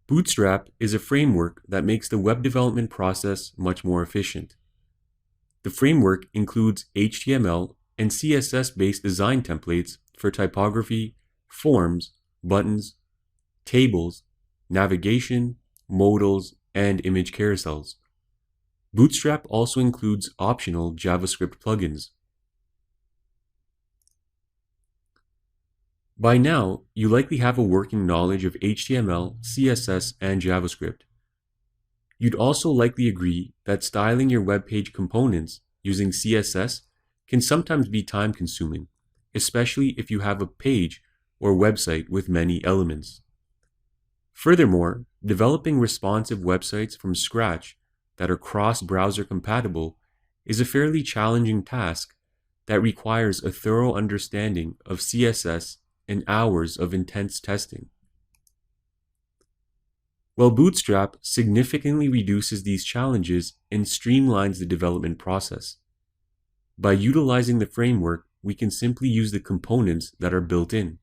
Bootstrap is a framework that makes the web development process much more efficient. The framework includes HTML and CSS-based design templates for typography, forms, buttons, tables, navigation, modals, and image carousels. Bootstrap also includes optional JavaScript plugins. By now, you likely have a working knowledge of HTML, CSS, and JavaScript. You'd also likely agree that styling your web page components using CSS can sometimes be time-consuming, especially if you have a page or website with many elements. Furthermore, developing responsive websites from scratch that are cross-browser compatible is a fairly challenging task that requires a thorough understanding of CSS and hours of intense testing. Well, Bootstrap significantly reduces these challenges and streamlines the development process. By utilizing the framework, we can simply use the components that are built in.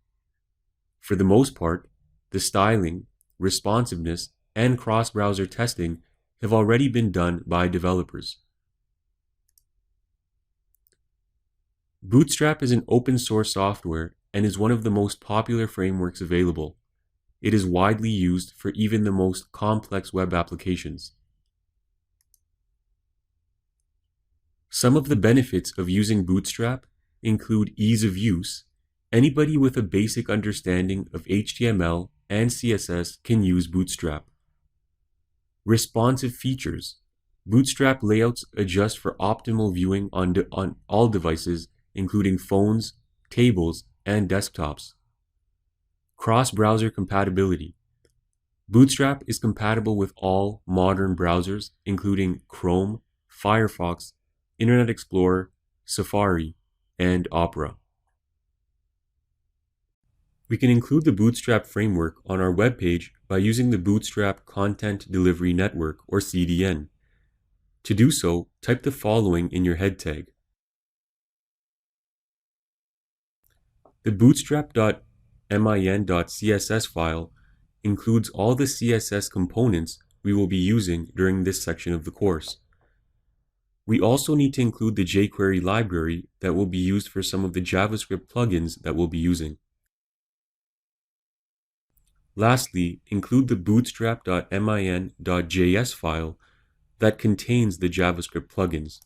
For the most part, the styling, responsiveness, and cross-browser testing have already been done by developers. Bootstrap is an open source software and is one of the most popular frameworks available. It is widely used for even the most complex web applications. Some of the benefits of using Bootstrap include ease of use. Anybody with a basic understanding of HTML and CSS can use Bootstrap. Responsive features. Bootstrap layouts adjust for optimal viewing on all devices, including phones, tables, and desktops. Cross-browser compatibility. Bootstrap is compatible with all modern browsers, including Chrome, Firefox, Internet Explorer, Safari, and Opera. We can include the Bootstrap framework on our web page by using the Bootstrap Content Delivery Network, or CDN. To do so, type the following in your head tag. The bootstrap.min.css file includes all the CSS components we will be using during this section of the course. We also need to include the jQuery library that will be used for some of the JavaScript plugins that we'll be using. Lastly, include the bootstrap.min.js file that contains the JavaScript plugins.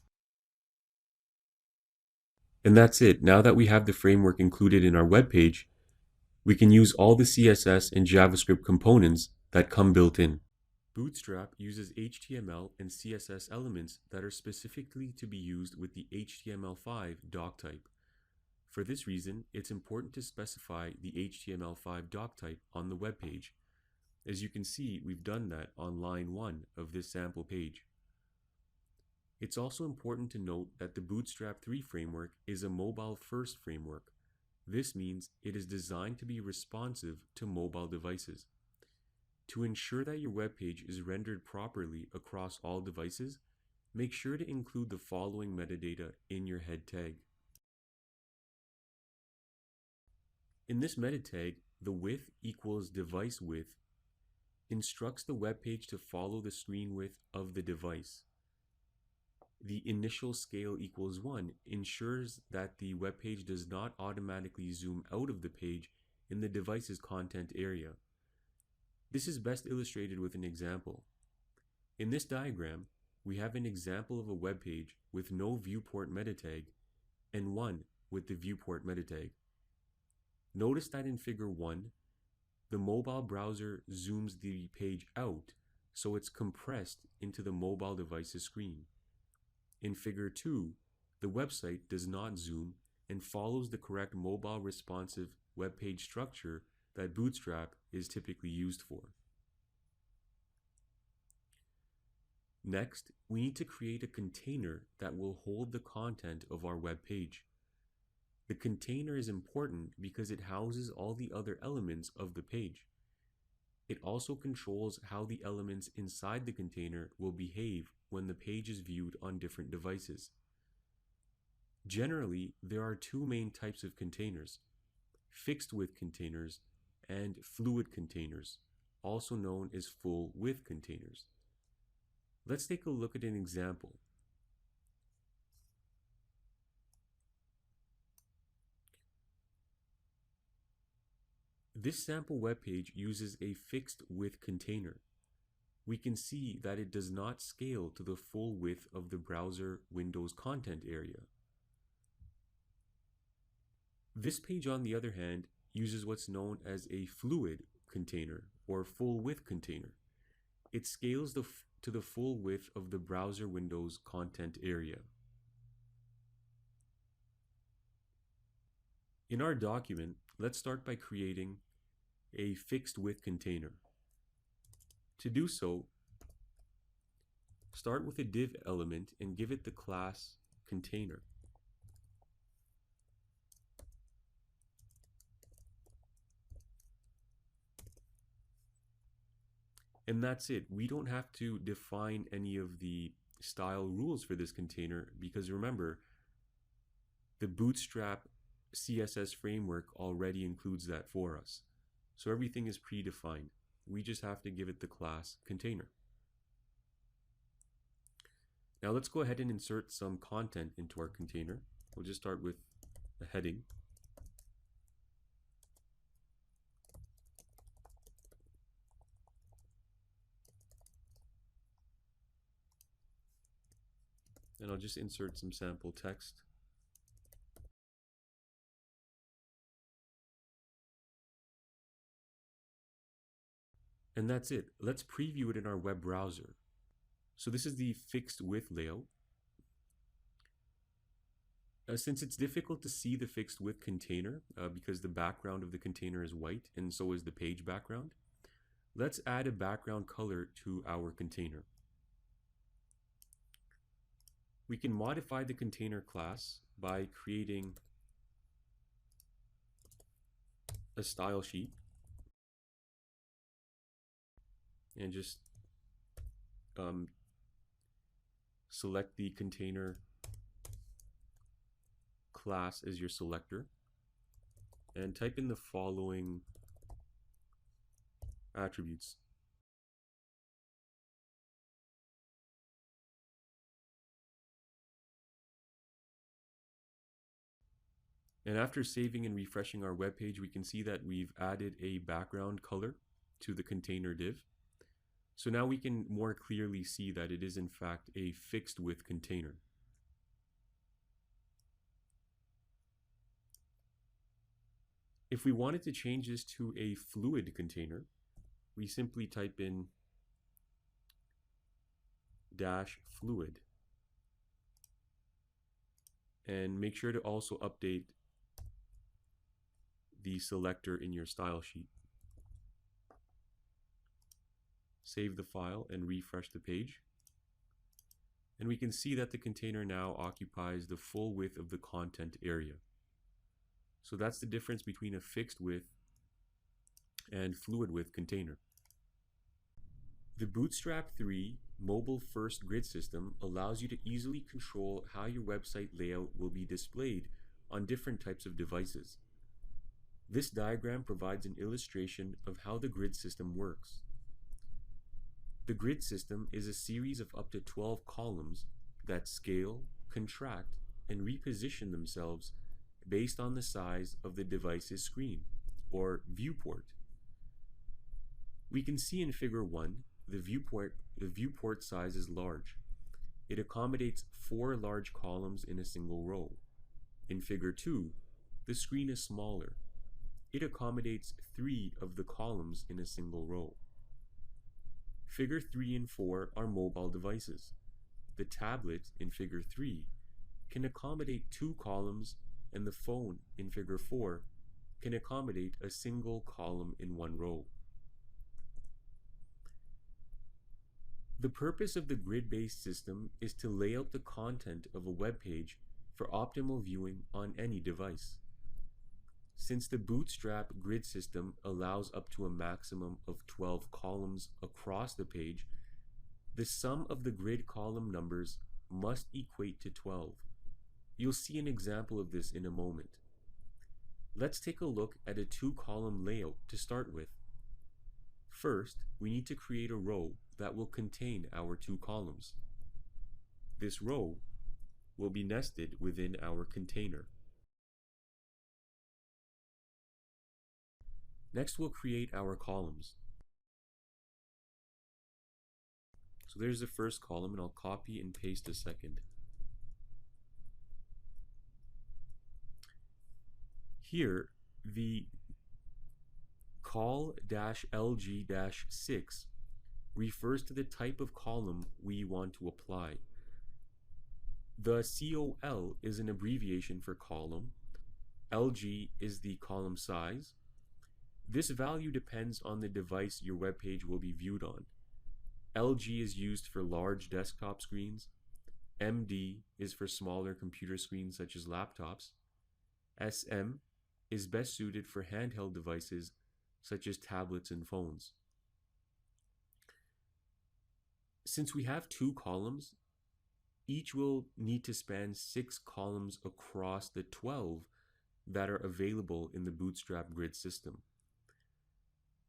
And that's it. Now that we have the framework included in our web page, we can use all the CSS and JavaScript components that come built in. Bootstrap uses HTML and CSS elements that are specifically to be used with the HTML5 doc type. For this reason, it's important to specify the HTML5 doc type on the web page. As you can see, we've done that on line 1 of this sample page. It's also important to note that the Bootstrap 3 framework is a mobile-first framework. This means it is designed to be responsive to mobile devices. To ensure that your web page is rendered properly across all devices, make sure to include the following metadata in your head tag. In this meta tag, the width equals device width instructs the web page to follow the screen width of the device. The initial scale equals 1 ensures that the web page does not automatically zoom out of the page in the device's content area. This is best illustrated with an example. In this diagram, we have an example of a web page with no viewport meta tag and one with the viewport meta tag. Notice that in figure 1, the mobile browser zooms the page out, so it's compressed into the mobile device's screen. In figure 2, the website does not zoom and follows the correct mobile responsive web page structure that Bootstrap is typically used for. Next, we need to create a container that will hold the content of our web page. The container is important because it houses all the other elements of the page. It also controls how the elements inside the container will behave when the page is viewed on different devices. Generally, there are two main types of containers: fixed width containers and fluid containers, also known as full width containers. Let's take a look at an example. This sample web page uses a fixed width container. We can see that it does not scale to the full width of the browser window's content area. This page, on the other hand, uses what's known as a fluid container or full width container. It scales to the full width of the browser window's content area. In our document, let's start by creating a fixed width container. To do so, start with a div element and give it the class container. And that's it. We don't have to define any of the style rules for this container because remember, the Bootstrap CSS framework already includes that for us. So everything is predefined. We just have to give it the class container. Now let's go ahead and insert some content into our container. We'll just start with a heading. And I'll just insert some sample text. And that's it. Let's preview it in our web browser. So this is the fixed width layout. Since it's difficult to see the fixed width container because the background of the container is white and so is the page background, let's add a background color to our container. We can modify the container class by creating a style sheet and just select the container class as your selector and type in the following attributes. And after saving and refreshing our web page, we can see that we've added a background color to the container div. So now we can more clearly see that it is in fact a fixed width container. If we wanted to change this to a fluid container, we simply type in -fluid and make sure to also update the selector in your style sheet. Save the file and refresh the page. And we can see that the container now occupies the full width of the content area. So that's the difference between a fixed width and fluid width container. The Bootstrap 3 mobile first grid system allows you to easily control how your website layout will be displayed on different types of devices. This diagram provides an illustration of how the grid system works. The grid system is a series of up to 12 columns that scale, contract, and reposition themselves based on the size of the device's screen, or viewport. We can see in Figure 1, the viewport size is large. It accommodates 4 large columns in a single row. In Figure 2, the screen is smaller. It accommodates 3 of the columns in a single row. Figure 3 and 4 are mobile devices. The tablet in Figure 3 can accommodate 2 columns, and the phone in Figure 4 can accommodate a single column in one row. The purpose of the grid-based system is to lay out the content of a web page for optimal viewing on any device. Since the Bootstrap grid system allows up to a maximum of 12 columns across the page, the sum of the grid column numbers must equate to 12. You'll see an example of this in a moment. Let's take a look at a 2-column layout to start with. First, we need to create a row that will contain our two columns. This row will be nested within our container. Next, we'll create our columns. So there's the first column, and I'll copy and paste the second. Here, the col-lg-6 refers to the type of column we want to apply. The COL is an abbreviation for column. LG is the column size. This value depends on the device your web page will be viewed on. LG is used for large desktop screens. MD is for smaller computer screens such as laptops. SM is best suited for handheld devices such as tablets and phones. Since we have two columns, each will need to span 6 columns across the 12 that are available in the Bootstrap grid system.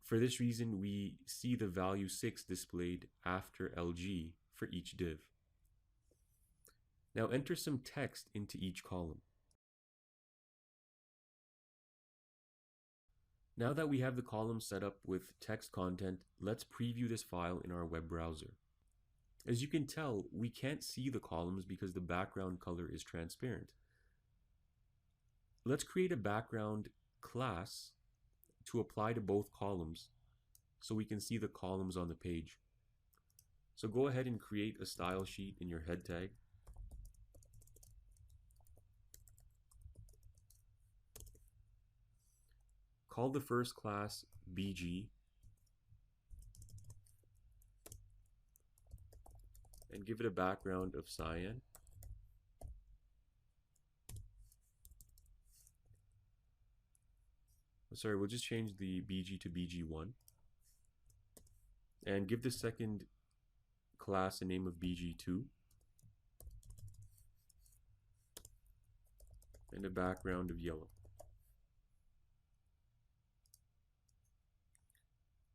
For this reason, we see the value 6 displayed after LG for each div. Now enter some text into each column. Now that we have the column set up with text content, let's preview this file in our web browser. As you can tell, we can't see the columns because the background color is transparent. Let's create a background class to apply to both columns so we can see the columns on the page. So go ahead and create a style sheet in your head tag. Call the first class BG and give it a background of cyan. Sorry, we'll just change the BG to BG1 and give the second class a name of BG2 and a background of yellow.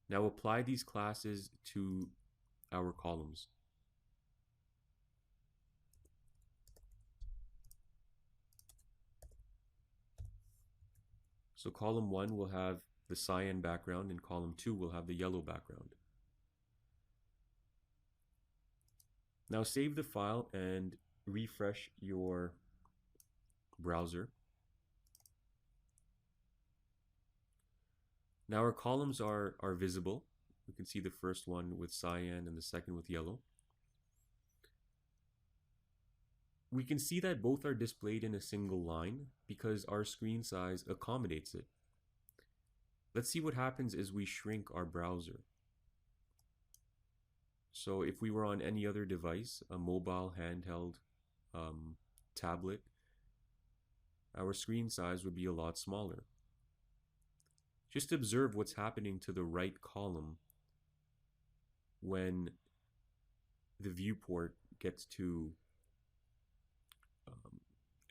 Now apply these classes to our columns. So column 1 will have the cyan background and column 2 will have the yellow background. Now save the file and refresh your browser. Now our columns are visible. We can see the first one with cyan and the second with yellow. We can see that both are displayed in a single line because our screen size accommodates it. Let's see what happens as we shrink our browser. So if we were on any other device, a mobile, handheld, tablet, our screen size would be a lot smaller. Just observe what's happening to the right column when the viewport gets to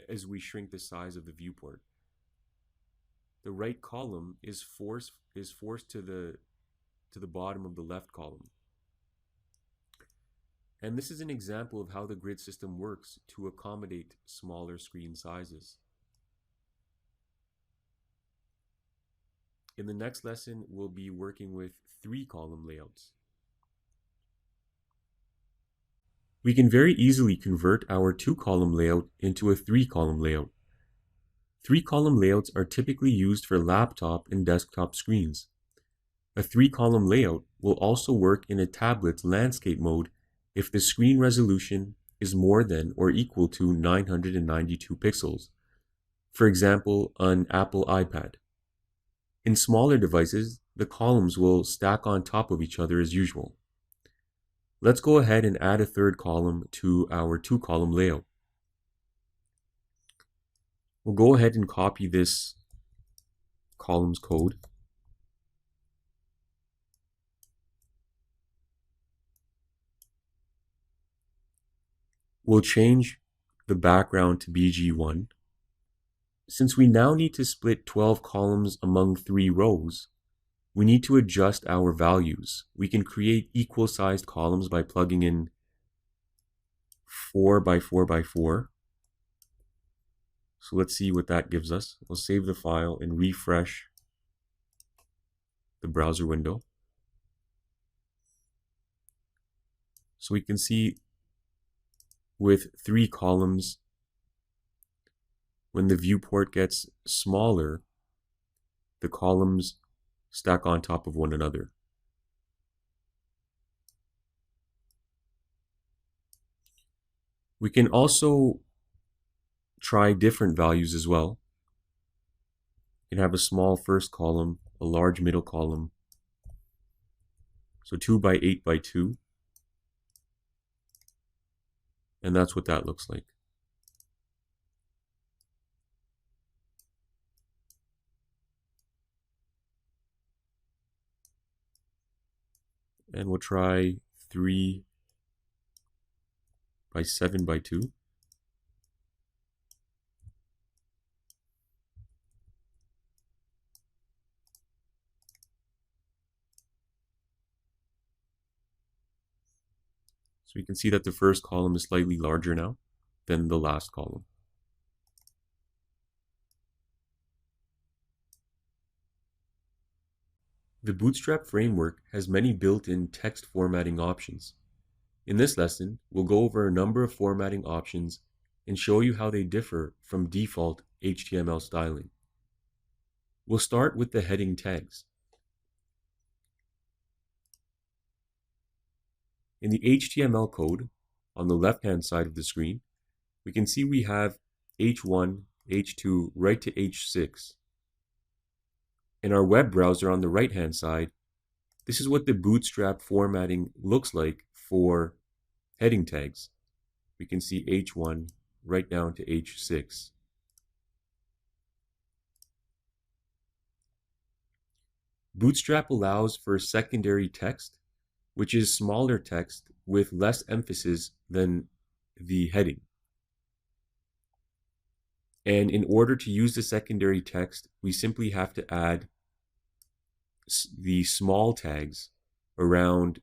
as we shrink the size of the viewport. The right column is forced to the bottom of the left column. And this is an example of how the grid system works to accommodate smaller screen sizes. In the next lesson, we'll be working with 3-column layouts. We can very easily convert our 2-column layout into a 3-column layout. 3-column layouts are typically used for laptop and desktop screens. A 3-column layout will also work in a tablet's landscape mode if the screen resolution is more than or equal to 992 pixels. For example, an Apple iPad. In smaller devices, the columns will stack on top of each other as usual. Let's go ahead and add a 3rd column to our 2-column layout. We'll go ahead and copy this column's code. We'll change the background to BG1. Since we now need to split 12 columns among 3 rows, we need to adjust our values. We can create equal-sized columns by plugging in 4 by 4 by 4. So let's see what that gives us. We'll save the file and refresh the browser window. So we can see with 3 columns, when the viewport gets smaller, the columns stack on top of one another. We can also try different values as well. You can have a small first column, a large middle column. So 2 by 8 by 2. And that's what that looks like. And we'll try 3 by 7 by 2. So we can see that the first column is slightly larger now than the last column. The Bootstrap framework has many built-in text formatting options. In this lesson, we'll go over a number of formatting options and show you how they differ from default HTML styling. We'll start with the heading tags. In the HTML code, on the left-hand side of the screen, we can see we have H1, H2, right to H6. In our web browser on the right-hand side, this is what the Bootstrap formatting looks like for heading tags. We can see H1 right down to H6. Bootstrap allows for secondary text, which is smaller text with less emphasis than the heading. And in order to use the secondary text, we simply have to add the small tags around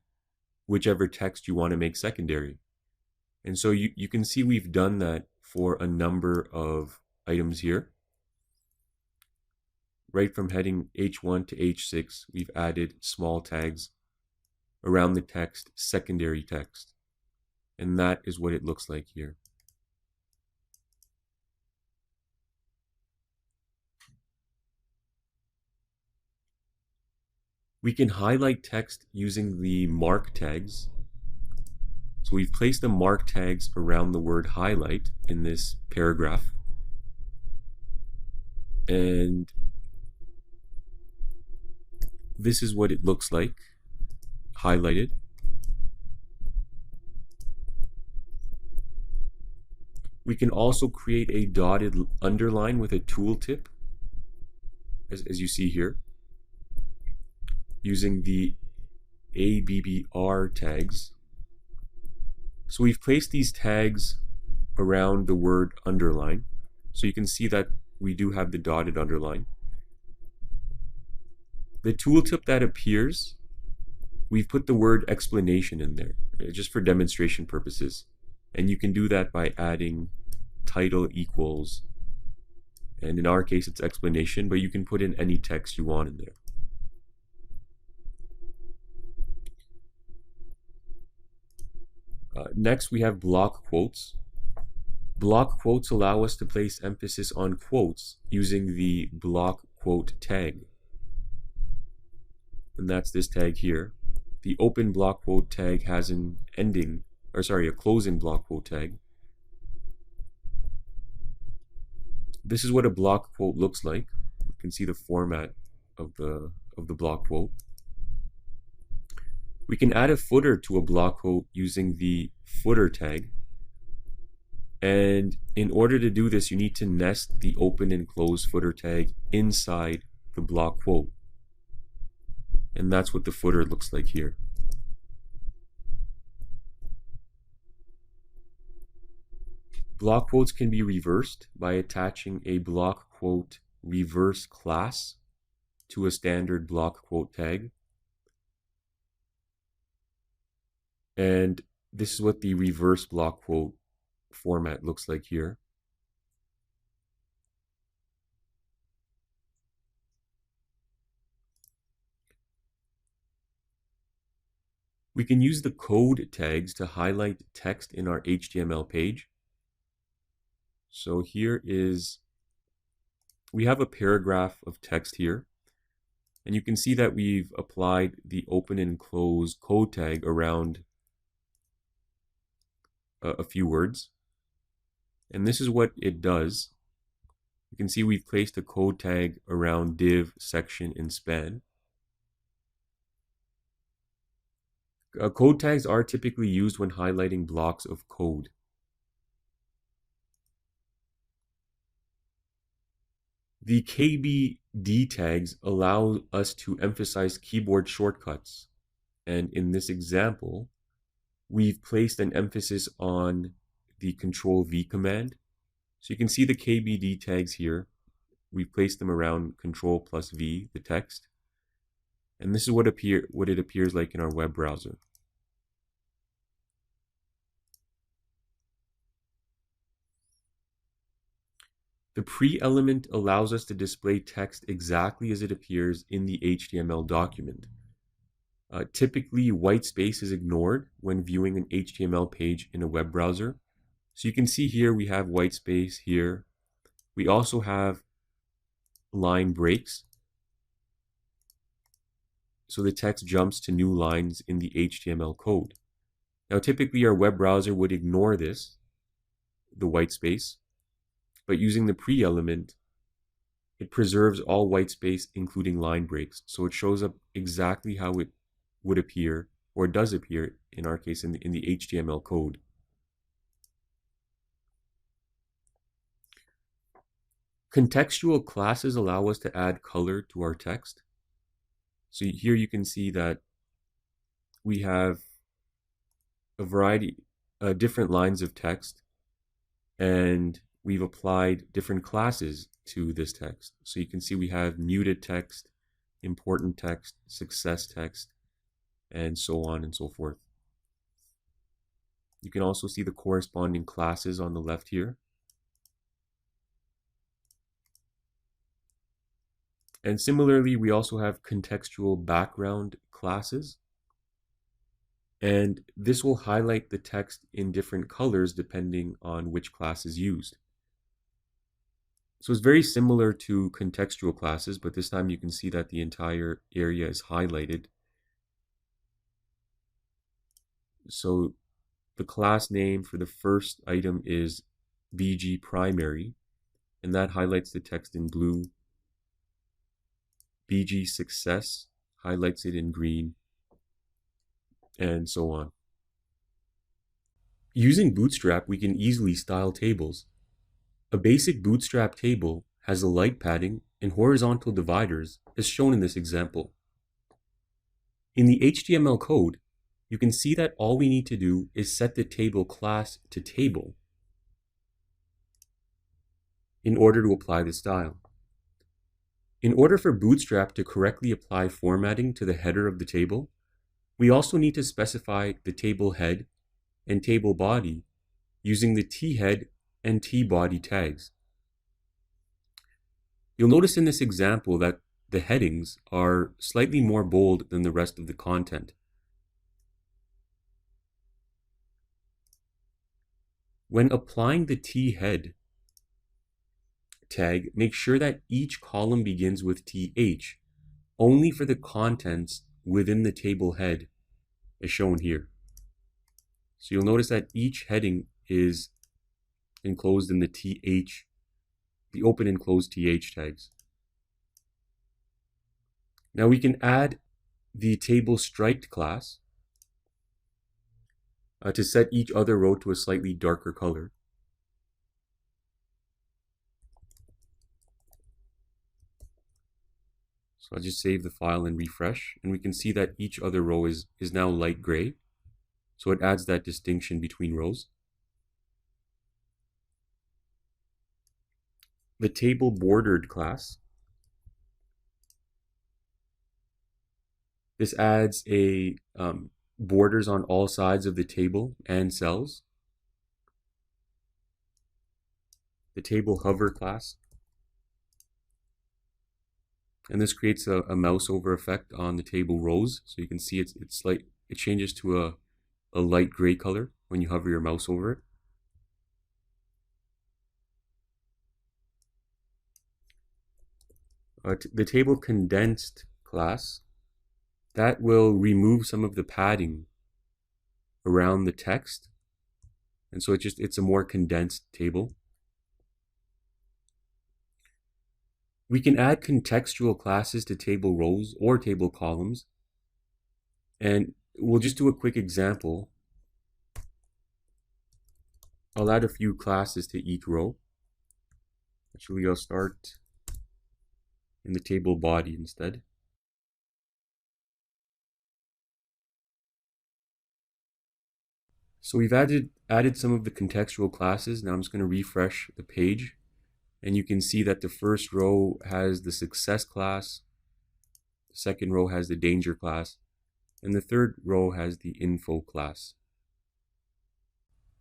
whichever text you want to make secondary. And so you can see we've done that for a number of items here. Right from heading H1 to H6, we've added small tags around the text, secondary text. And that is what it looks like here. We can highlight text using the mark tags. So we've placed the mark tags around the word highlight in this paragraph. And this is what it looks like, highlighted. We can also create a dotted underline with a tooltip, as you see here, using the ABBR tags. So we've placed these tags around the word underline. So you can see that we do have the dotted underline. The tooltip that appears, we've put the word explanation in there, just for demonstration purposes. And you can do that by adding title equals, and in our case it's explanation, but you can put in any text you want in there. Next, we have block quotes. Block quotes allow us to place emphasis on quotes using the block quote tag. And that's this tag here. The open block quote tag has an ending, or sorry, a closing block quote tag. This is what a block quote looks like. You can see the format of the block quote. We can add a footer to a block quote using the footer tag. And in order to do this, you need to nest the open and close footer tag inside the block quote. And that's what the footer looks like here. Block quotes can be reversed by attaching a block quote reverse class to a standard block quote tag. And this is what the reverse block quote format looks like here. We can use the code tags to highlight text in our HTML page. So here is, we have a paragraph of text here, and you can see that we've applied the open and close code tag around a few words. And this is what it does. You can see we've placed a code tag around div, section, and span. Code tags are typically used when highlighting blocks of code. The KBD tags allow us to emphasize keyboard shortcuts. And in this example, we've placed an emphasis on the Control V command. So you can see the KBD tags here. We've placed them around Control plus V, the text. And this is what it appears like in our web browser. The pre-element allows us to display text exactly as it appears in the HTML document. Typically, white space is ignored when viewing an HTML page in a web browser. So you can see here we have white space here. We also have line breaks. So the text jumps to new lines in the HTML code. Now, typically our web browser would ignore this, the white space, but using the pre-element, it preserves all white space, including line breaks. So it shows up exactly how it would appear, or does appear in our case in the HTML code. Contextual classes allow us to add color to our text. So here you can see that we have a variety of different lines of text, and we've applied different classes to this text. So you can see we have muted text, important text, success text, and so on and so forth. You can also see the corresponding classes on the left here. And similarly, we also have contextual background classes. And this will highlight the text in different colors depending on which class is used. So it's very similar to contextual classes, but this time you can see that the entire area is highlighted. So the class name for the first item is BG primary, and that highlights the text in blue. BG success highlights it in green, and so on. Using Bootstrap, we can easily style tables. A basic Bootstrap table has a light padding and horizontal dividers as shown in this example. In the HTML code, you can see that all we need to do is set the table class to table in order to apply the style. In order for Bootstrap to correctly apply formatting to the header of the table, we also need to specify the table head and table body using thethead and tbody tags. You'll notice in this example that the headings are slightly more bold than the rest of the content. When applying the thead tag, make sure that each column begins with th, only for the contents within the table head, as shown here. So you'll notice that each heading is enclosed in the the open and closed th tags. Now we can add the table striped class to set each other row to a slightly darker color. So I'll just save the file and refresh, and we can see that each other row is now light gray. So it adds that distinction between rows. The table bordered class This adds a borders on all sides of the table and cells. The table hover class. And this creates a mouse over effect on the table rows. So you can see it changes to a light gray color when you hover your mouse over it. The table condensed class, that will remove some of the padding around the text. And so it's a more condensed table. We can add contextual classes to table rows or table columns. And we'll just do a quick example. I'll add a few classes to each row. Actually, I'll start in the table body instead. So we've added some of the contextual classes. Now I'm just going to refresh the page. And you can see that the first row has the success class, the second row has the danger class, and the third row has the info class.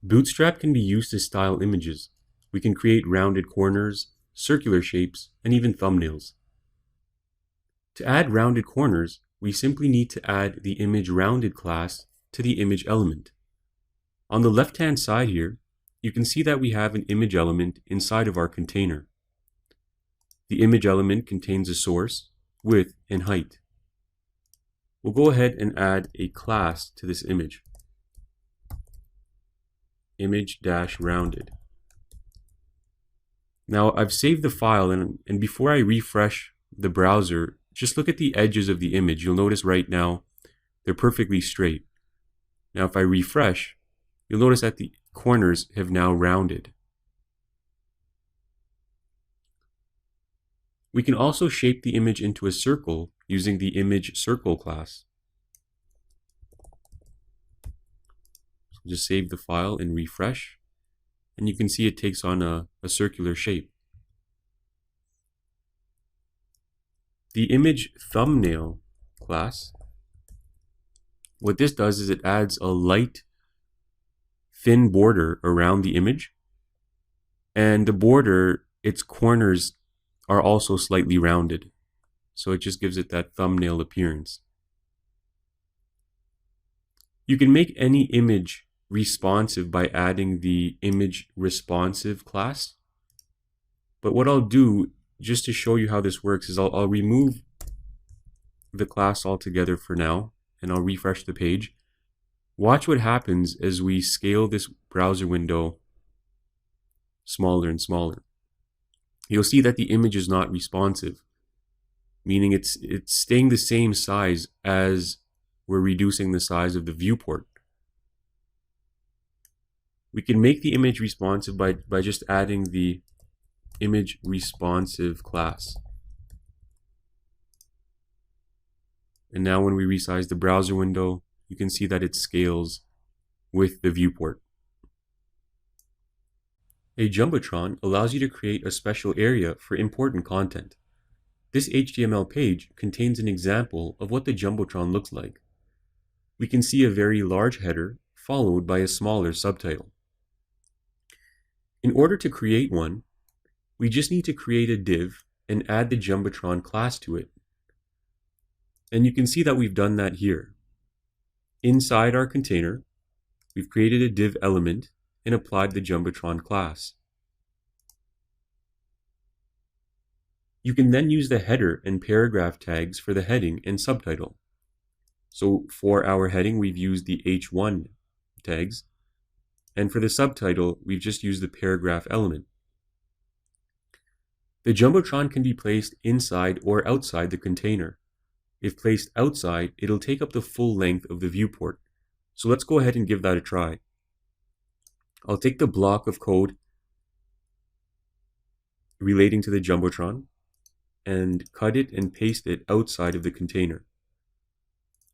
Bootstrap can be used to style images. We can create rounded corners, circular shapes, and even thumbnails. To add rounded corners, we simply need to add the image rounded class to the image element. On the left-hand side here, you can see that we have an image element inside of our container. The image element contains a source, width, and height. We'll go ahead and add a class to this image. Image-rounded. Now I've saved the file, and before I refresh the browser, just look at the edges of the image. You'll notice right now they're perfectly straight. Now if I refresh, you'll notice that the corners have now rounded. We can also shape the image into a circle using the image circle class. So just save the file and refresh, and you can see it takes on a circular shape. The image thumbnail class, what this does is it adds a light thin border around the image, and the border, its corners are also slightly rounded, so it just gives it that thumbnail appearance. You can make any image responsive by adding the image responsive class, but what I'll do just to show you how this works is I'll remove the class altogether for now, and I'll refresh the page. Watch what happens as we scale this browser window smaller and smaller. You'll see that the image is not responsive, meaning it's staying the same size as we're reducing the size of the viewport. We can make the image responsive by just adding the image responsive class. And now when we resize the browser window, you can see that it scales with the viewport. A Jumbotron allows you to create a special area for important content. This HTML page contains an example of what the Jumbotron looks like. We can see a very large header followed by a smaller subtitle. In order to create one, we just need to create a div and add the Jumbotron class to it. And you can see that we've done that here. Inside our container, we've created a div element and applied the Jumbotron class. You can then use the header and paragraph tags for the heading and subtitle. So for our heading, we've used the h1 tags, and for the subtitle, we've just used the paragraph element. The Jumbotron can be placed inside or outside the container. If placed outside, it'll take up the full length of the viewport. So let's go ahead and give that a try. I'll take the block of code relating to the Jumbotron and cut it and paste it outside of the container.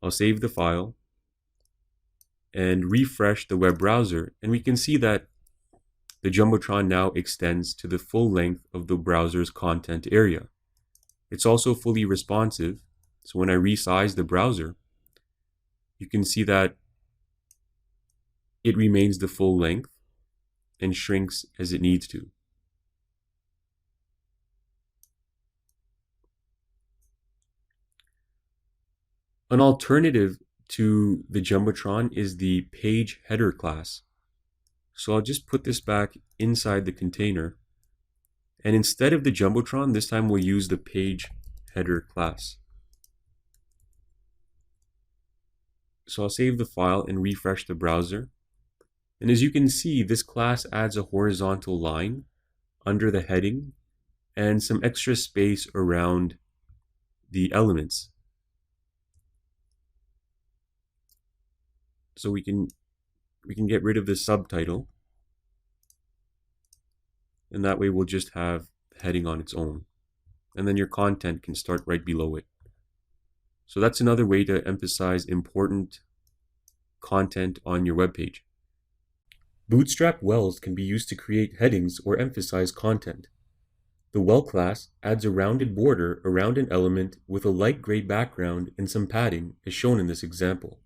I'll save the file and refresh the web browser, and we can see that the Jumbotron now extends to the full length of the browser's content area. It's also fully responsive, So when I resize the browser, you can see that it remains the full length and shrinks as it needs to. An alternative to the Jumbotron is the page header class. So I'll just put this back inside the container. And instead of the Jumbotron, this time we'll use the page header class. So I'll save the file and refresh the browser. And as you can see, this class adds a horizontal line under the heading and some extra space around the elements. So we can get rid of the subtitle, and that way we'll just have the heading on its own. And then your content can start right below it. So that's another way to emphasize important content on your web page. Bootstrap wells can be used to create headings or emphasize content. The well class adds a rounded border around an element with a light gray background and some padding, as shown in this example.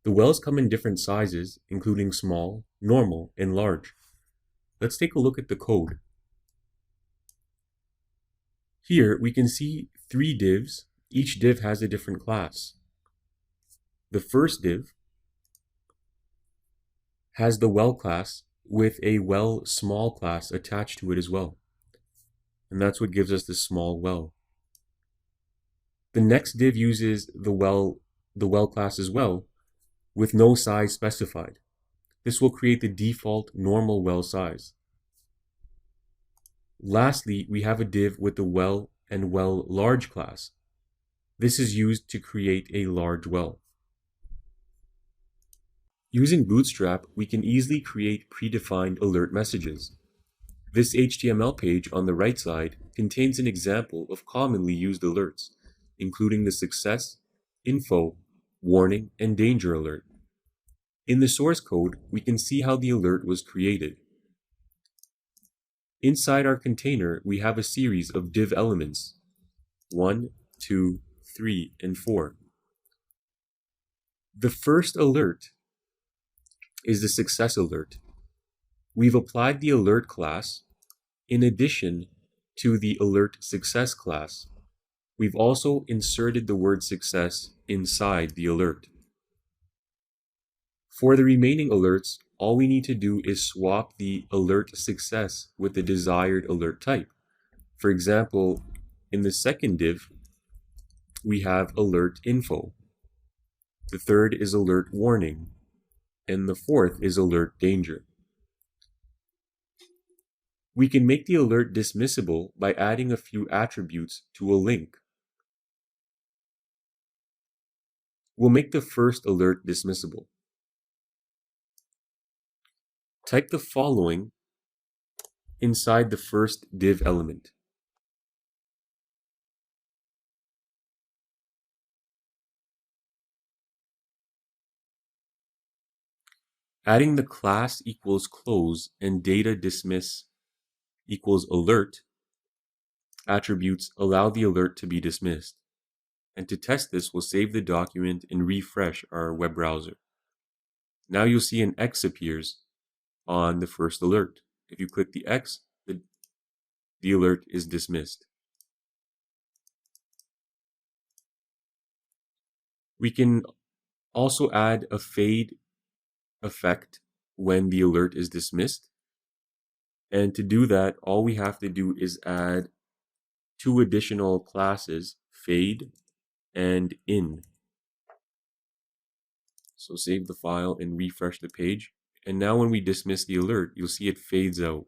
The wells come in different sizes, including small, normal, and large. Let's take a look at the code. Here we can see 3 divs. Each div has a different class. The first div has the well class with a well small class attached to it as well. And that's what gives us the small well. The next div uses the well class as well, with no size specified. This will create the default normal well size. Lastly, we have a div with the well and well large class. This is used to create a large well. Using Bootstrap, we can easily create predefined alert messages. This HTML page on the right side contains an example of commonly used alerts, including the success, info, warning, and danger alert. In the source code, we can see how the alert was created. Inside our container, we have a series of div elements, 1, 2, 3, and 4. The first alert is the success alert. We've applied the alert class in addition to the alert success class. We've also inserted the word success inside the alert. For the remaining alerts, all we need to do is swap the alert success with the desired alert type. For example, in the second div, we have alert info. The third is alert warning, and the fourth is alert danger. We can make the alert dismissible by adding a few attributes to a link. We'll make the first alert dismissible. Type the following inside the first div element. Adding the class equals close and data dismiss equals alert attributes allow the alert to be dismissed. And to test this, we'll save the document and refresh our web browser. Now you'll see an X appears on the first alert. If you click the X, the alert is dismissed. We can also add a fade effect when the alert is dismissed. And to do that, all we have to do is add 2 additional classes, fade and in. So save the file and refresh the page. And now when we dismiss the alert, you'll see it fades out.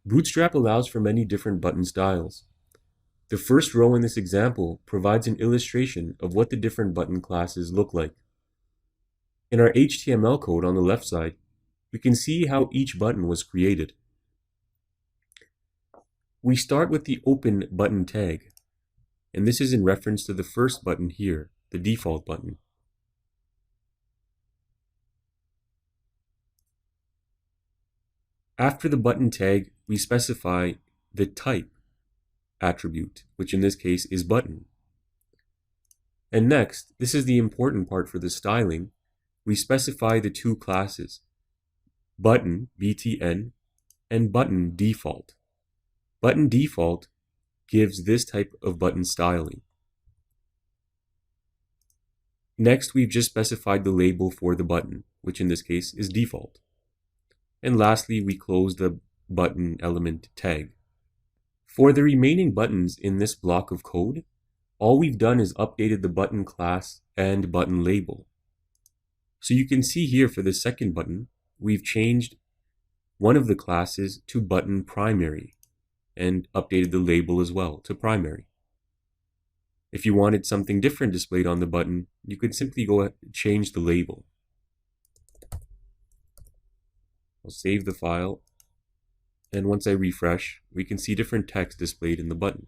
Bootstrap allows for many different button styles. The first row in this example provides an illustration of what the different button classes look like. In our HTML code on the left side, we can see how each button was created. We start with the open button tag, and this is in reference to the first button here, the default button. After the button tag, we specify the type attribute, which in this case is button. And next, this is the important part for the styling, we specify the two classes, button, btn, and button default. Button default gives this type of button styling. Next, we've just specified the label for the button, which in this case is default. And lastly, we close the button element tag. For the remaining buttons in this block of code, all we've done is updated the button class and button label. So you can see here for the second button, we've changed one of the classes to button primary and updated the label as well to primary. If you wanted something different displayed on the button, you could simply go ahead and change the label. I'll save the file, and once I refresh, we can see different text displayed in the button.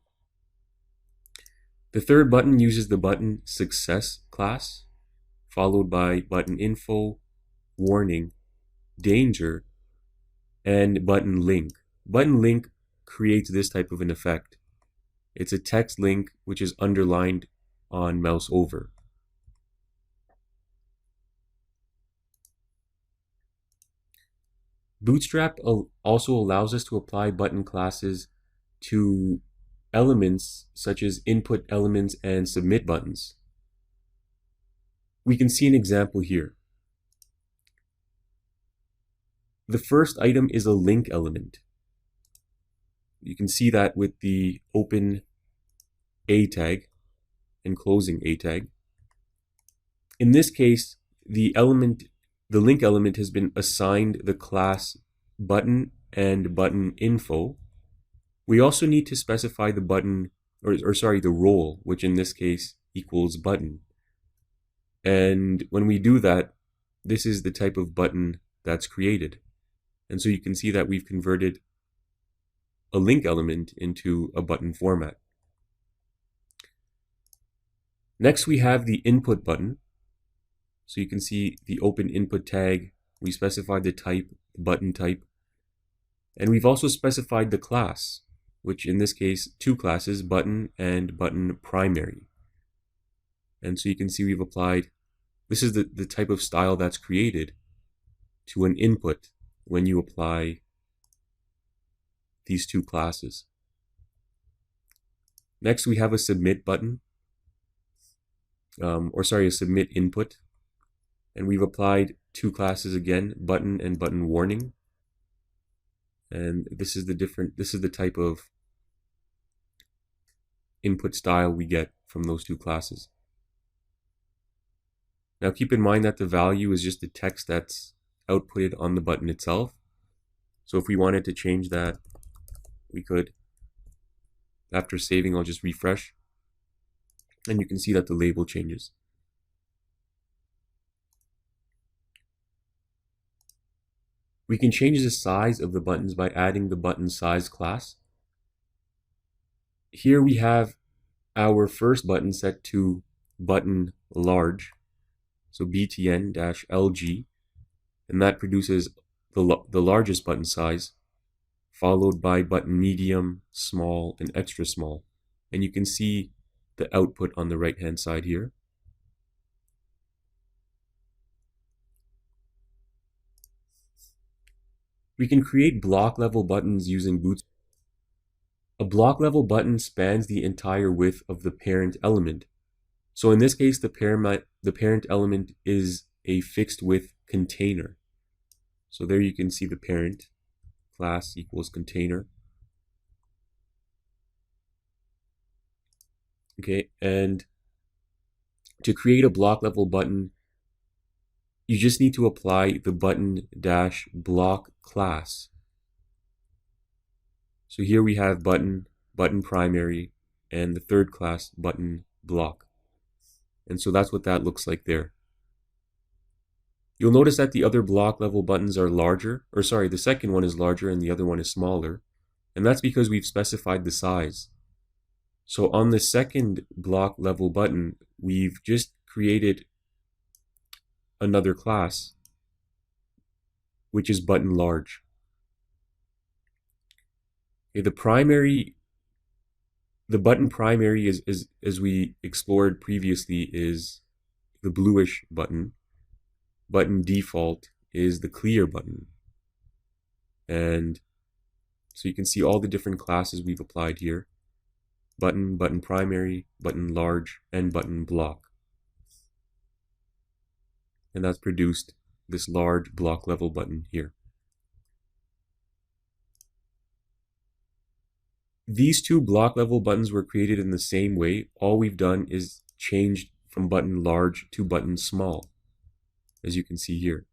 The third button uses the button success class, followed by button info, warning, danger, and button link. Button link creates this type of an effect. It's a text link which is underlined on mouse over. Bootstrap also allows us to apply button classes to elements such as input elements and submit buttons. We can see an example here. The first item is a link element. You can see that with the open A tag and closing A tag. In this case, the link element has been assigned the class button and button info. We also need to specify the button, the role, which in this case equals button. And when we do that, this is the type of button that's created. And so you can see that we've converted a link element into a button format. Next, we have the input button. So you can see the open input tag. We specified the type, button type. And we've also specified the class, which in this case, two classes, button and button primary. And so you can see we've applied, this is the type of style that's created to an input when you apply these two classes. Next, we have a submit button, a submit input. And we've applied two classes again, button and button warning. And this is the type of input style we get from those two classes. Now keep in mind that the value is just the text that's outputted on the button itself. So if we wanted to change that, we could. After saving, I'll just refresh. And you can see that the label changes. We can change the size of the buttons by adding the button size class. Here we have our first button set to button large, so btn-lg, and that produces the largest button size, followed by button medium, small, and extra small. And you can see the output on the right-hand side here. We can create block-level buttons using Bootstrap. A block-level button spans the entire width of the parent element. So in this case, the parent element is a fixed width container. So there you can see the parent class equals container. Okay, and to create a block-level button, you just need to apply the button-block class. So here we have button primary, and the third class, button block. And so that's what that looks like there. You'll notice that the other block level buttons are larger, the second one is larger and the other one is smaller. And that's because we've specified the size. So on the second block level button, we've just created another class, which is button large. Okay, the button primary is as we explored previously is the bluish button. Button default is the clear button. And so you can see all the different classes we've applied here. Button, button primary, button large, and button block. And that's produced this large block level button here. These two block level buttons were created in the same way. All we've done is changed from button large to button small, as you can see here.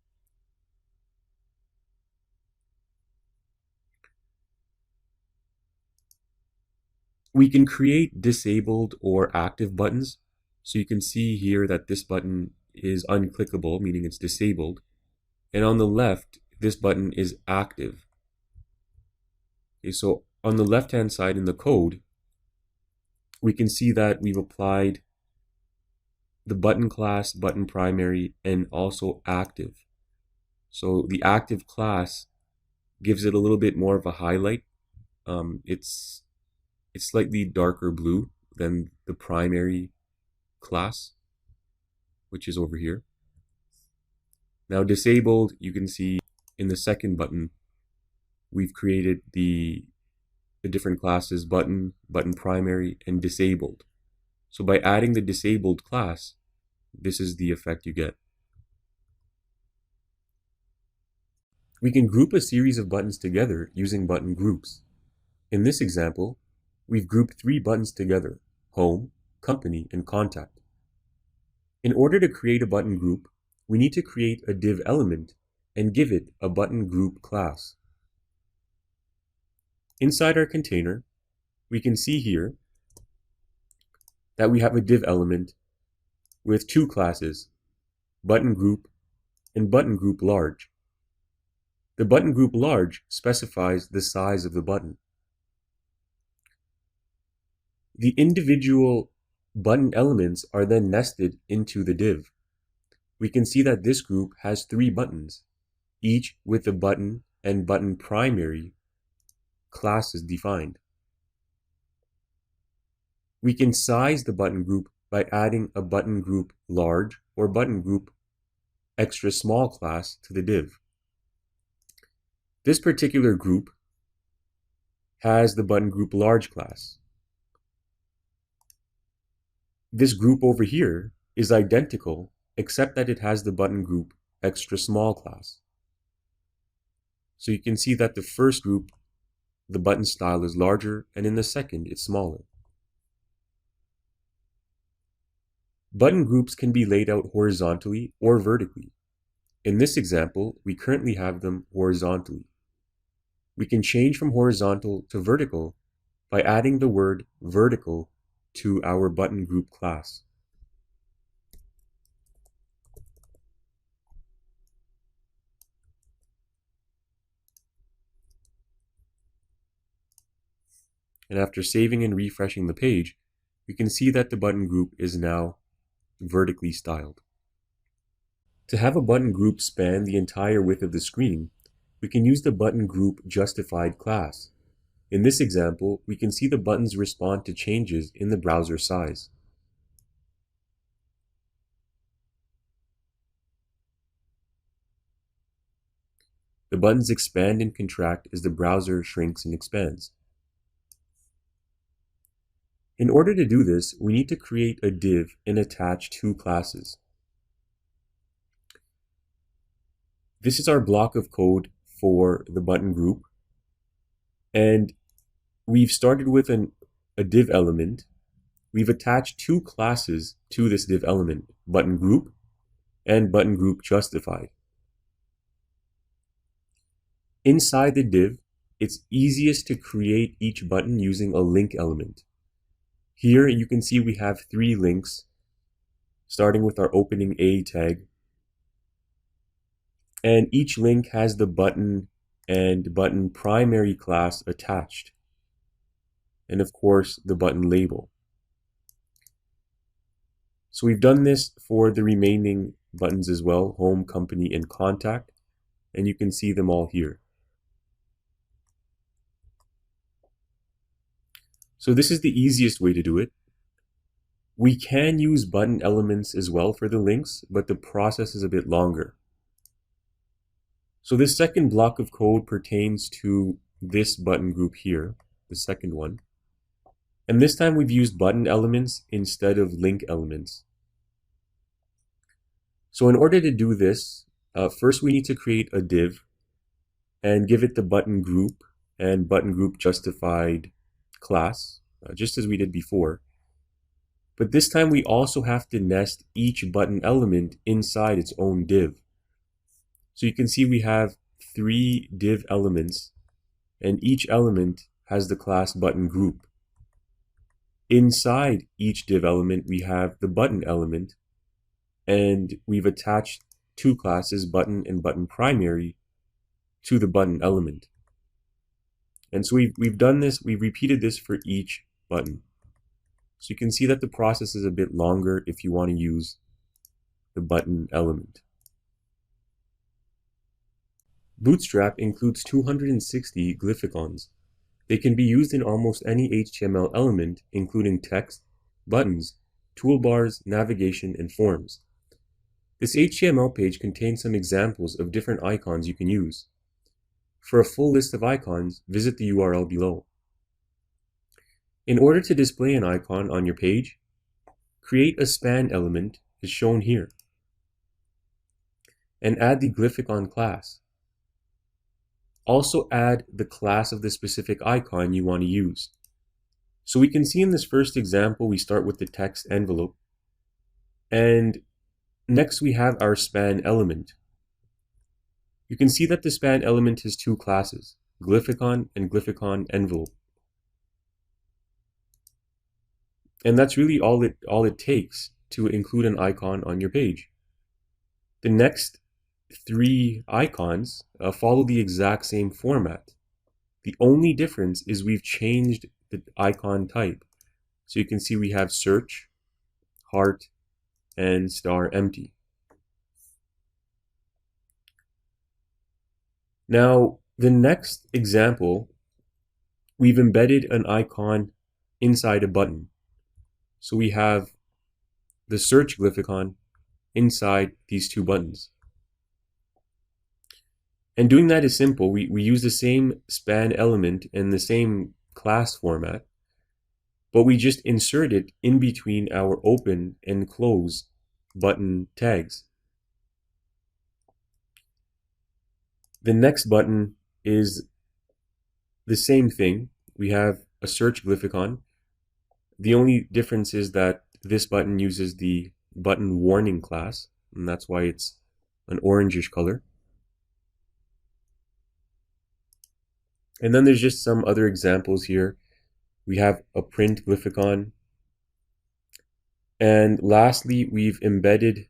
We can create disabled or active buttons. So you can see here that this button is unclickable, meaning it's disabled. And on the left, this button is active. Okay, so on the left-hand side in the code, we can see that we've applied the button class, button primary, and also active. So the active class gives it a little bit more of a highlight. It's slightly darker blue than the primary class, which is over here. Now disabled, you can see in the second button, we've created the different classes button, button primary, and disabled. So by adding the disabled class, this is the effect you get. We can group a series of buttons together using button groups. In this example, we've grouped 3 buttons together: Home, Company, and Contact. In order to create a button group, we need to create a div element and give it a button group class. Inside our container, we can see here that we have a div element with 2 classes, button group and button group large. The button group large specifies the size of the button. The individual button elements are then nested into the div. We can see that this group has 3 buttons, each with the button and button primary classes defined. We can size the button group by adding a button group large or button group extra small class to the div. This particular group has the button group large class. This group over here is identical except that it has the button group extra small class. So you can see that the first group, the button style is larger, and in the second it's smaller. Button groups can be laid out horizontally or vertically. In this example, we currently have them horizontally. We can change from horizontal to vertical by adding the word vertical to our button group class. And after saving and refreshing the page, we can see that the button group is now vertically styled. To have a button group span the entire width of the screen, we can use the button group justified class. In this example, we can see the buttons respond to changes in the browser size. The buttons expand and contract as the browser shrinks and expands. In order to do this, we need to create a div and attach 2 classes. This is our block of code for the button group, and we've started with a div element. We've attached 2 classes to this div element, button group and button group justified. Inside the div, it's easiest to create each button using a link element. Here you can see we have 3 links, starting with our opening A tag. And each link has the button and button primary class attached. And of course, the button label. So we've done this for the remaining buttons as well, Home, Company, and Contact. And you can see them all here. So this is the easiest way to do it. We can use button elements as well for the links, but the process is a bit longer. So this second block of code pertains to this button group here, the second one. And this time we've used button elements instead of link elements. So in order to do this, first we need to create a div and give it the button group and button group justified class, just as we did before. But this time we also have to nest each button element inside its own div. So you can see we have 3 div elements, and each element has the class button group. Inside each div element we have the button element, and we've attached 2 classes, button and button primary, to the button element. And so we've done this, we've repeated this for each button. So you can see that the process is a bit longer if you want to use the button element. Bootstrap includes 260 glyphicons. They can be used in almost any HTML element, including text, buttons, toolbars, navigation, and forms. This HTML page contains some examples of different icons you can use. For a full list of icons, visit the URL below. In order to display an icon on your page, create a span element as shown here, and add the glyphicon class. Also add the class of the specific icon you want to use. So we can see in this first example, we start with the text envelope, and next we have our span element. You can see that the span element has 2 classes, glyphicon and glyphicon envelope. And that's really all it takes to include an icon on your page. The next 3 icons follow the exact same format. The only difference is we've changed the icon type. So you can see we have search, heart, and star empty. Now, the next example, we've embedded an icon inside a button. So we have the search glyphicon inside these 2 buttons. And doing that is simple. We use the same span element and the same class format, but we just insert it in between our open and close button tags. The next button is the same thing. We have a search glyphicon. The only difference is that this button uses the button warning class, and that's why it's an orangish color. And then there's just some other examples here. We have a print glyphicon. And lastly, we've embedded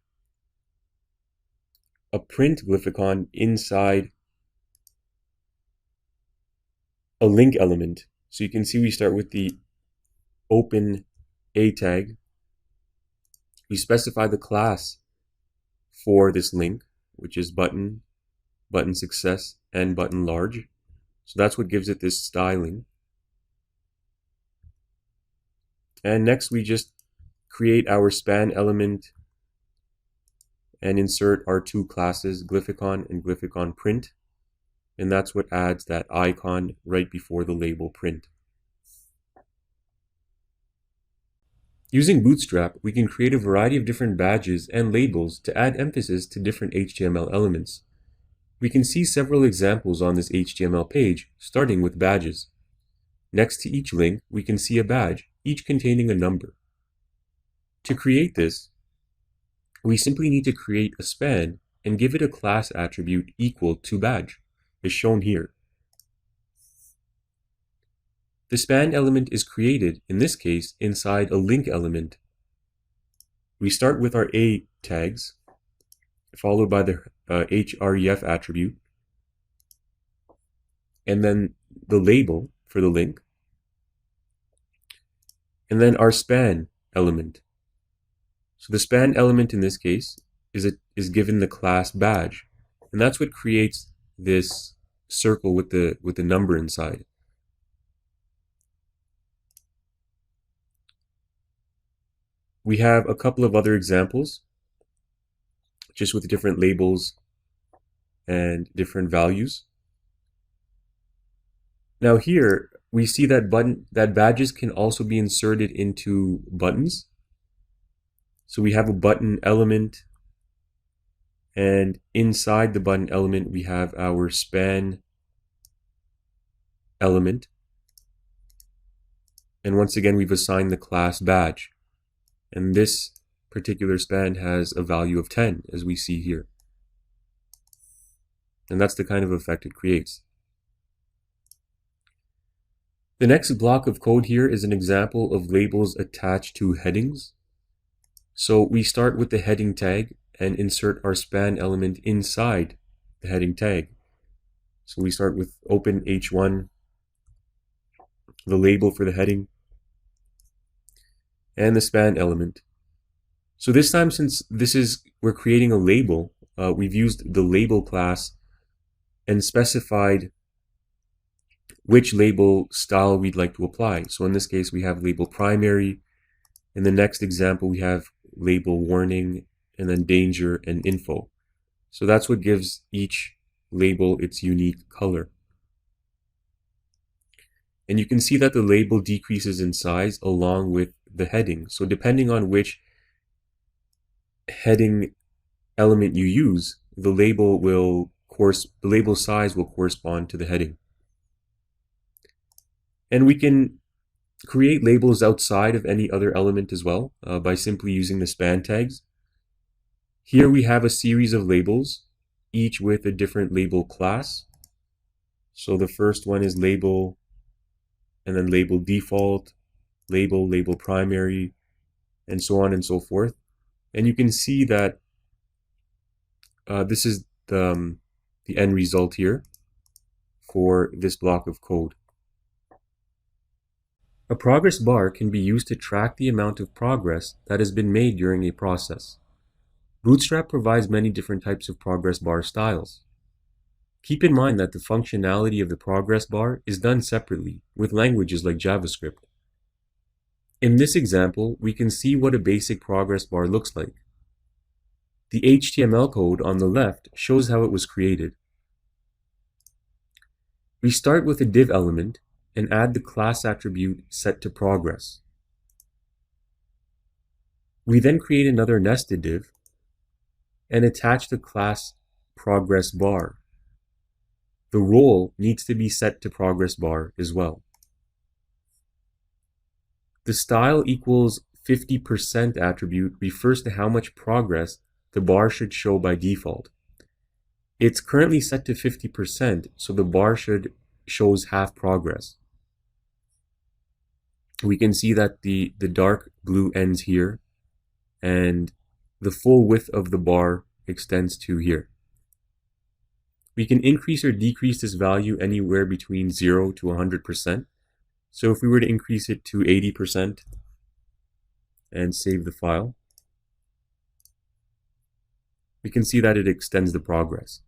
a print glyphicon inside a link element. So you can see we start with the open A tag. We specify the class for this link, which is button, button success, and button large. So that's what gives it this styling. And next we just create our span element and insert our 2 classes, glyphicon and glyphicon print. And that's what adds that icon right before the label print. Using Bootstrap, we can create a variety of different badges and labels to add emphasis to different HTML elements. We can see several examples on this HTML page, starting with badges. Next to each link, we can see a badge, each containing a number. To create this, we simply need to create a span and give it a class attribute equal to badge, as shown here. The span element is created, in this case, inside a link element. We start with our A tags, followed by the href attribute, and then the label for the link, and then our span element. So the span element in this case is given the class badge, and that's what creates this circle with the number inside. We have a couple of other examples, just with different labels and different values. Now here, we see that badges can also be inserted into buttons. So we have a button element, and inside the button element, we have our span element. And once again, we've assigned the class badge. And this particular span has a value of 10, as we see here. And that's the kind of effect it creates. The next block of code here is an example of labels attached to headings. So we start with the heading tag and insert our span element inside the heading tag. So we start with open h1, the label for the heading, and the span element. So this time, since we're creating a label, we've used the label class and specified which label style we'd like to apply. So in this case, we have label primary. In the next example, we have label warning, and then danger and info. So that's what gives each label its unique color. And you can see that the label decreases in size along with the heading. So depending on which heading element you use, the label size will correspond to the heading. And we can create labels outside of any other element as well by simply using the span tags. Here we have a series of labels, each with a different label class. So the first one is label, and then label default, label primary, and so on and so forth. And you can see that this is the end result here for this block of code. A progress bar can be used to track the amount of progress that has been made during a process. Bootstrap provides many different types of progress bar styles. Keep in mind that the functionality of the progress bar is done separately with languages like JavaScript. In this example, we can see what a basic progress bar looks like. The HTML code on the left shows how it was created. We start with a div element and add the class attribute set to progress. We then create another nested div and attach the class progress bar. The role needs to be set to progress bar as well. The style equals 50% attribute refers to how much progress the bar should show by default. It's currently set to 50%, so the bar shows half progress. We can see that the dark blue ends here, and the full width of the bar extends to here. We can increase or decrease this value anywhere between 0 to 100%. So if we were to increase it to 80% and save the file, we can see that it extends the progress.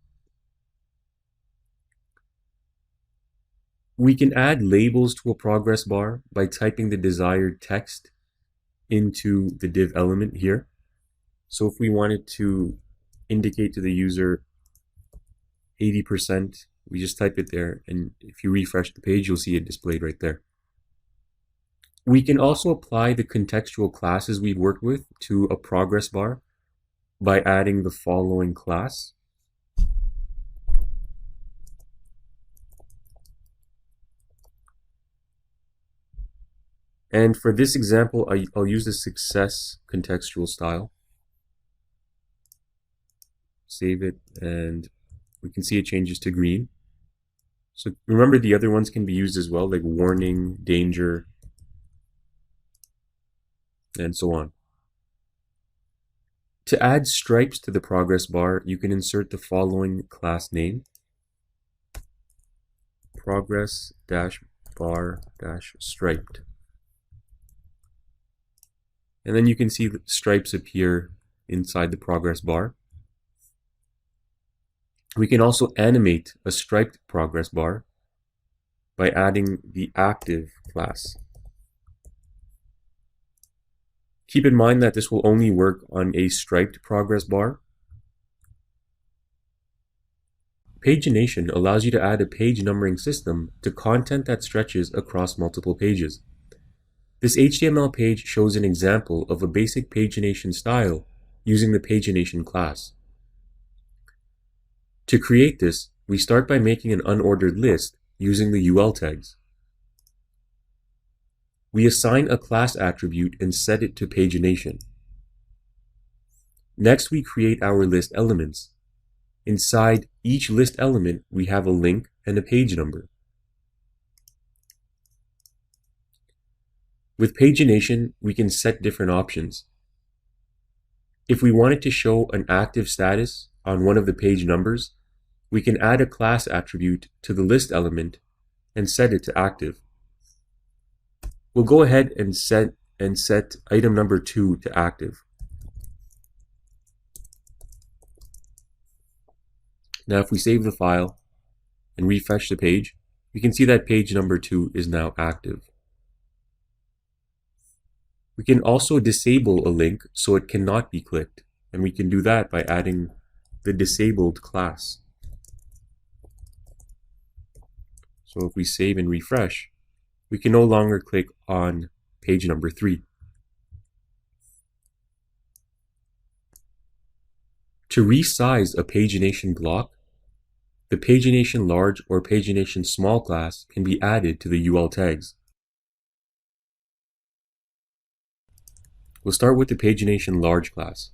We can add labels to a progress bar by typing the desired text into the div element here. So if we wanted to indicate to the user 80%, we just type it there, and if you refresh the page, you'll see it displayed right there. We can also apply the contextual classes we've worked with to a progress bar by adding the following class. And for this example, I'll use the success contextual style. Save it, and we can see it changes to green. So remember, the other ones can be used as well, like warning, danger, and so on. To add stripes to the progress bar, you can insert the following class name: progress-bar-striped. And then you can see the stripes appear inside the progress bar. We can also animate a striped progress bar by adding the active class. Keep in mind that this will only work on a striped progress bar. Pagination allows you to add a page numbering system to content that stretches across multiple pages. This HTML page shows an example of a basic pagination style using the pagination class. To create this, we start by making an unordered list using the UL tags. We assign a class attribute and set it to pagination. Next, we create our list elements. Inside each list element, we have a link and a page number. With pagination, we can set different options. If we wanted to show an active status on one of the page numbers, we can add a class attribute to the list element and set it to active. We'll go ahead and set item number 2 to active. Now if we save the file and refresh the page, we can see that page number 2 is now active. We can also disable a link so it cannot be clicked, and we can do that by adding the disabled class. So if we save and refresh, we can no longer click on page number 3. To resize a pagination block, the pagination large or pagination small class can be added to the UL tags. We'll start with the pagination large class.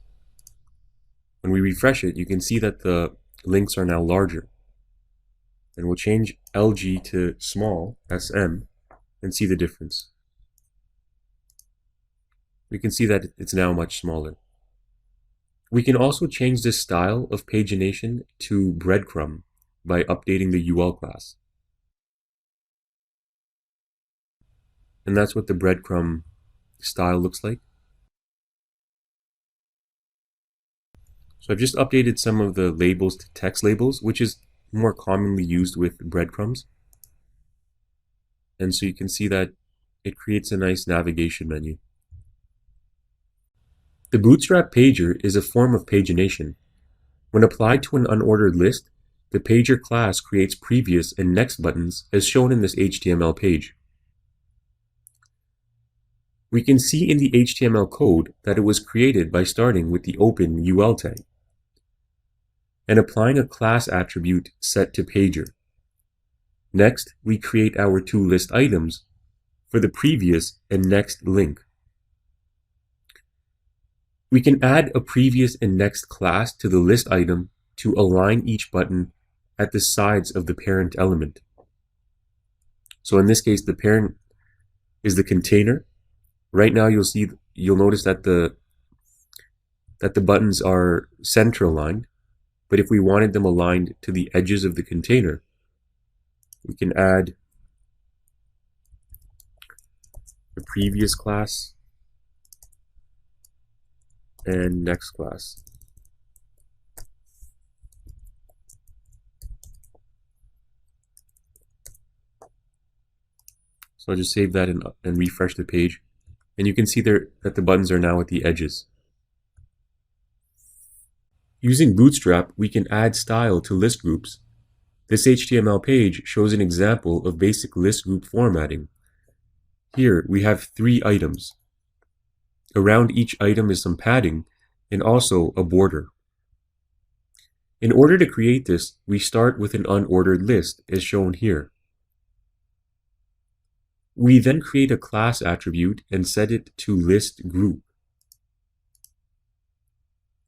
When we refresh it, you can see that the links are now larger. And we'll change LG to small, SM, and see the difference. We can see that it's now much smaller. We can also change the style of pagination to breadcrumb by updating the UL class. And that's what the breadcrumb style looks like. So I've just updated some of the labels to text labels, which is more commonly used with breadcrumbs. And so you can see that it creates a nice navigation menu. The Bootstrap pager is a form of pagination. When applied to an unordered list, the pager class creates previous and next buttons as shown in this HTML page. We can see in the HTML code that it was created by starting with the open UL tag and applying a class attribute set to pager. Next, we create our 2 list items for the previous and next link. We can add a previous and next class to the list item to align each button at the sides of the parent element. So in this case, the parent is the container. Right now you'll notice that the buttons are center aligned, but if we wanted them aligned to the edges of the container, we can add the previous class and next class. So I'll just save that and refresh the page. And you can see there that the buttons are now at the edges. Using Bootstrap, we can add style to list groups. This HTML page shows an example of basic list group formatting. Here we have 3 items. Around each item is some padding and also a border. In order to create this, we start with an unordered list as shown here. We then create a class attribute and set it to list group.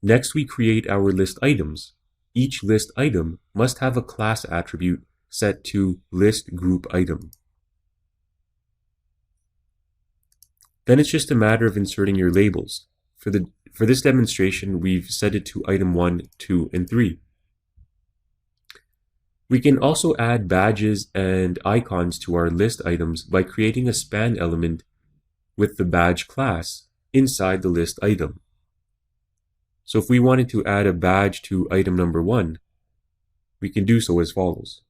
Next, we create our list items. Each list item must have a class attribute set to list group item. Then it's just a matter of inserting your labels. For this demonstration, we've set it to item 1, 2, and 3. We can also add badges and icons to our list items by creating a span element with the badge class inside the list item. So if we wanted to add a badge to item number 1, we can do so as follows.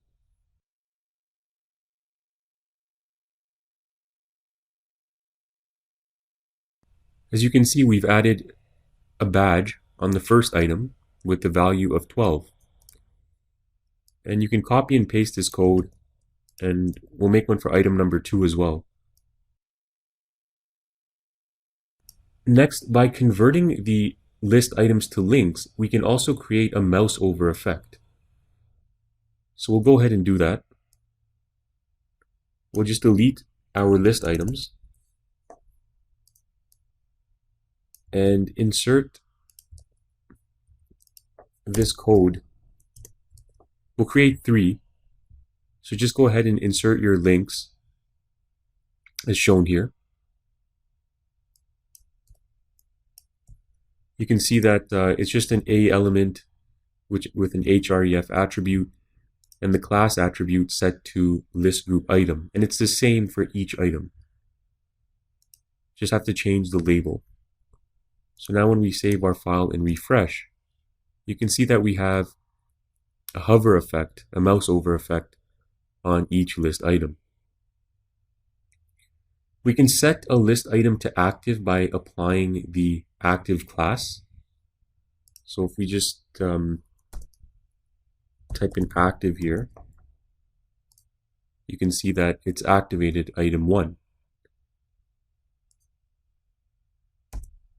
As you can see, we've added a badge on the first item with the value of 12. And you can copy and paste this code, and we'll make one for item number 2 as well. Next, by converting the list items to links, we can also create a mouse over effect. So we'll go ahead and do that. We'll just delete our list items and insert this code. We'll create 3. So just go ahead and insert your links as shown here. You can see that it's just an A element with an href attribute and the class attribute set to list group item. And it's the same for each item. Just have to change the label. So now when we save our file and refresh, you can see that we have a hover effect, a mouse over effect on each list item. We can set a list item to active by applying the active class. So if we just type in active here, you can see that it's activated item 1.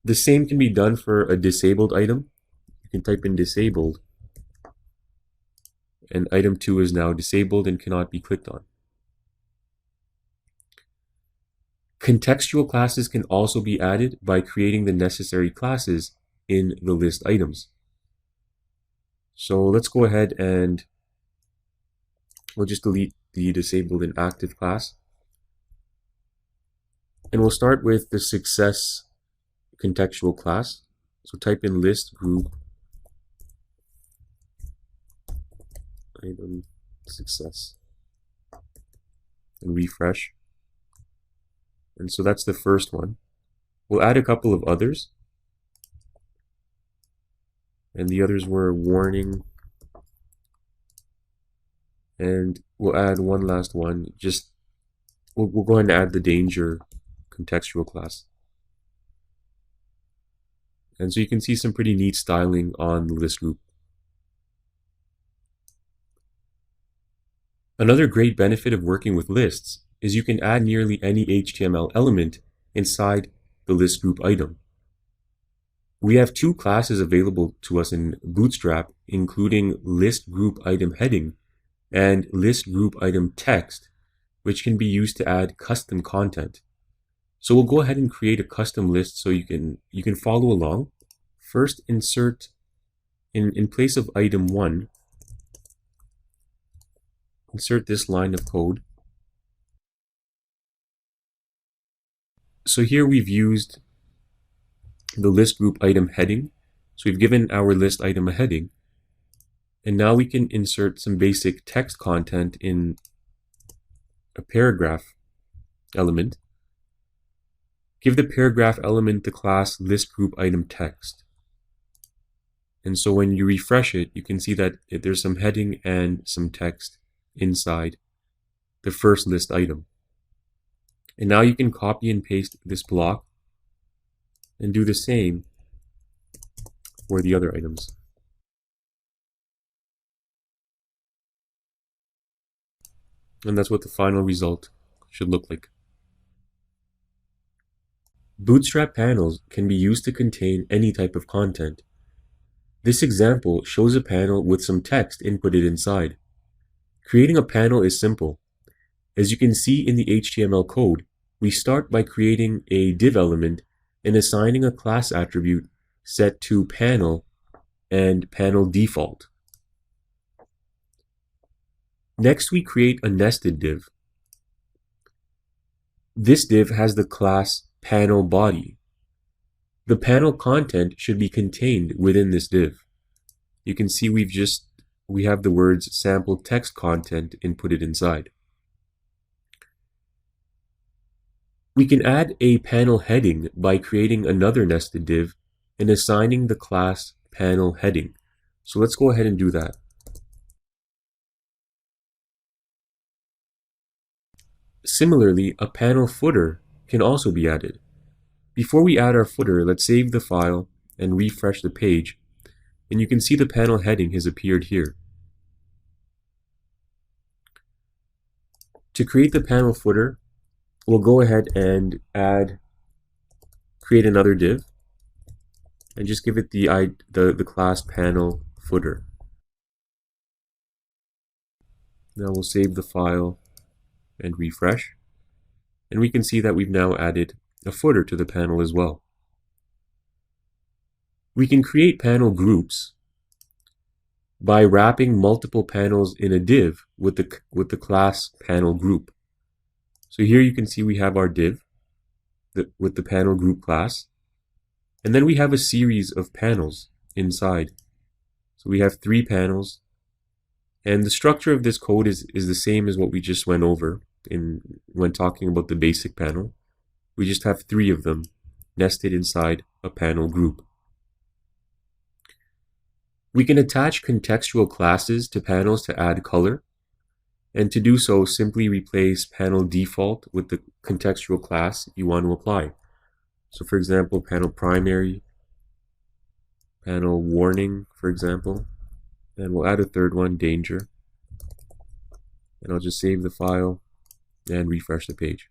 The same can be done for a disabled item. You can type in disabled, and item 2 is now disabled and cannot be clicked on. Contextual classes can also be added by creating the necessary classes in the list items. So let's go ahead and we'll just delete the disabled and active class. And we'll start with the success contextual class. So type in list group item success and refresh. And so that's the first one. We'll add a couple of others. And the others were warning. And we'll add one last one. We'll go ahead and add the danger contextual class. And so you can see some pretty neat styling on the list group. Another great benefit of working with lists is you can add nearly any HTML element inside the list group item. We have 2 classes available to us in Bootstrap, including list group item heading and list group item text, which can be used to add custom content. So we'll go ahead and create a custom list so you can follow along. First, insert in place of item 1, insert this line of code. So here we've used the list group item heading. So we've given our list item a heading. And now we can insert some basic text content in a paragraph element. Give the paragraph element the class list group item text. And so when you refresh it, you can see that there's some heading and some text inside the first list item. And now you can copy and paste this block and do the same for the other items. And that's what the final result should look like. Bootstrap panels can be used to contain any type of content. This example shows a panel with some text inputted inside. Creating a panel is simple. As you can see in the HTML code, we start by creating a div element and assigning a class attribute set to panel and panel default. Next, we create a nested div. This div has the class panel body. The panel content should be contained within this div. You can see we have the words sample text content inputted inside. We can add a panel heading by creating another nested div and assigning the class panel heading. So let's go ahead and do that. Similarly, a panel footer can also be added. Before we add our footer, let's save the file and refresh the page, and you can see the panel heading has appeared here. To create the panel footer, we'll go ahead and create another div, and just give it the class panel footer. Now we'll save the file and refresh, and we can see that we've now added a footer to the panel as well. We can create panel groups by wrapping multiple panels in a div with the class panel group. So here you can see we have our div with the panel group class, and then we have a series of panels inside. So we have 3 panels, and the structure of this code is the same as what we just went over when talking about the basic panel. We just have 3 of them nested inside a panel group. We can attach contextual classes to panels to add color, and to do so, simply replace panel default with the contextual class you want to apply. So for example, panel primary, panel warning, for example, and we'll add a third one, danger, and I'll just save the file and refresh the page.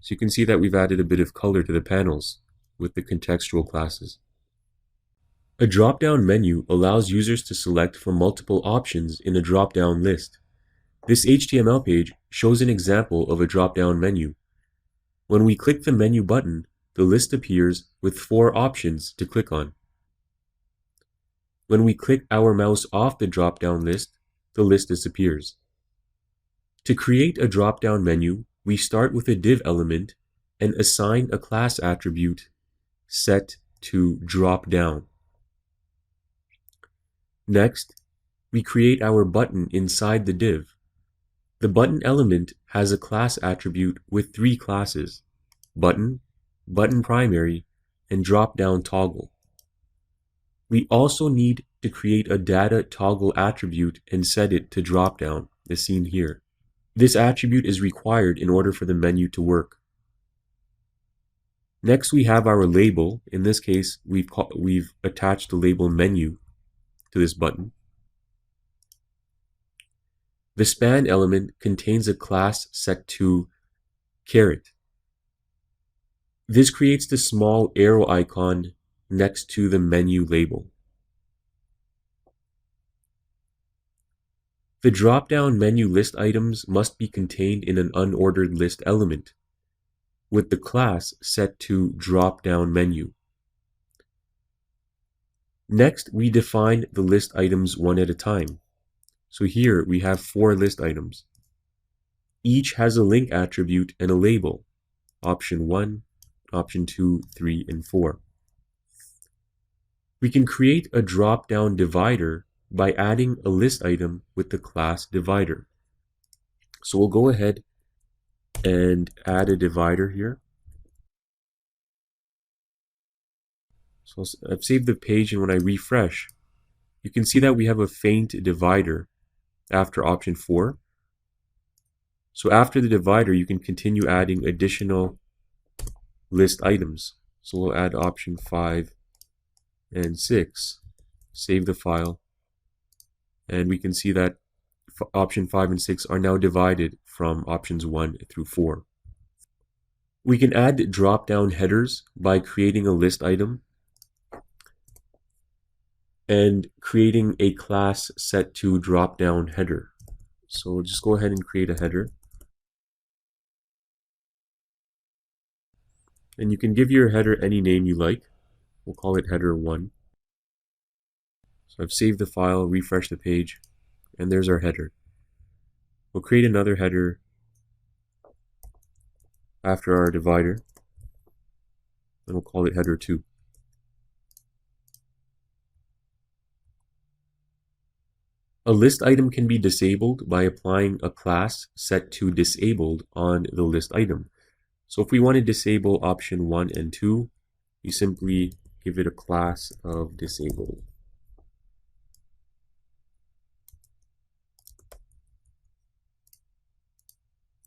So you can see that we've added a bit of color to the panels with the contextual classes. A drop-down menu allows users to select from multiple options in a drop-down list. This HTML page shows an example of a drop-down menu. When we click the menu button, the list appears with 4 options to click on. When we click our mouse off the drop-down list, the list disappears. To create a drop-down menu, we start with a div element and assign a class attribute set to drop-down. Next, we create our button inside the div. The button element has a class attribute with 3 classes: button, button primary, and drop-down toggle. We also need to create a data toggle attribute and set it to drop-down, as seen here. This attribute is required in order for the menu to work. Next, we have our label. In this case, we've attached the label menu to this button. The span element contains a class set to caret. This creates the small arrow icon next to the menu label. The drop-down menu list items must be contained in an unordered list element, with the class set to drop-down menu. Next, we define the list items one at a time. So here we have 4 list items. Each has a link attribute and a label: option 1, option 2, 3, and 4. We can create a drop-down divider by adding a list item with the class divider. So we'll go ahead and add a divider here. So I've saved the page, and when I refresh, you can see that we have a faint divider after option 4. So after the divider, you can continue adding additional list items. So we'll add option 5 and 6, save the file, and we can see that option 5 and 6 are now divided from options 1 through 4. We can add drop-down headers by creating a list item and creating a class set to drop-down header. So we'll just go ahead and create a header. And you can give your header any name you like. We'll call it header 1. So I've saved the file, refresh the page, and there's our header. We'll create another header after our divider, and we'll call it header 2. A list item can be disabled by applying a class set to disabled on the list item. So if we want to disable option 1 and 2, you simply give it a class of disabled.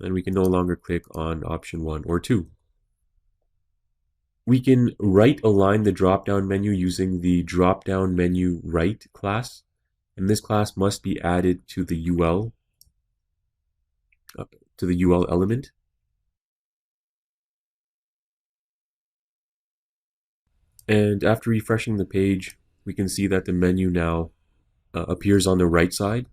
Then we can no longer click on option 1 or 2. We can right align the drop-down menu using the drop-down menu right class, and this class must be added to the UL element. And after refreshing the page, we can see that the menu now appears on the right side.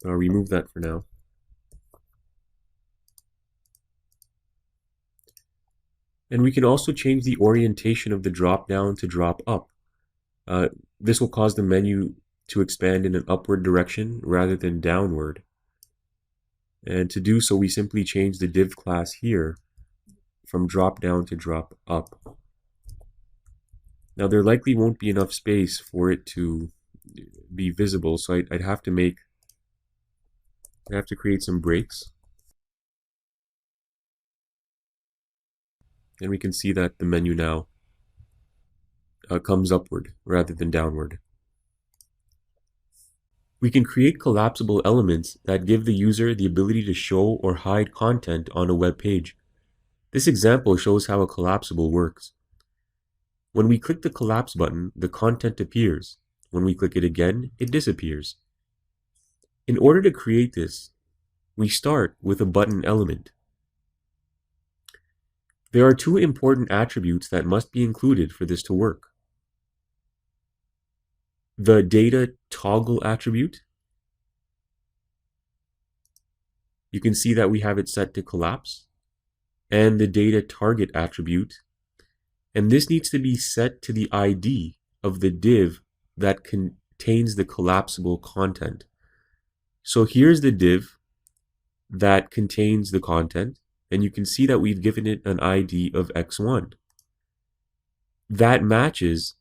I'll remove that for now. And we can also change the orientation of the drop down to drop up. This will cause the menu to expand in an upward direction rather than downward. And to do so, we simply change the div class here from drop down to drop up. Now there likely won't be enough space for it to be visible, so I'd have to create some breaks. And we can see that the menu now comes upward rather than downward. We can create collapsible elements that give the user the ability to show or hide content on a web page. This example shows how a collapsible works. When we click the collapse button, the content appears. When we click it again, it disappears. In order to create this, we start with a button element. There are two important attributes that must be included for this to work. The data toggle attribute. You can see that we have it set to collapse. And the data target attribute. And this needs to be set to the ID of the div that contains the collapsible content. So here's the div that contains the content, and you can see that we've given it an ID of x1. That matches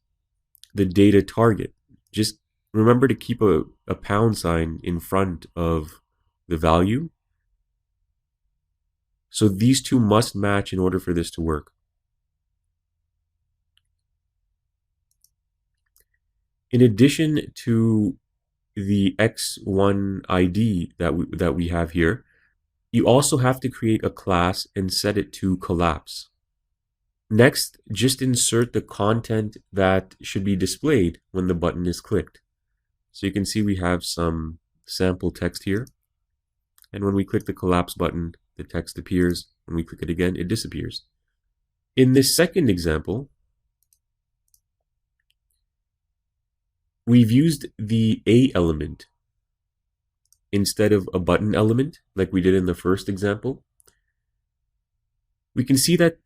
the data target. Just remember to keep a pound sign in front of the value. So these two must match in order for this to work. In addition to the x1 ID that we have here, you also have to create a class and set it to collapse. Next, just insert the content that should be displayed when the button is clicked. So you can see we have some sample text here. And when we click the collapse button, the text appears. When we click it again, it disappears. In this second example, we've used the A element instead of a button element like we did in the first example. We can see that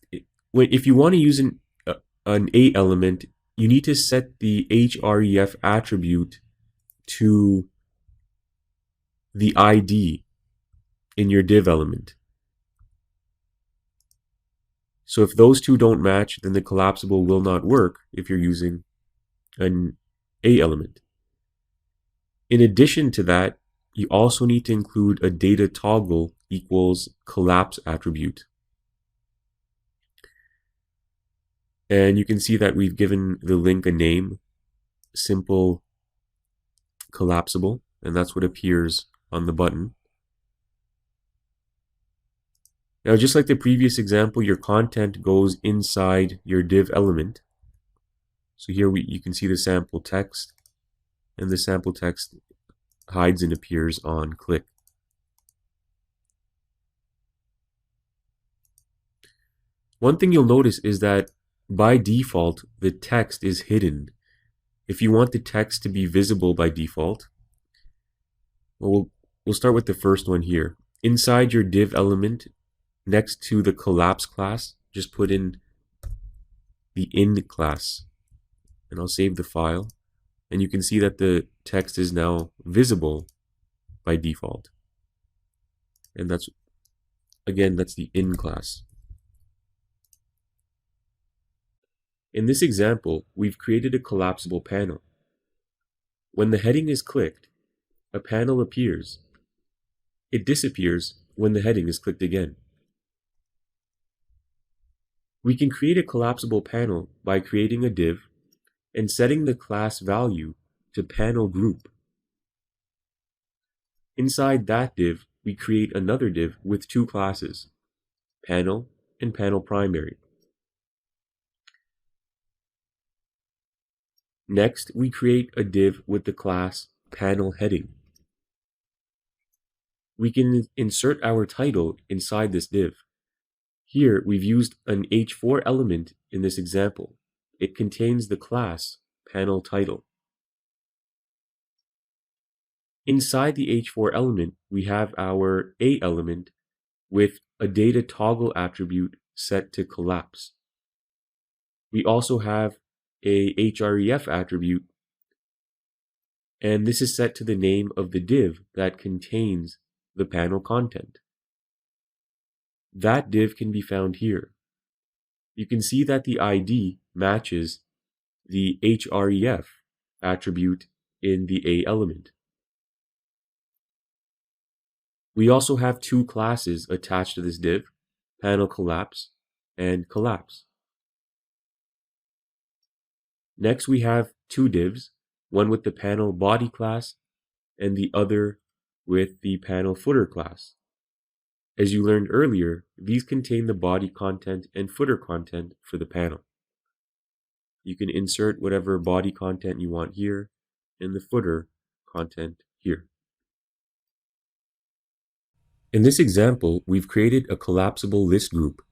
if you want to use an A element, you need to set the href attribute to the ID in your div element. So if those two don't match, then the collapsible will not work if you're using an A element. In addition to that, you also need to include a data toggle equals collapse attribute. And you can see that we've given the link a name, simple collapsible, and that's what appears on the button. Now, just like the previous example, your content goes inside your div element. So here you can see the sample text, and the sample text hides and appears on click. One thing you'll notice is that by default, the text is hidden. If you want the text to be visible by default, we'll start with the first one here. Inside your div element, next to the collapse class, just put in the in class. And I'll save the file. And you can see that the text is now visible by default. And that's the in class. In this example, we've created a collapsible panel. When the heading is clicked, a panel appears. It disappears when the heading is clicked again. We can create a collapsible panel by creating a div and setting the class value to panel group. Inside that div, we create another div with two classes, panel and panel primary. Next, we create a div with the class panel heading. We can insert our title inside this div. Here, we've used an h4 element in this example. It contains the class panel title. Inside the h4 element, we have our a element with a data toggle attribute set to collapse. We also have a href attribute, and this is set to the name of the div that contains the panel content. That div can be found here. You can see that the ID matches the href attribute in the a element. We also have two classes attached to this div, panel collapse and collapse. Next, we have two divs, one with the panel body class and the other with the panel footer class. As you learned earlier, these contain the body content and footer content for the panel. You can insert whatever body content you want here and the footer content here. In this example, we've created a collapsible list group.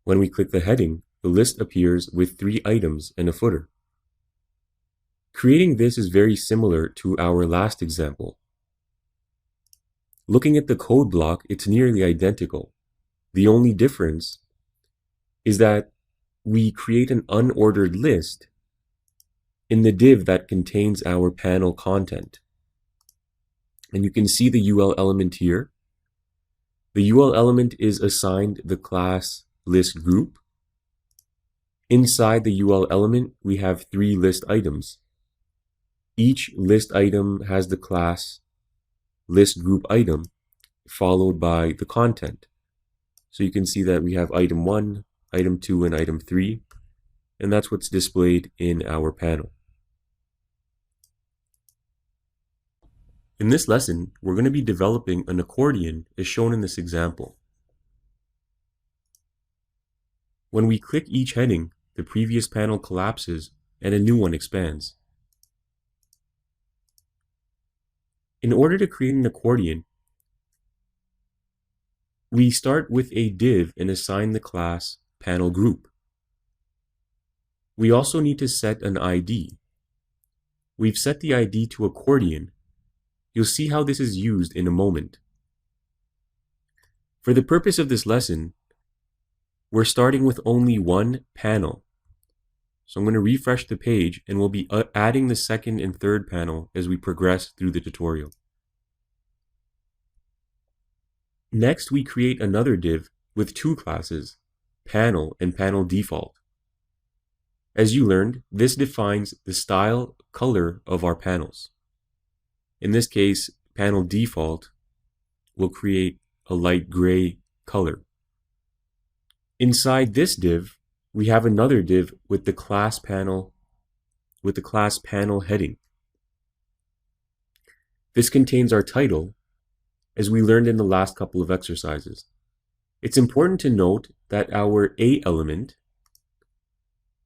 When we click the heading, the list appears with 3 items and a footer. Creating this is very similar to our last example. Looking at the code block, it's nearly identical. The only difference is that we create an unordered list in the div that contains our panel content. And you can see the UL element here. The UL element is assigned the class list group. Inside the UL element, we have 3 list items. Each list item has the class list group item followed by the content. So you can see that we have item 1, item 2, and item 3, and that's what's displayed in our panel. In this lesson, we're going to be developing an accordion as shown in this example. When we click each heading, the previous panel collapses and a new one expands. In order to create an accordion, we start with a div and assign the class panel group. We also need to set an ID. We've set the ID to accordion. You'll see how this is used in a moment. For the purpose of this lesson, we're starting with only one panel. So I'm going to refresh the page and we'll be adding the second and third panel as we progress through the tutorial. Next, we create another div with 2 classes, panel and panel default. As you learned, this defines the style color of our panels. In this case, panel default will create a light gray color. Inside this div, we have another div with the class panel heading. This contains our title, as we learned in the last couple of exercises. It's important to note that our A element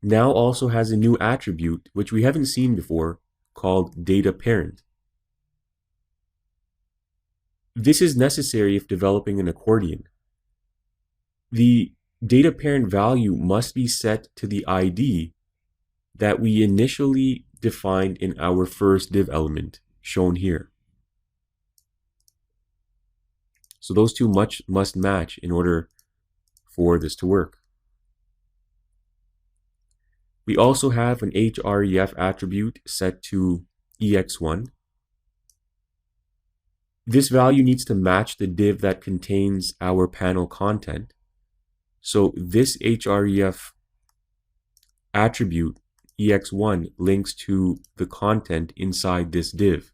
now also has a new attribute which we haven't seen before called data parent. This is necessary if developing an accordion. The data parent value must be set to the ID that we initially defined in our first div element, shown here. So those two must match in order for this to work. We also have an href attribute set to ex1. This value needs to match the div that contains our panel content. So this href attribute ex1 links to the content inside this div.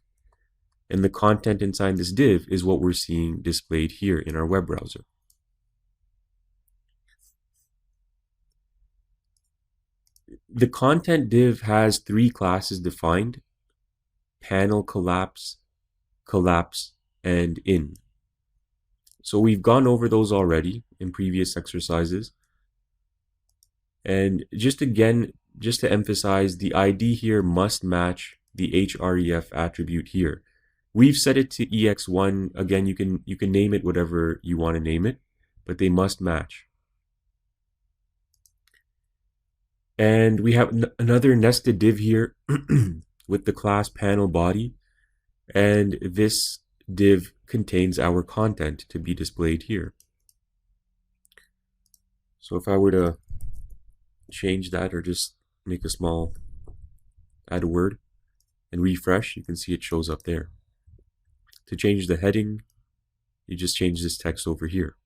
And the content inside this div is what we're seeing displayed here in our web browser. The content div has 3 classes defined: panel, collapse, and in. So we've gone over those already in previous exercises. And just to emphasize, the ID here must match the href attribute here. We've set it to ex1. Again, you can name it whatever you want to name it, but they must match. And we have another nested div here with the class panel body, and this div contains our content to be displayed here. So if I were to change that, or just make a small, add a word and refresh, you can see it shows up there. To change the heading, you just change this text over here.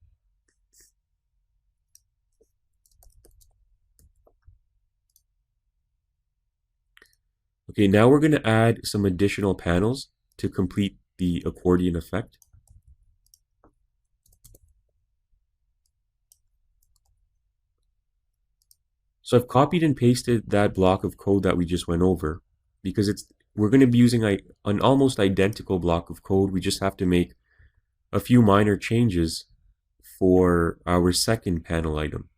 Okay, now we're going to add some additional panels to complete the accordion effect. So I've copied and pasted that block of code that we just went over, because we're going to be using an almost identical block of code. We just have to make a few minor changes for our second panel item.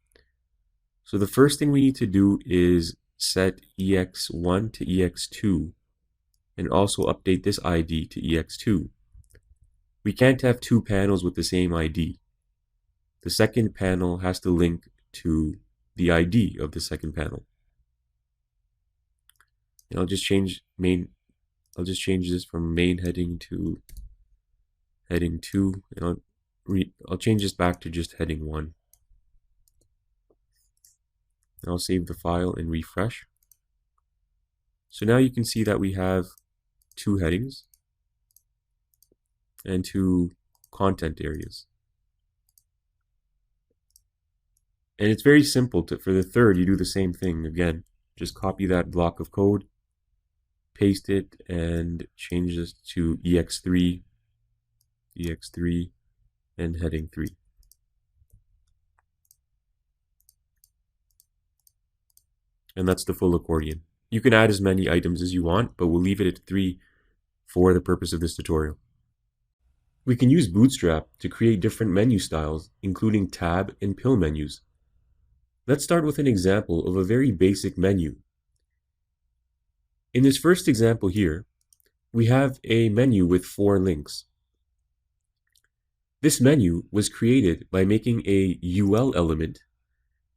So the first thing we need to do is set ex1 to ex2, and also update this ID to ex2. We can't have two panels with the same ID. The second panel has to link to the ID of the second panel. And I'll just change this from main heading to heading 2, and I'll change this back to just heading 1. And I'll save the file and refresh. So now you can see that we have two headings and two content areas. And it's very simple. For the third, you do the same thing again. Just copy that block of code, paste it, and change this to ex3, and heading 3. And that's the full accordion. You can add as many items as you want, but we'll leave it at 3 for the purpose of this tutorial. We can use Bootstrap to create different menu styles, including tab and pill menus. Let's start with an example of a very basic menu. In this first example here, we have a menu with 4 links. This menu was created by making a UL element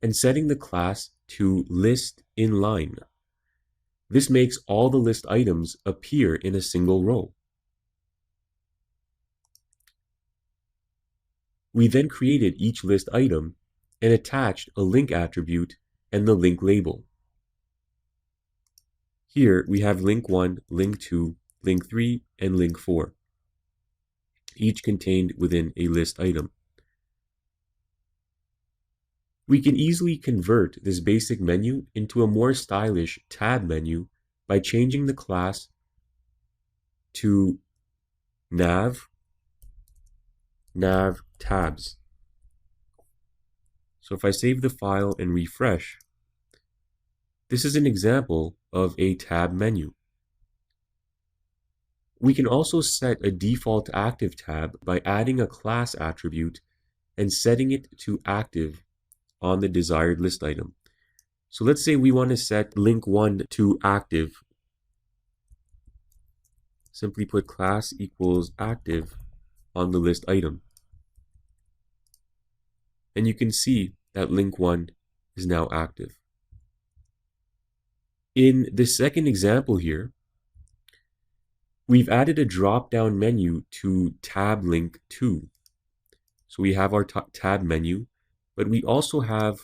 and setting the class to list inline. This makes all the list items appear in a single row. We then created each list item and attached a link attribute and the link label. Here we have link 1, link 2, link 3, and link 4, each contained within a list item. We can easily convert this basic menu into a more stylish tab menu by changing the class to nav tabs. So if I save the file and refresh, this is an example of a tab menu. We can also set a default active tab by adding a class attribute and setting it to active on the desired list item. So let's say we want to set link 1 to active. Simply put class equals active on the list item. And you can see that link 1 is now active. In the second example here, we've added a drop-down menu to tab link 2. So we have our tab menu, but we also have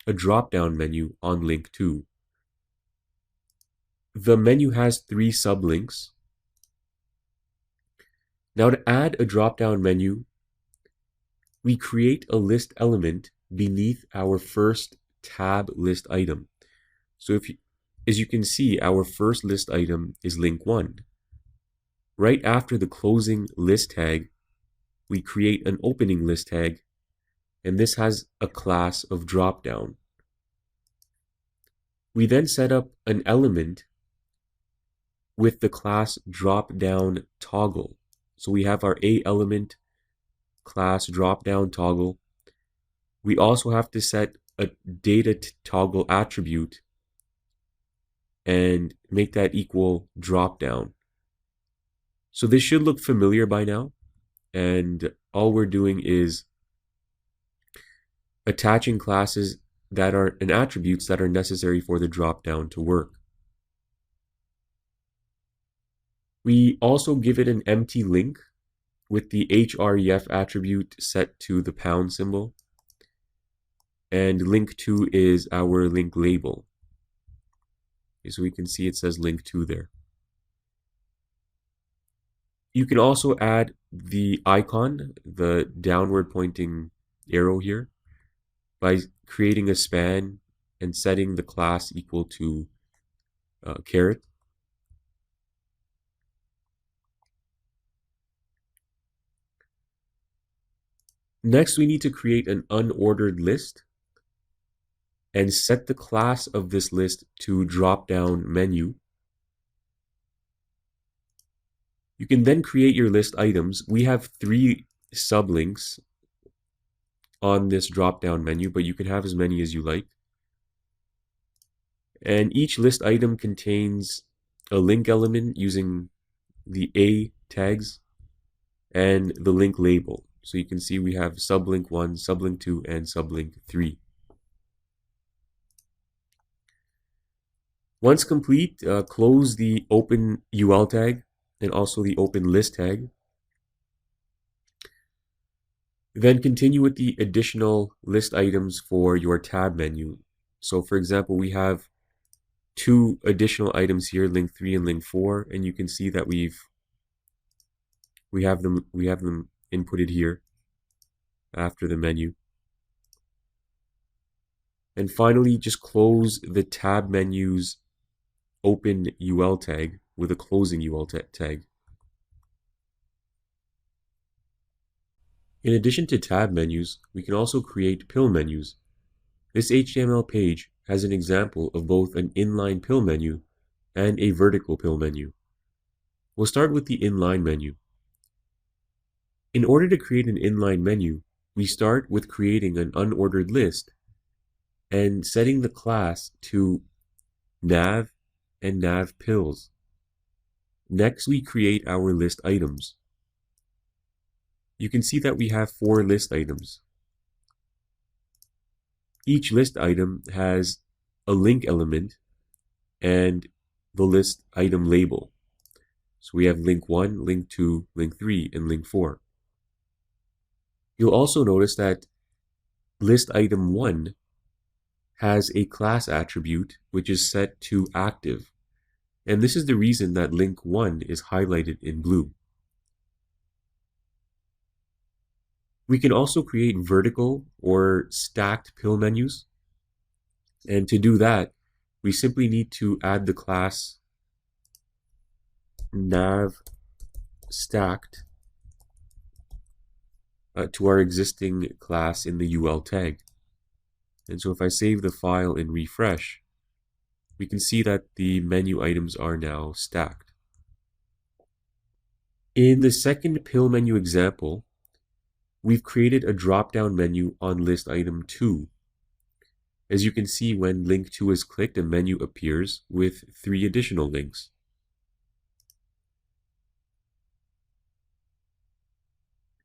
a drop-down menu on link 2. The menu has 3 sublinks. Now to add a drop-down menu, we create a list element beneath our first tab list item. So as you can see, our first list item is link 1. Right after the closing list tag, we create an opening list tag, and this has a class of dropdown. We then set up an element with the class dropdown toggle. So we have our A element class drop-down toggle, we also have to set a data toggle attribute and make that equal drop-down. So this should look familiar by now, and all we're doing is attaching classes that are and attributes that are necessary for the drop-down to work. We also give it an empty link with the href attribute set to the pound symbol, and link to is our link label. So we can see it says link to there. You can also add the icon, the downward pointing arrow here, by creating a span and setting the class equal to caret. Next, we need to create an unordered list and set the class of this list to drop-down menu. You can then create your list items. We have 3 sublinks on this drop-down menu, but you can have as many as you like. And each list item contains a link element using the A tags and the link label. So you can see we have sublink 1, sublink 2, and sublink 3. Once complete, close the open UL tag and also the open list tag. Then continue with the additional list items for your tab menu. So for example, we have 2 additional items here, link 3 and link 4, and you can see that we have them inputted here after the menu. And finally, just close the tab menu's open UL tag with a closing UL tag. In addition to tab menus, we can also create pill menus. This HTML page has an example of both an inline pill menu and a vertical pill menu. We'll start with the inline menu. In order to create an inline menu, we start with creating an unordered list and setting the class to nav and nav pills. Next, we create our list items. You can see that we have 4 list items. Each list item has a link element and the list item label. So we have link 1, link 2, link 3, and link 4. You'll also notice that list item 1 has a class attribute which is set to active. And this is the reason that link 1 is highlighted in blue. We can also create vertical or stacked pill menus. And to do that, we simply need to add the class nav stacked to our existing class in the UL tag. And so if I save the file and refresh, we can see that the menu items are now stacked. In the second pill menu example, we've created a drop-down menu on list item 2. As you can see, when link 2 is clicked, a menu appears with 3 additional links.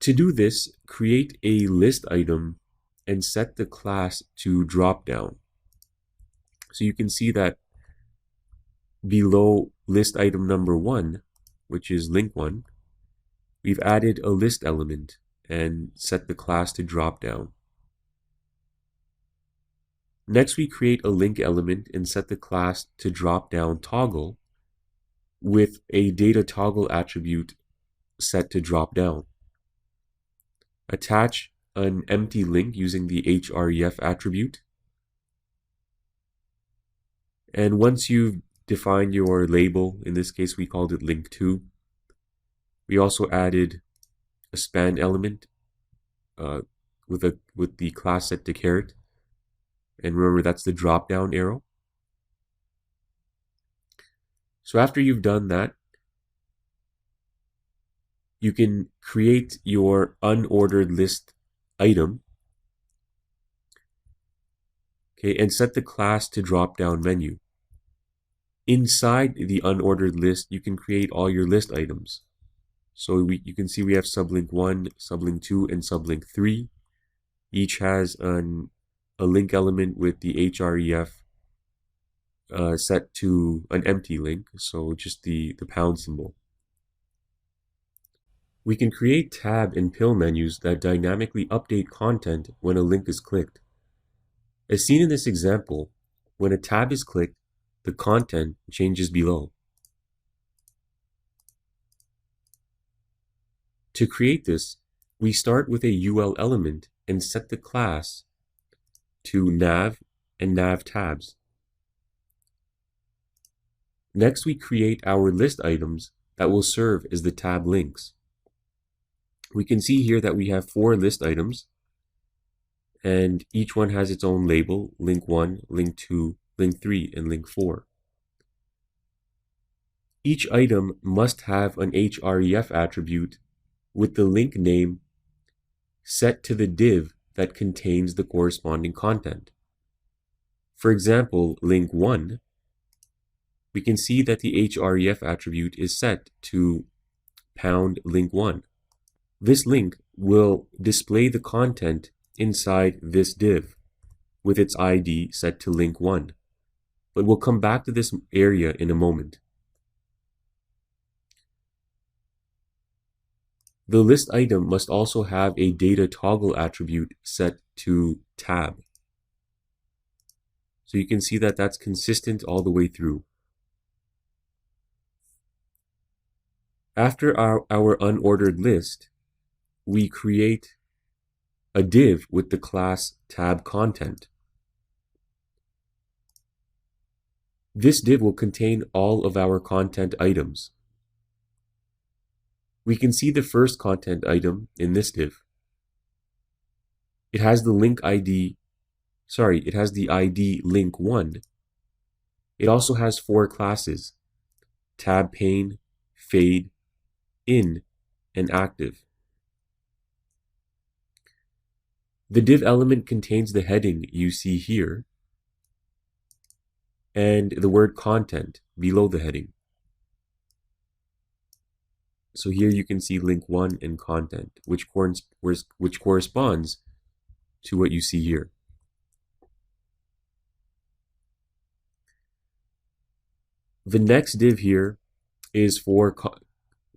To do this, create a list item and set the class to drop-down. So you can see that below list item number 1, which is link 1, we've added a list element and set the class to drop-down. Next, we create a link element and set the class to drop-down toggle with a data toggle attribute set to drop-down. Attach an empty link using the href attribute. And once you've defined your label, in this case we called it link 2, we also added a span element with the class set to caret. And remember, that's the drop-down arrow. So after you've done that, you can create your unordered list item, okay, and set the class to drop-down menu. Inside the unordered list, you can create all your list items. So you can see we have sublink 1, sublink 2, and sublink 3. Each has a link element with the href set to an empty link, so just the pound symbol. We can create tab and pill menus that dynamically update content when a link is clicked. As seen in this example, when a tab is clicked, the content changes below. To create this, we start with a UL element and set the class to nav and nav tabs. Next, we create our list items that will serve as the tab links. We can see here that we have 4 list items, and each one has its own label: link 1, link 2, link 3, and link 4. Each item must have an href attribute with the link name set to the div that contains the corresponding content. For example, link 1, we can see that the href attribute is set to pound link 1. This link will display the content inside this div with its ID set to link 1, but we'll come back to this area in a moment. The list item must also have a data toggle attribute set to tab. So you can see that that's consistent all the way through. After our unordered list, we create a div with the class tab content. This div will contain all of our content items. We can see the first content item in this div. It has the ID link 1. It also has 4 classes: tab pane, fade, in, and active. The div element contains the heading you see here and the word content below the heading. So here you can see link 1 and content, which corresponds to what you see here. The next div here is for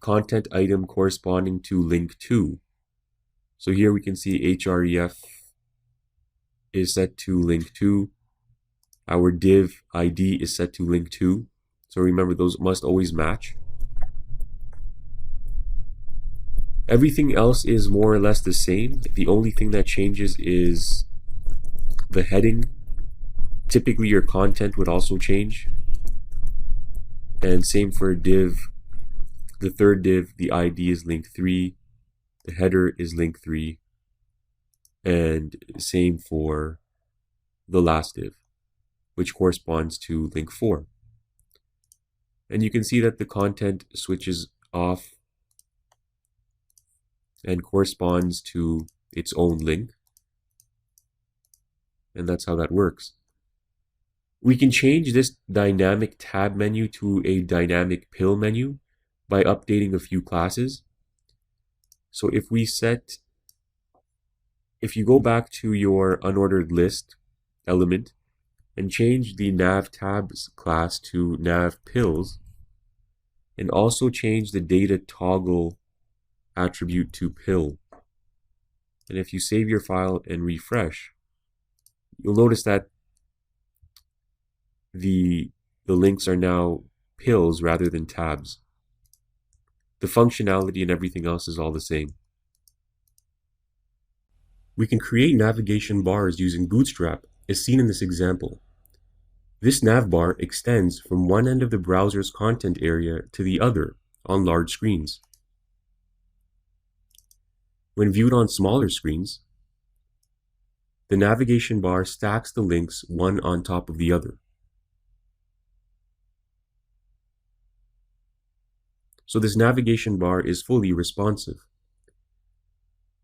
content item corresponding to link 2. So here we can see href is set to link 2. Our div ID is set to link 2. So remember, those must always match. Everything else is more or less the same. The only thing that changes is the heading. Typically your content would also change. And same for div. The third div, the ID is link 3. The header is link 3. And same for the last div, which corresponds to link 4. And you can see that the content switches off and corresponds to its own link. And that's how that works. We can change this dynamic tab menu to a dynamic pill menu by updating a few classes. So if you go back to your unordered list element and change the nav tabs class to nav pills, and also change the data toggle attribute to pill, and if you save your file and refresh, you'll notice that the links are now pills rather than tabs. The functionality and everything else is all the same. We can create navigation bars using Bootstrap, as seen in this example. This navbar extends from one end of the browser's content area to the other on large screens. When viewed on smaller screens, the navigation bar stacks the links one on top of the other. So this navigation bar is fully responsive.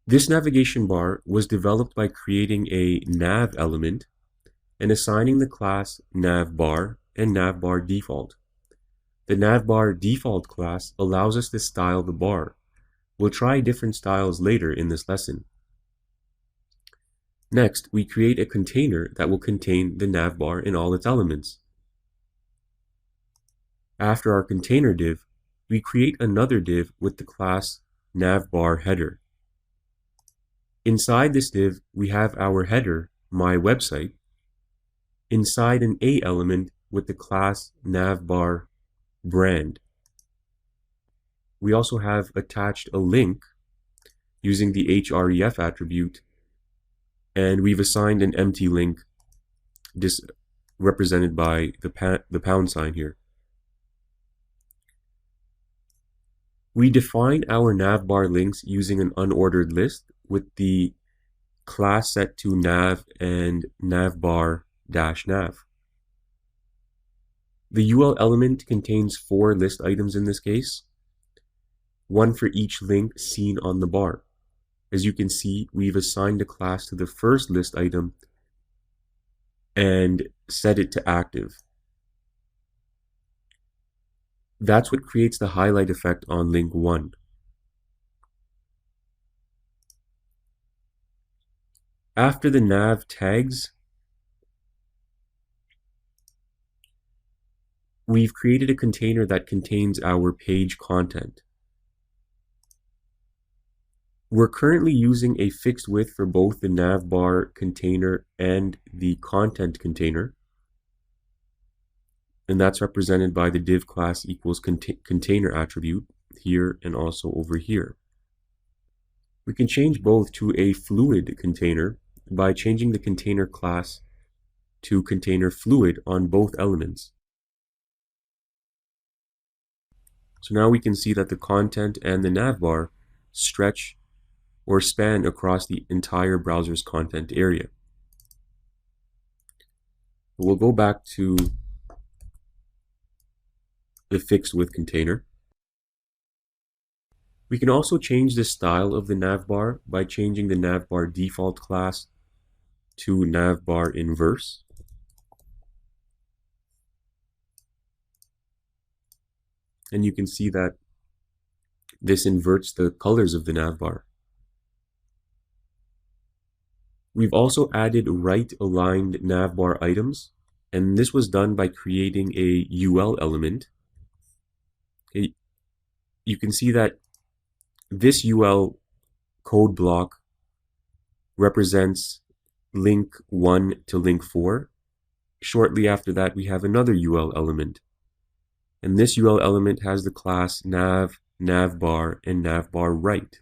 This navigation bar was developed by creating a nav element and assigning the class navbar and navbar default. The navbar default class allows us to style the bar. We'll try different styles later in this lesson. Next, we create a container that will contain the navbar and all its elements. After our container div, we create another div with the class navbar header. Inside this div, we have our header, my website, inside an A element with the class navbar brand. We also have attached a link using the href attribute, and we've assigned an empty link represented by the pound sign here. We define our navbar links using an unordered list with the class set to nav and navbar-nav. The UL element contains 4 list items in this case, one for each link seen on the bar. As you can see, we've assigned a class to the first list item and set it to active. That's what creates the highlight effect on link 1. After the nav tags, we've created a container that contains our page content. We're currently using a fixed width for both the navbar container and the content container, and that's represented by the div class equals container attribute here and also over here. We can change both to a fluid container by changing the container class to container fluid on both elements. So now we can see that the content and the navbar stretch or span across the entire browser's content area. We'll go back to the fixed width container. We can also change the style of the navbar by changing the navbar default class to navbar inverse. And you can see that this inverts the colors of the navbar. We've also added right-aligned navbar items, and this was done by creating a UL element. Okay. You can see that this UL code block represents link 1 to link 4. Shortly after that, we have another UL element. And this UL element has the class nav, navbar, and navbar right.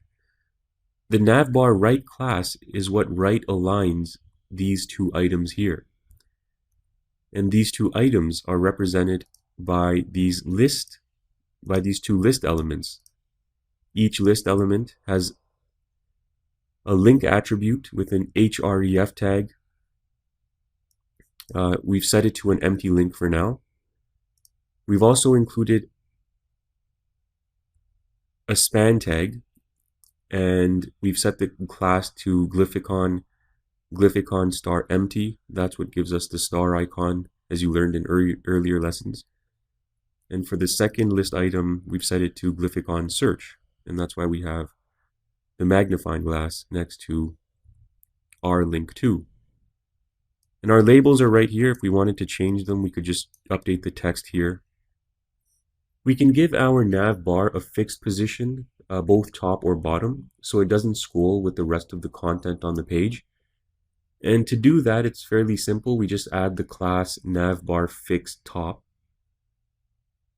The navbar right class is what right aligns these 2 items here. And these 2 items are represented by these 2 list elements. Each list element has a link attribute with an href tag. We've set it to an empty link for now. We've also included a span tag, and we've set the class to glyphicon star empty. That's what gives us the star icon, as you learned in earlier lessons. And for the second list item, we've set it to glyphicon search, and that's why we have the magnifying glass next to our link 2. And our labels are right here. If we wanted to change them, we could just update the text here. We can give our nav bar a fixed position, both top or bottom, so it doesn't scroll with the rest of the content on the page. And to do that, it's fairly simple. We just add the class navbar fixed top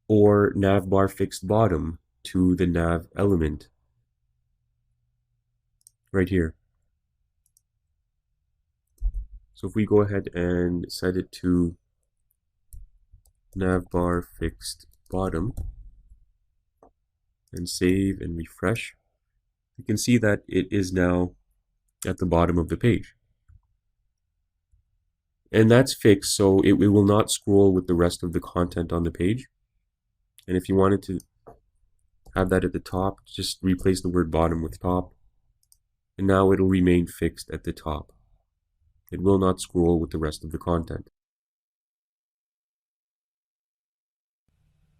or navbar fixed bottom to the nav element right here. So if we go ahead and set it to navbar fixed bottom and save and refresh, you can see that it is now at the bottom of the page. And that's fixed, so it will not scroll with the rest of the content on the page. And if you wanted to have that at the top. Just replace the word bottom with top. And now it'll remain fixed at the top. It will not scroll with the rest of the content.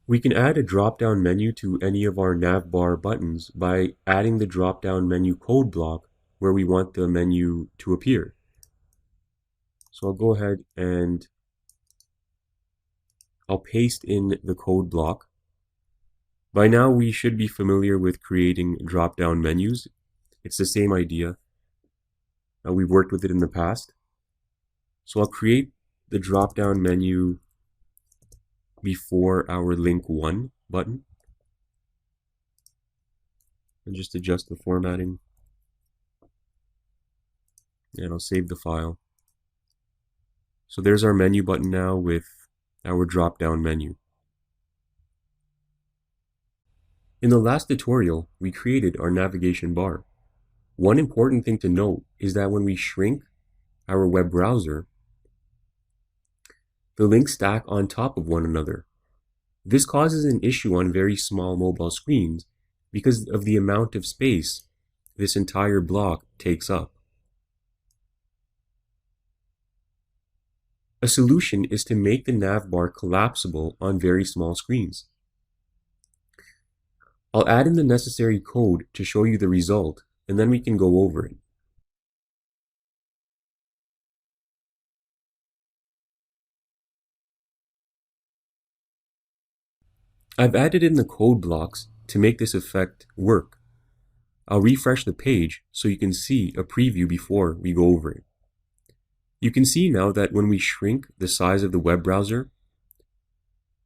We can add a drop-down menu to any of our navbar buttons by adding the drop-down menu code block where we want the menu to appear. So I'll go ahead and I'll paste in the code block. By now we should be familiar with creating drop-down menus. It's the same idea. We've worked with it in the past. So I'll create the drop-down menu before our link 1 button. And just adjust the formatting. And I'll save the file. So there's our menu button now with our drop-down menu. In the last tutorial, we created our navigation bar. One important thing to note is that when we shrink our web browser, the links stack on top of one another. This causes an issue on very small mobile screens because of the amount of space this entire block takes up. A solution is to make the navbar collapsible on very small screens. I'll add in the necessary code to show you the result, and then we can go over it. I've added in the code blocks to make this effect work. I'll refresh the page so you can see a preview before we go over it. You can see now that when we shrink the size of the web browser,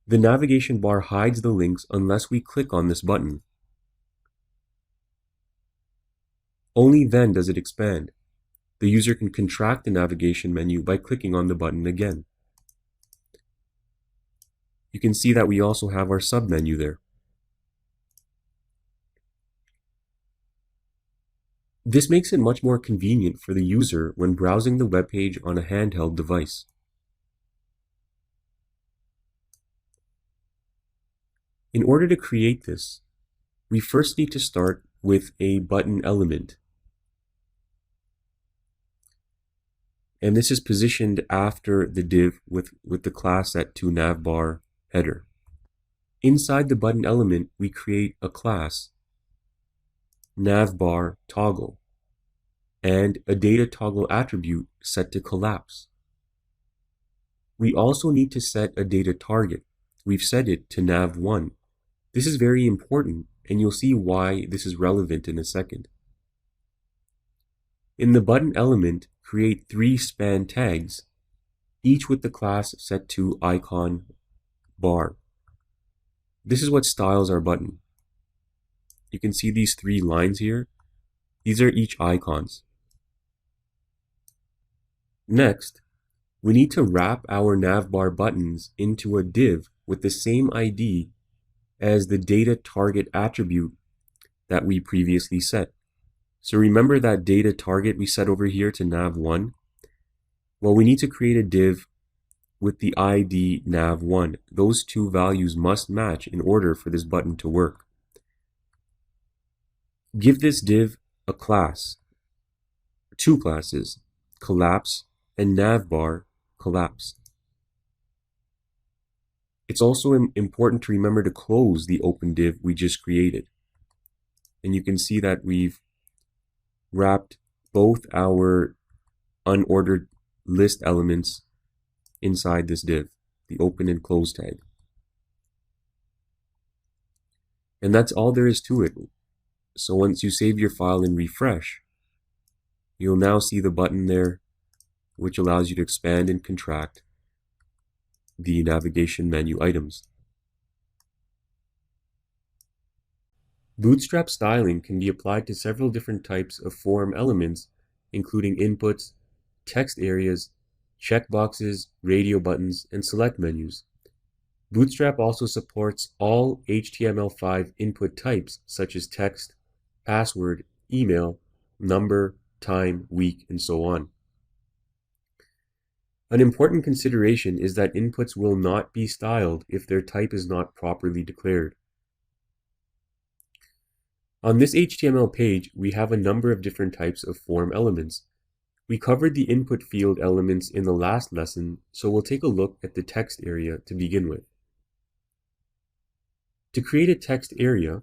the navigation bar hides the links unless we click on this button. Only then does it expand. The user can contract the navigation menu by clicking on the button again. You can see that we also have our submenu there. This makes it much more convenient for the user when browsing the web page on a handheld device. In order to create this, we first need to start with a button element. And this is positioned after the div with the class set to navbar header. Inside the button element, we create a class, navbar toggle, and a data toggle attribute set to collapse. We also need to set a data target. We've set it to nav1. This is very important, and you'll see why this is relevant in a second. In the button element, create 3 span tags, each with the class set to icon bar. This is what styles our button. You can see these 3 lines here. These are each icons. Next, we need to wrap our navbar buttons into a div with the same ID as the data target attribute that we previously set. So remember that data target we set over here to nav1? Well, we need to create a div with the ID nav1. Those 2 values must match in order for this button to work. Give this div a class, 2 classes, collapse and navbar collapse. It's also important to remember to close the open div we just created. And you can see that we've wrapped both our unordered list elements inside this div, the open and close tag. And that's all there is to it. So once you save your file and refresh, you'll now see the button there, which allows you to expand and contract the navigation menu items. Bootstrap styling can be applied to several different types of form elements, including inputs, text areas, checkboxes, radio buttons, and select menus. Bootstrap also supports all HTML5 input types such as text, password, email, number, time, week, and so on. An important consideration is that inputs will not be styled if their type is not properly declared. On this HTML page, we have a number of different types of form elements. We covered the input field elements in the last lesson, so we'll take a look at the text area to begin with. To create a text area,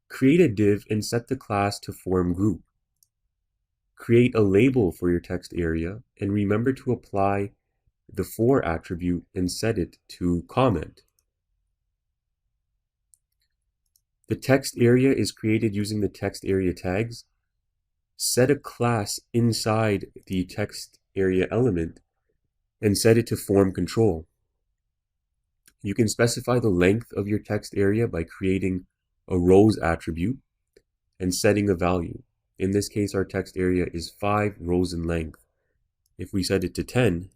create a div and set the class to form group. Create a label for your text area, and remember to apply the for attribute and set it to comment. The text area is created using the text area tags. Set a class inside the text area element and set it to form control. You can specify the length of your text area by creating a rows attribute and setting a value. In this case, our text area is 5 rows in length. If we set it to 10,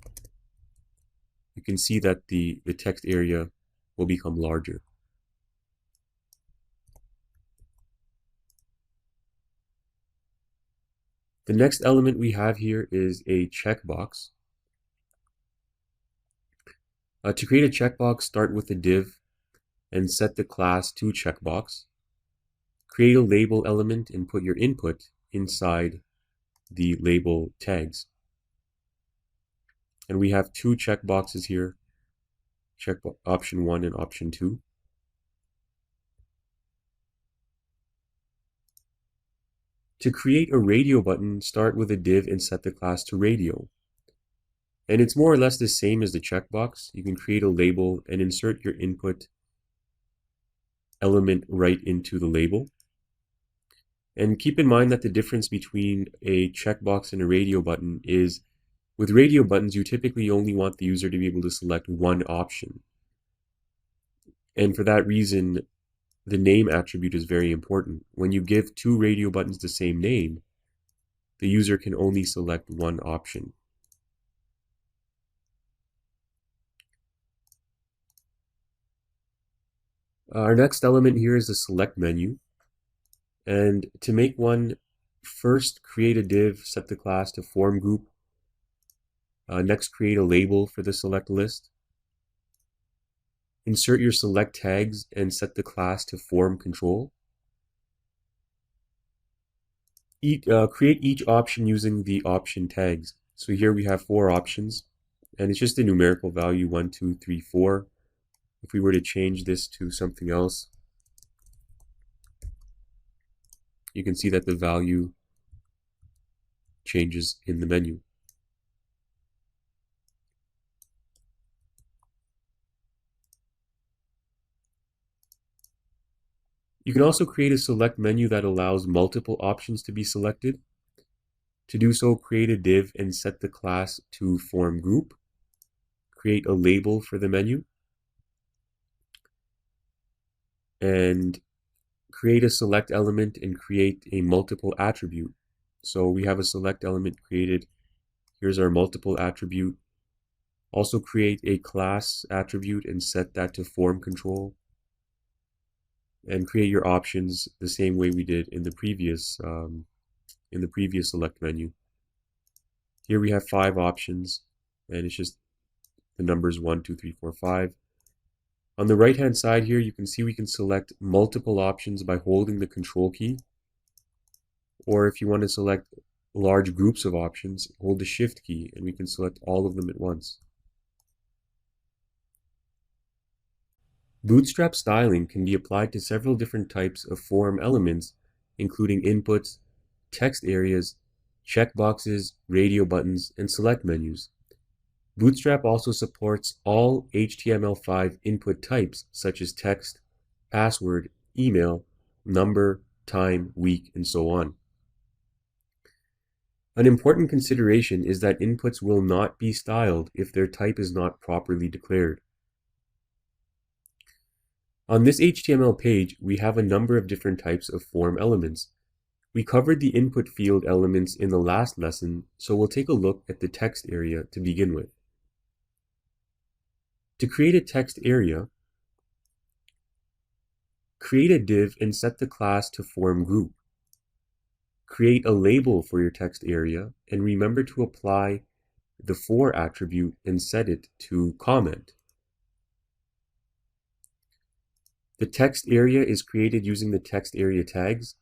you can see that the text area will become larger. The next element we have here is a checkbox. To create a checkbox, start with a div and set the class to checkbox. Create a label element and put your input inside the label tags. And we have two checkboxes here, option 1 and option 2. To create a radio button, start with a div and set the class to radio. And it's more or less the same as the checkbox. You can create a label and insert your input element right into the label. And keep in mind that the difference between a checkbox and a radio button is with radio buttons, you typically only want the user to be able to select one option. And for that reason, the name attribute is very important. When you give two radio buttons the same name, the user can only select one option. Our next element here is the select menu. And to make one, first create a div, set the class to form group. Next, create a label for the select list. Insert your select tags and set the class to form control. Create each option using the option tags. So here we have 4 options, and it's just a numerical value, 1, 2, 3, 4. If we were to change this to something else, you can see that the value changes in the menu. You can also create a select menu that allows multiple options to be selected. To do so, create a div and set the class to form group. Create a label for the menu. And create a select element and create a multiple attribute. So we have a select element created. Here's our multiple attribute. Also create a class attribute and set that to form control. And create your options the same way we did in the previous select menu. Here we have 5 options, and it's just the numbers 1, 2, 3, 4, 5. On the right hand side here, you can see we can select multiple options by holding the control key. Or if you want to select large groups of options, hold the shift key and we can select all of them at once. Bootstrap styling can be applied to several different types of form elements, including inputs, text areas, checkboxes, radio buttons, and select menus. Bootstrap also supports all HTML5 input types such as text, password, email, number, time, week, and so on. An important consideration is that inputs will not be styled if their type is not properly declared. On this HTML page, we have a number of different types of form elements. We covered the input field elements in the last lesson, so we'll take a look at the text area to begin with. To create a text area, create a div and set the class to form group. Create a label for your text area, and remember to apply the for attribute and set it to comment. The text area is created using the text area tags.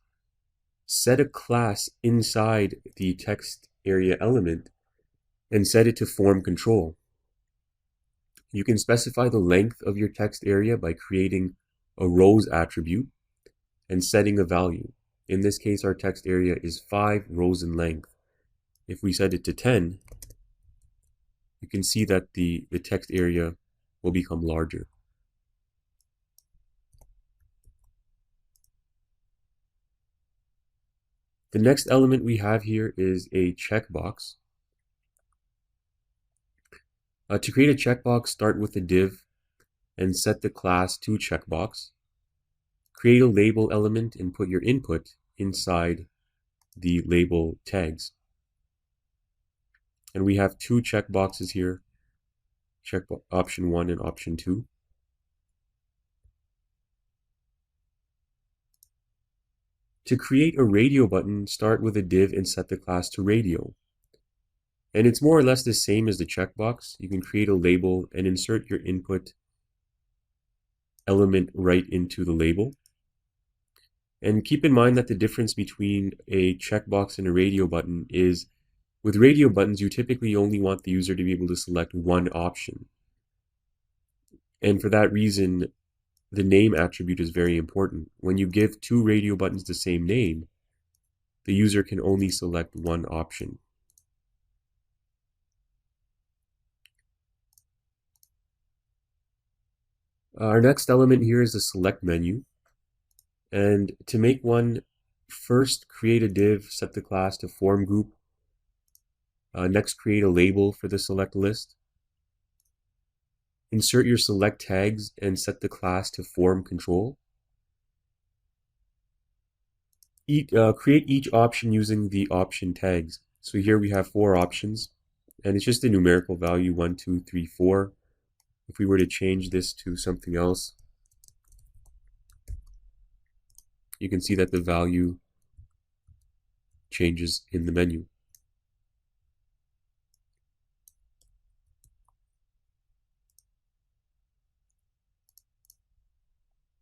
Set a class inside the text area element and set it to form control. You can specify the length of your text area by creating a rows attribute and setting a value. In this case, our text area is 5 rows in length. If we set it to 10, you can see that the text area will become larger. The next element we have here is a checkbox. To create a checkbox, start with a div and set the class to checkbox. Create a label element and put your input inside the label tags. And we have two checkboxes here, option 1 and option 2. To create a radio button, start with a div and set the class to radio. And it's more or less the same as the checkbox. You can create a label and insert your input element right into the label. And keep in mind that the difference between a checkbox and a radio button is with radio buttons, you typically only want the user to be able to select one option. And for that reason, the name attribute is very important. When you give two radio buttons the same name, the user can only select one option. Our next element here is the select menu. And to make one, first create a div, set the class to form group. Next, create a label for the select list. Insert your select tags and set the class to form control. Create each option using the option tags. So here we have 4 options, and it's just a numerical value, 1, 2, 3, 4. If we were to change this to something else, you can see that the value changes in the menu.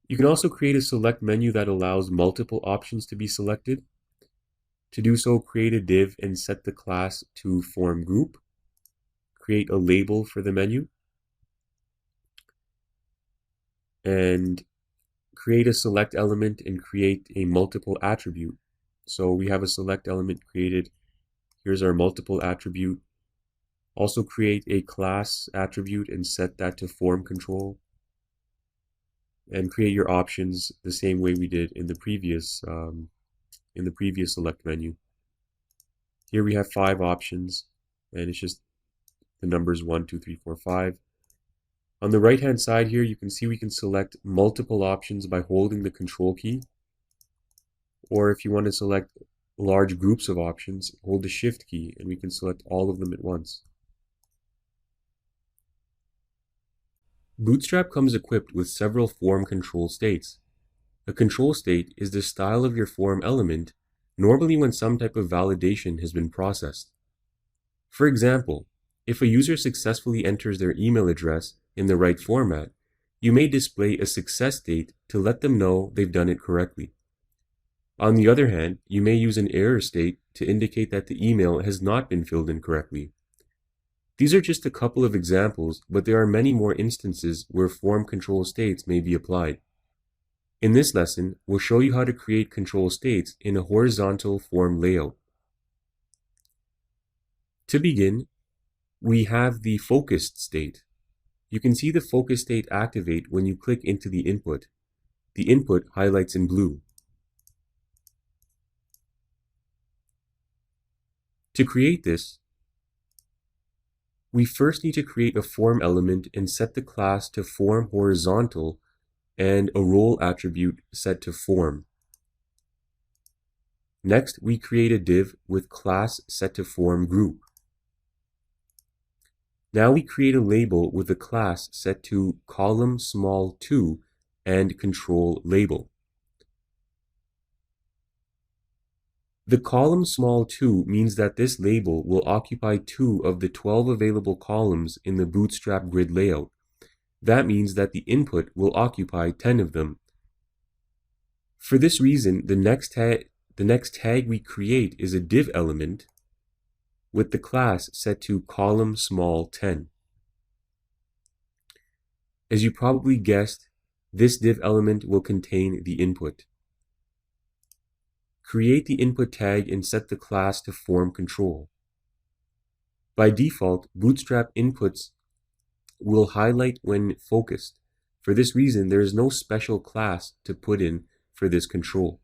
You can also create a select menu that allows multiple options to be selected. To do so, create a div and set the class to form group. Create a label for the menu. And create a select element and create a multiple attribute. So we have a select element created. Here's our multiple attribute. Also create a class attribute and set that to form control. And create your options the same way we did in the previous select menu. Here we have 5 options, and it's just the numbers 1, 2, 3, 4, 5. On the right hand side here, you can see we can select multiple options by holding the control key. Or if you want to select large groups of options, hold the shift key and we can select all of them at once. Bootstrap comes equipped with several form control states. A control state is the style of your form element, normally when some type of validation has been processed. For example, if a user successfully enters their email address in the right format, you may display a success state to let them know they've done it correctly. On the other hand, you may use an error state to indicate that the email has not been filled in correctly. These are just a couple of examples, but there are many more instances where form control states may be applied. In this lesson, we'll show you how to create control states in a horizontal form layout. To begin, we have the focused state. You can see the focus state activate when you click into the input. The input highlights in blue. To create this, we first need to create a form element and set the class to form horizontal and a role attribute set to form. Next, we create a div with class set to form group. Now we create a label with a class set to column small 2 and control label. The column small 2 means that this label will occupy 2 of the 12 available columns in the Bootstrap grid layout. That means that the input will occupy 10 of them, For this reason, the next tag we create is a div element with the class set to column small 10. As you probably guessed, this div element will contain the input. Create the input tag and set the class to form control. By default, Bootstrap inputs will highlight when focused. For this reason, there is no special class to put in for this control.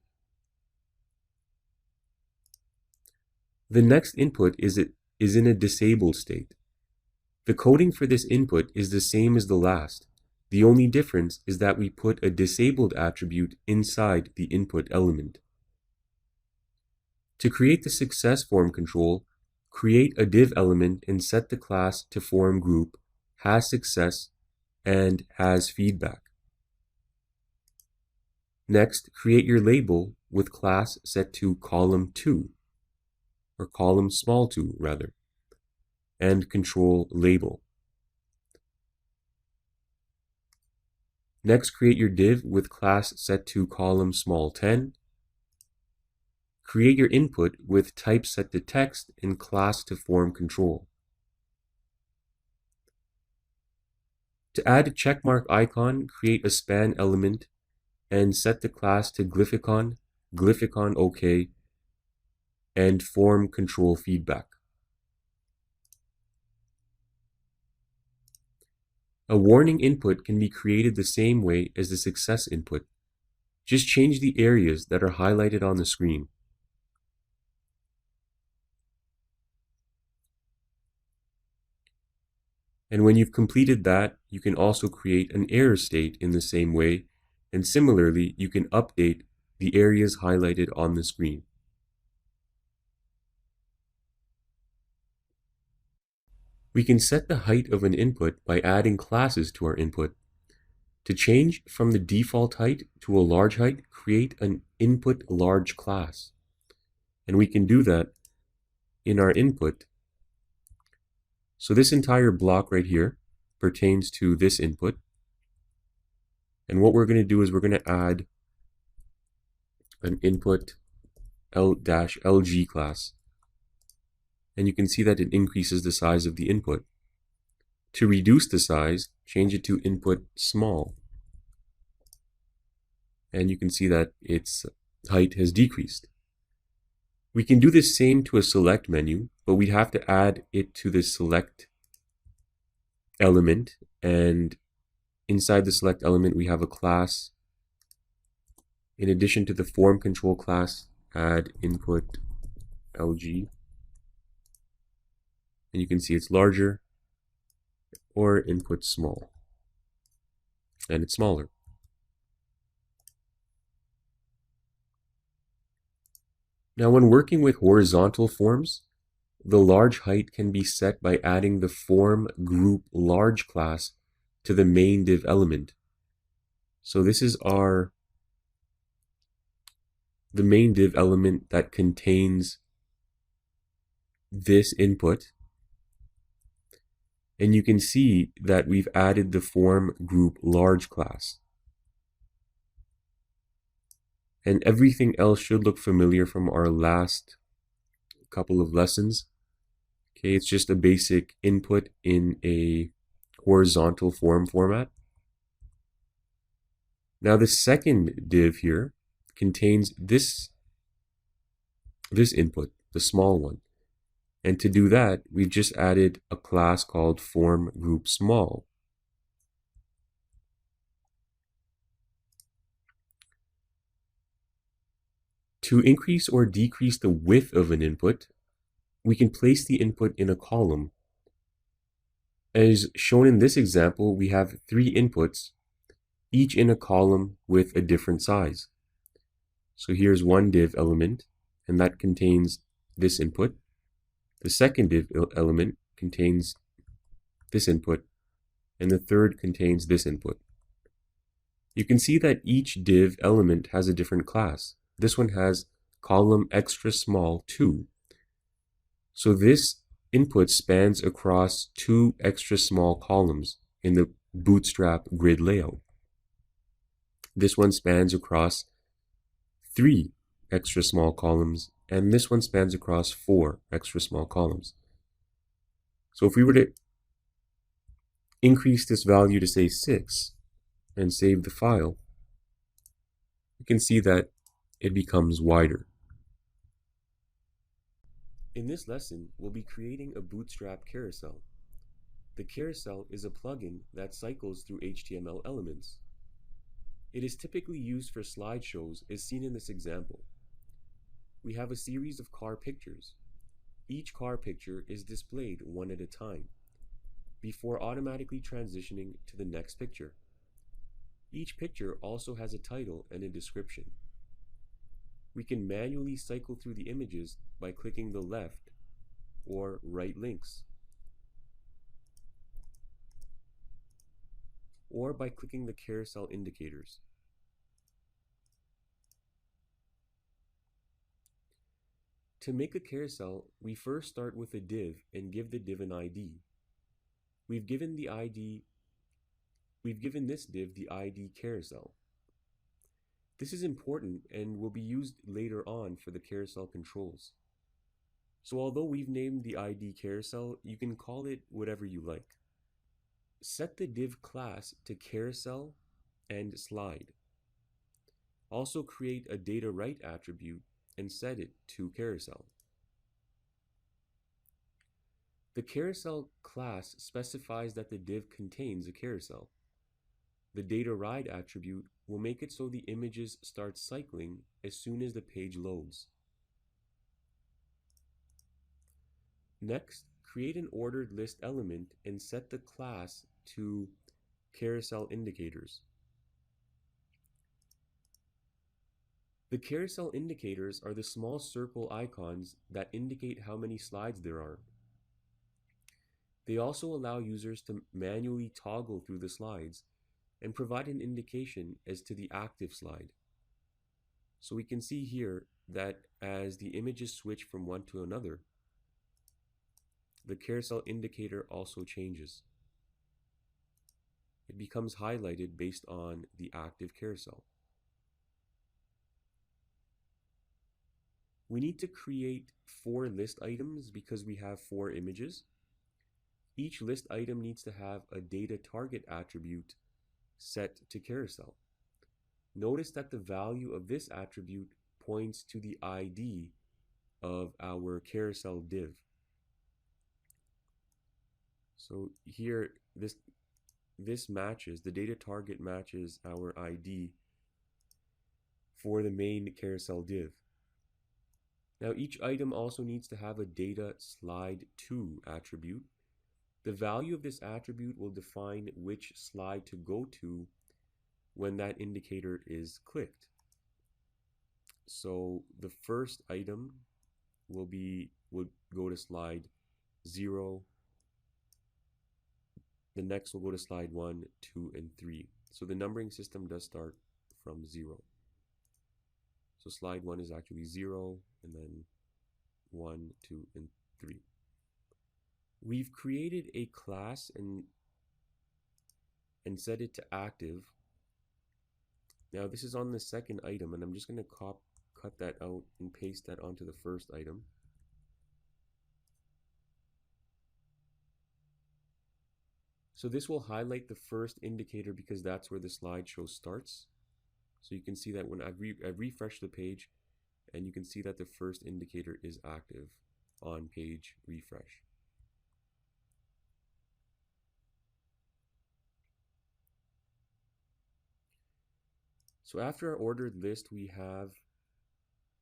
The next input is in a disabled state. The coding for this input is the same as the last. The only difference is that we put a disabled attribute inside the input element. To create the success form control, create a div element and set the class to form group has success and has feedback. Next, create your label with class set to column 2, or column small 2 rather, and control label. Next, create your div with class set to column small 10. Create your input with type set to text and class to form control. To add a checkmark icon, create a span element and set the class to glyphicon OK, and form control feedback. A warning input can be created the same way as the success input. Just change the areas that are highlighted on the screen. And when you've completed that, you can also create an error state in the same way, and similarly, you can update the areas highlighted on the screen. We can set the height of an input by adding classes to our input. To change from the default height to a large height, create an input large class. And we can do that in our input. So this entire block right here pertains to this input. And what we're going to do is we're going to add an input L-LG class. And you can see that it increases the size of the input. To reduce the size, change it to input small. And you can see that its height has decreased. We can do the same to a select menu, but we'd have to add it to the select element, and inside the select element we have a class. In addition to the form control class, add input LG, and you can see it's larger, or input small, and it's smaller. Now, when working with horizontal forms, the large height can be set by adding the form group large class to the main div element. So this is the main div element that contains this input. And you can see that we've added the form group large class. And everything else should look familiar from our last couple of lessons. Okay, it's just a basic input in a horizontal form format. Now the second div here contains this input, the small one. And to do that, we've just added a class called form group small. To increase or decrease the width of an input, we can place the input in a column. As shown in this example, we have 3 inputs, each in a column with a different size. So here's one div element, and that contains this input. The second div element contains this input, and the third contains this input. You can see that each div element has a different class. This one has column extra small 2. So this input spans across 2 extra small columns in the Bootstrap grid layout. This one spans across 3 extra small columns, and this one spans across 4 extra small columns. So if we were to increase this value to say 6 and save the file, you can see that it becomes wider. In this lesson, we'll be creating a Bootstrap carousel. The carousel is a plugin that cycles through HTML elements. It is typically used for slideshows as seen in this example. We have a series of car pictures. Each car picture is displayed one at a time, before automatically transitioning to the next picture. Each picture also has a title and a description. We can manually cycle through the images by clicking the left or right links, or by clicking the carousel indicators. To make a carousel, we first start with a div and give the div an ID. We've given this div the ID carousel. This is important and will be used later on for the carousel controls. So although we've named the ID carousel, you can call it whatever you like. Set the div class to carousel and slide. Also create a data write attribute and set it to carousel. The carousel class specifies that the div contains a carousel. The data write attribute will make it so the images start cycling as soon as the page loads. Next, create an ordered list element and set the class to carousel indicators. The carousel indicators are the small circle icons that indicate how many slides there are. They also allow users to manually toggle through the slides and provide an indication as to the active slide. So we can see here that as the images switch from one to another, the carousel indicator also changes. It becomes highlighted based on the active carousel. We need to create 4 list items because we have 4 images. Each list item needs to have a data target attribute set to carousel. Notice that the value of this attribute points to the ID of our carousel div. So here, this matches, the data target matches our ID for the main carousel div. Now each item also needs to have a data slide to attribute. The value of this attribute will define which slide to go to when that indicator is clicked. So the first item would go to slide 0. The next will go to slide 1, 2, and 3. So the numbering system does start from 0. So slide 1 is actually 0, and then 1, 2, and 3. We've created a class and set it to active. Now this is on the second item, and I'm just going to cut that out and paste that onto the first item. So this will highlight the first indicator because that's where the slideshow starts. So you can see that when I refresh the page, and you can see that the first indicator is active on page refresh. So after our ordered list, we have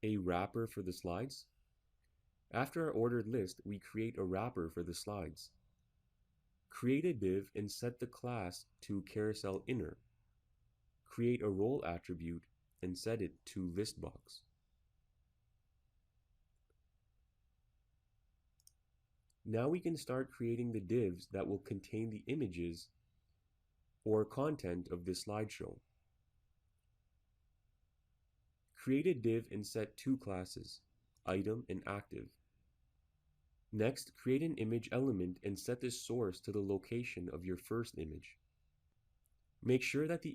a wrapper for the slides. After our ordered list, we create a wrapper for the slides. Create a div and set the class to carousel inner. Create a role attribute and set it to listbox. Now we can start creating the divs that will contain the images or content of this slideshow. Create a div and set 2 classes, item and active. Next, create an image element and set the source to the location of your first image. Make sure that the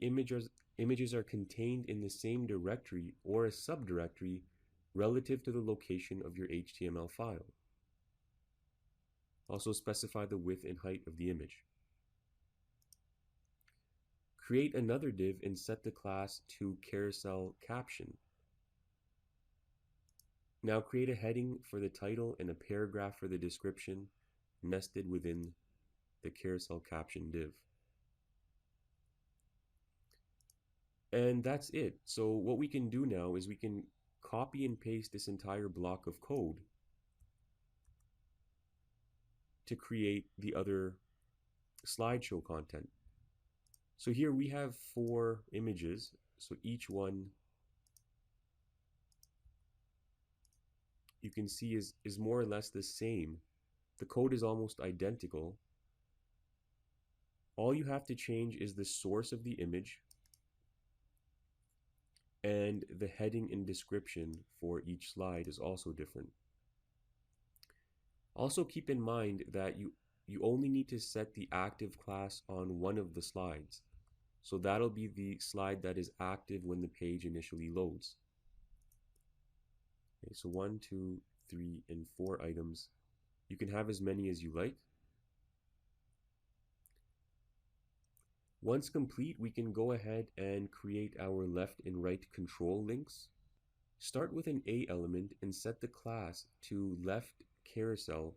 images are contained in the same directory or a subdirectory relative to the location of your HTML file. Also specify the width and height of the image. Create another div and set the class to carousel caption. Now create a heading for the title and a paragraph for the description nested within the carousel caption div. And that's it. So what we can do now is we can copy and paste this entire block of code to create the other slideshow content. So here we have 4 images. So each one you can see is more or less the same. The code is almost identical. All you have to change is the source of the image and the heading and description for each slide is also different. Also keep in mind that you only need to set the active class on one of the slides. So that'll be the slide that is active when the page initially loads. Okay, so 1, 2, 3, and 4 items. You can have as many as you like. Once complete, we can go ahead and create our left and right control links. Start with an A element and set the class to left carousel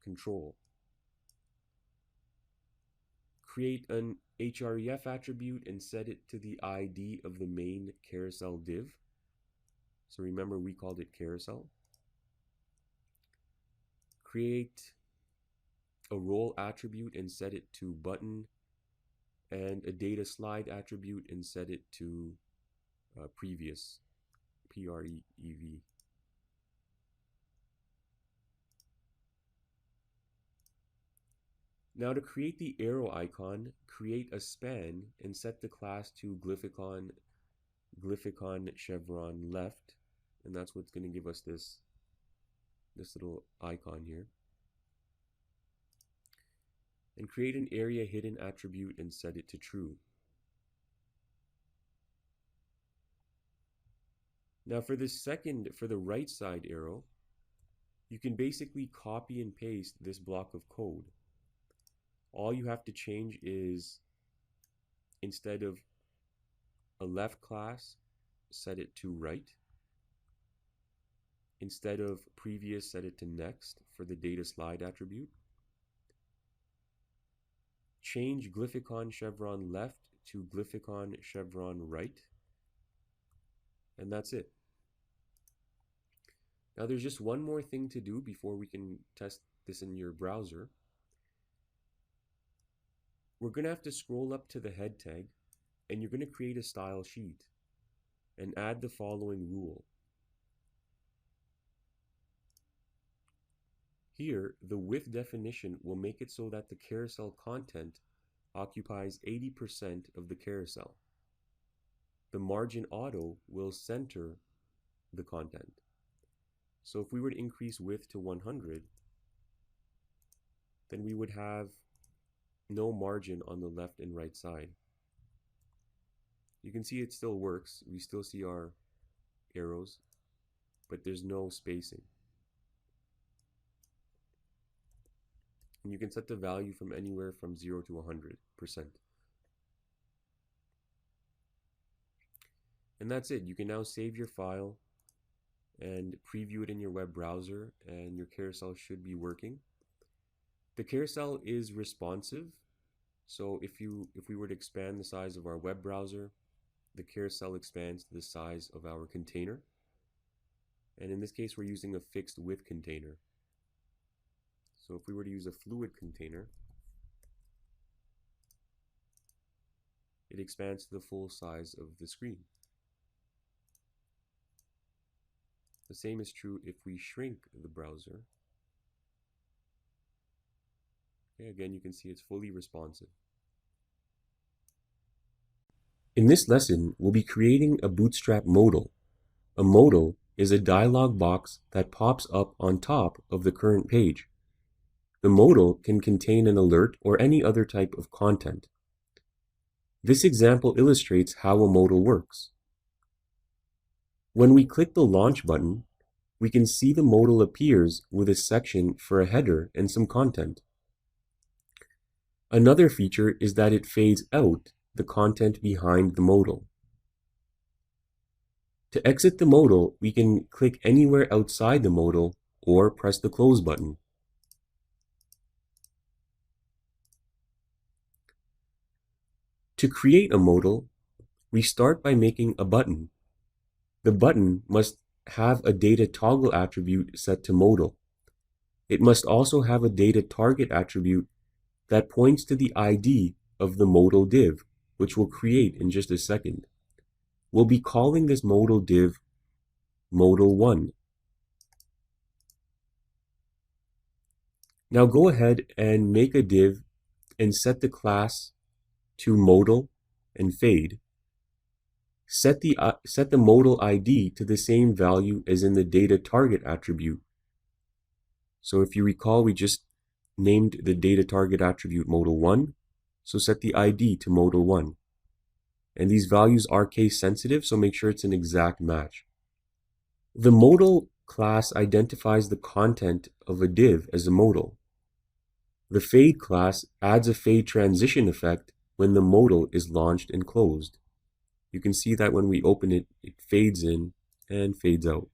control. Create an href attribute and set it to the ID of the main carousel div. So remember, we called it carousel. Create a role attribute and set it to button, and a data slide attribute and set it to previous, prev. Now to create the arrow icon, create a span and set the class to glyphicon chevron left, and that's what's going to give us this little icon here. And create an area hidden attribute and set it to true. Now for the right side arrow, you can basically copy and paste this block of code. All you have to change is, instead of a left class, set it to right. Instead of previous, set it to next for the data slide attribute. Change glyphicon chevron left to glyphicon chevron right. And that's it. Now there's just one more thing to do before we can test this in your browser. We're going to have to scroll up to the head tag, and you're going to create a style sheet and add the following rule. Here, the width definition will make it so that the carousel content occupies 80% of the carousel. The margin auto will center the content. So if we were to increase width to 100, then we would have no margin on the left and right side. You can see it still works. We still see our arrows, but there's no spacing. And you can set the value from anywhere from 0 to 100%. And that's it. You can now save your file and preview it in your web browser, and your carousel should be working. The carousel is responsive, so if we were to expand the size of our web browser, the carousel expands to the size of our container. And in this case, we're using a fixed width container. So if we were to use a fluid container, it expands to the full size of the screen. The same is true if we shrink the browser. Okay, again, you can see it's fully responsive. In this lesson, we'll be creating a Bootstrap modal. A modal is a dialog box that pops up on top of the current page. The modal can contain an alert or any other type of content. This example illustrates how a modal works. When we click the Launch button, we can see the modal appears with a section for a header and some content. Another feature is that it fades out the content behind the modal. To exit the modal, we can click anywhere outside the modal or press the Close button. To create a modal, we start by making a button. The button must have a data toggle attribute set to modal. It must also have a data target attribute that points to the ID of the modal div, which we'll create in just a second. We'll be calling this modal div modal1. Now go ahead and make a div and set the class to modal and fade. Set the modal ID to the same value as in the data target attribute. So if you recall, we just named the data target attribute modal1, so set the ID to modal1. And these values are case sensitive, so make sure it's an exact match. The modal class identifies the content of a div as a modal. The fade class adds a fade transition effect when the modal is launched and closed. You can see that when we open it, it fades in and fades out.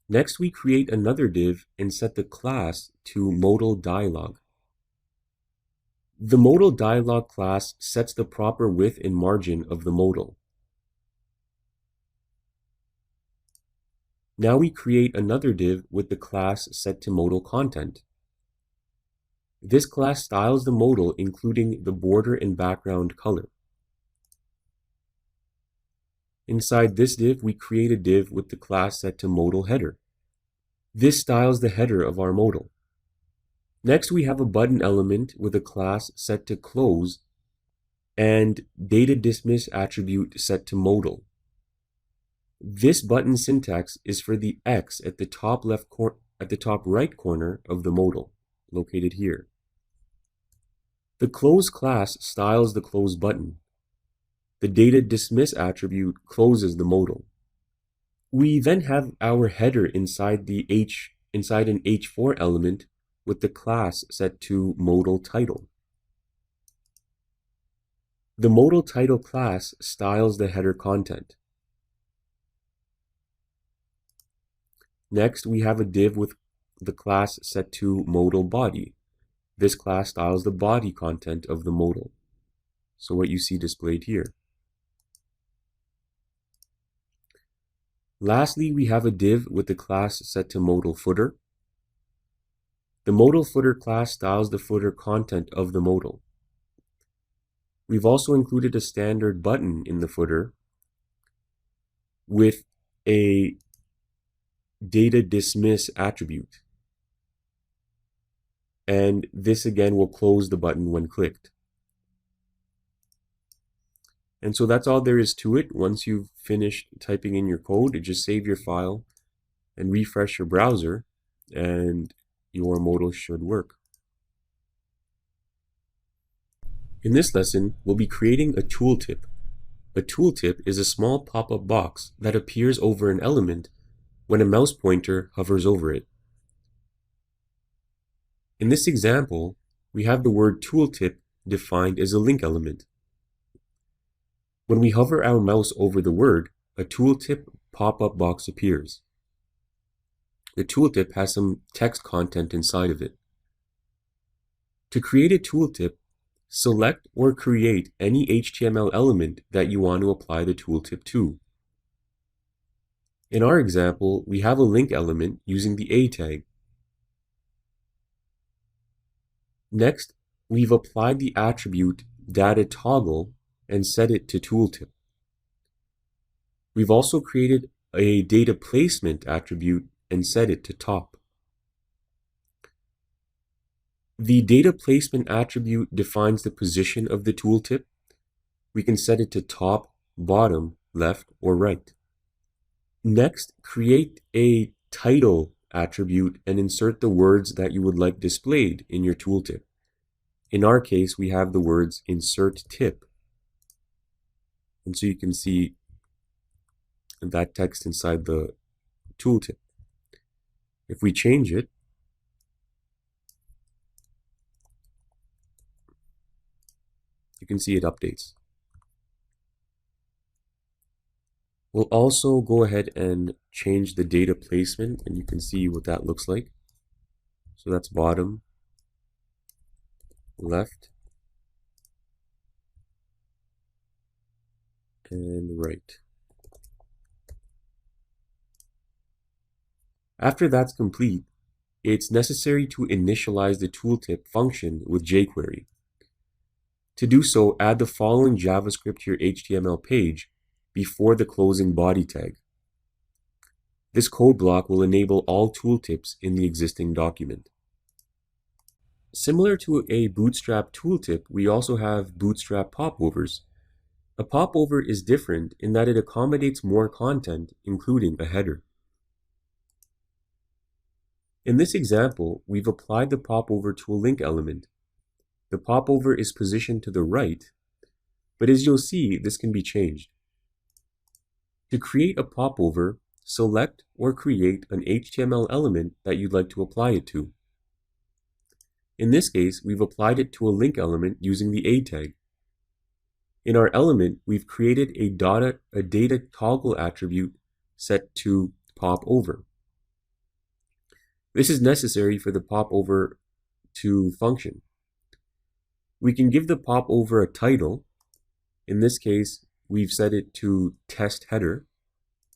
Next, we create another div and set the class to modal dialog. The modal dialog class sets the proper width and margin of the modal. Now we create another div with the class set to modal content. This class styles the modal, including the border and background color. Inside this div, we create a div with the class set to modal header. This styles the header of our modal. Next, we have a button element with a class set to close and data dismiss attribute set to modal. This button syntax is for the X at the top right corner of the modal, located here. The close class styles the close button. The data dismiss attribute closes the modal. We then have our header inside an H4 element with the class set to modal title. The modal title class styles the header content. Next, we have a div with the class set to modal body. This class styles the body content of the modal. So what you see displayed here. Lastly, we have a div with the class set to modal footer. The modal footer class styles the footer content of the modal. We've also included a standard button in the footer with a data dismiss attribute. And this again will close the button when clicked. And so that's all there is to it. Once you've finished typing in your code, just save your file and refresh your browser, and your modal should work. In this lesson, we'll be creating a tooltip. A tooltip is a small pop-up box that appears over an element when a mouse pointer hovers over it. In this example, we have the word tooltip defined as a link element. When we hover our mouse over the word, a tooltip pop-up box appears. The tooltip has some text content inside of it. To create a tooltip, select or create any HTML element that you want to apply the tooltip to. In our example, we have a link element using the A tag. Next, we've applied the attribute data toggle and set it to tooltip. We've also created a data placement attribute and set it to top. The data placement attribute defines the position of the tooltip. We can set it to top, bottom, left, or right. Next, create a title attribute and insert the words that you would like displayed in your tooltip. In our case, we have the words insert tip. And so you can see that text inside the tooltip. If we change it, you can see it updates. We'll also go ahead and change the data placement, and you can see what that looks like. So that's bottom, left, and right. After that's complete, it's necessary to initialize the tooltip function with jQuery. To do so, add the following JavaScript to your HTML page before the closing body tag. This code block will enable all tooltips in the existing document. Similar to a Bootstrap tooltip, we also have Bootstrap popovers. A popover is different in that it accommodates more content, including a header. In this example, we've applied the popover to a link element. The popover is positioned to the right, but as you'll see, this can be changed. To create a popover, select or create an HTML element that you'd like to apply it to. In this case, we've applied it to a link element using the A tag. In our element, we've created a data toggle attribute set to popover. This is necessary for the popover to function. We can give the popover a title. In this case, we've set it to test header,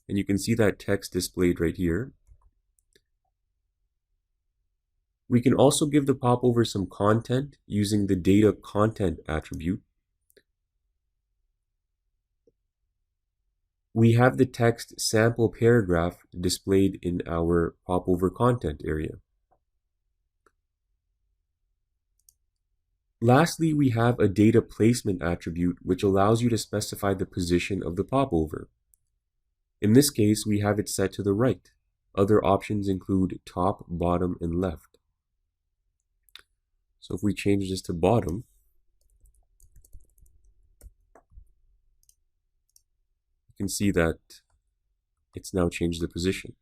and you can see that text displayed right here. We can also give the popover some content using the data content attribute. We have the text sample paragraph displayed in our popover content area. Lastly, we have a data placement attribute which allows you to specify the position of the popover. In this case, we have it set to the right. Other options include top, bottom, and left. So if we change this to bottom, you can see that it's now changed the position.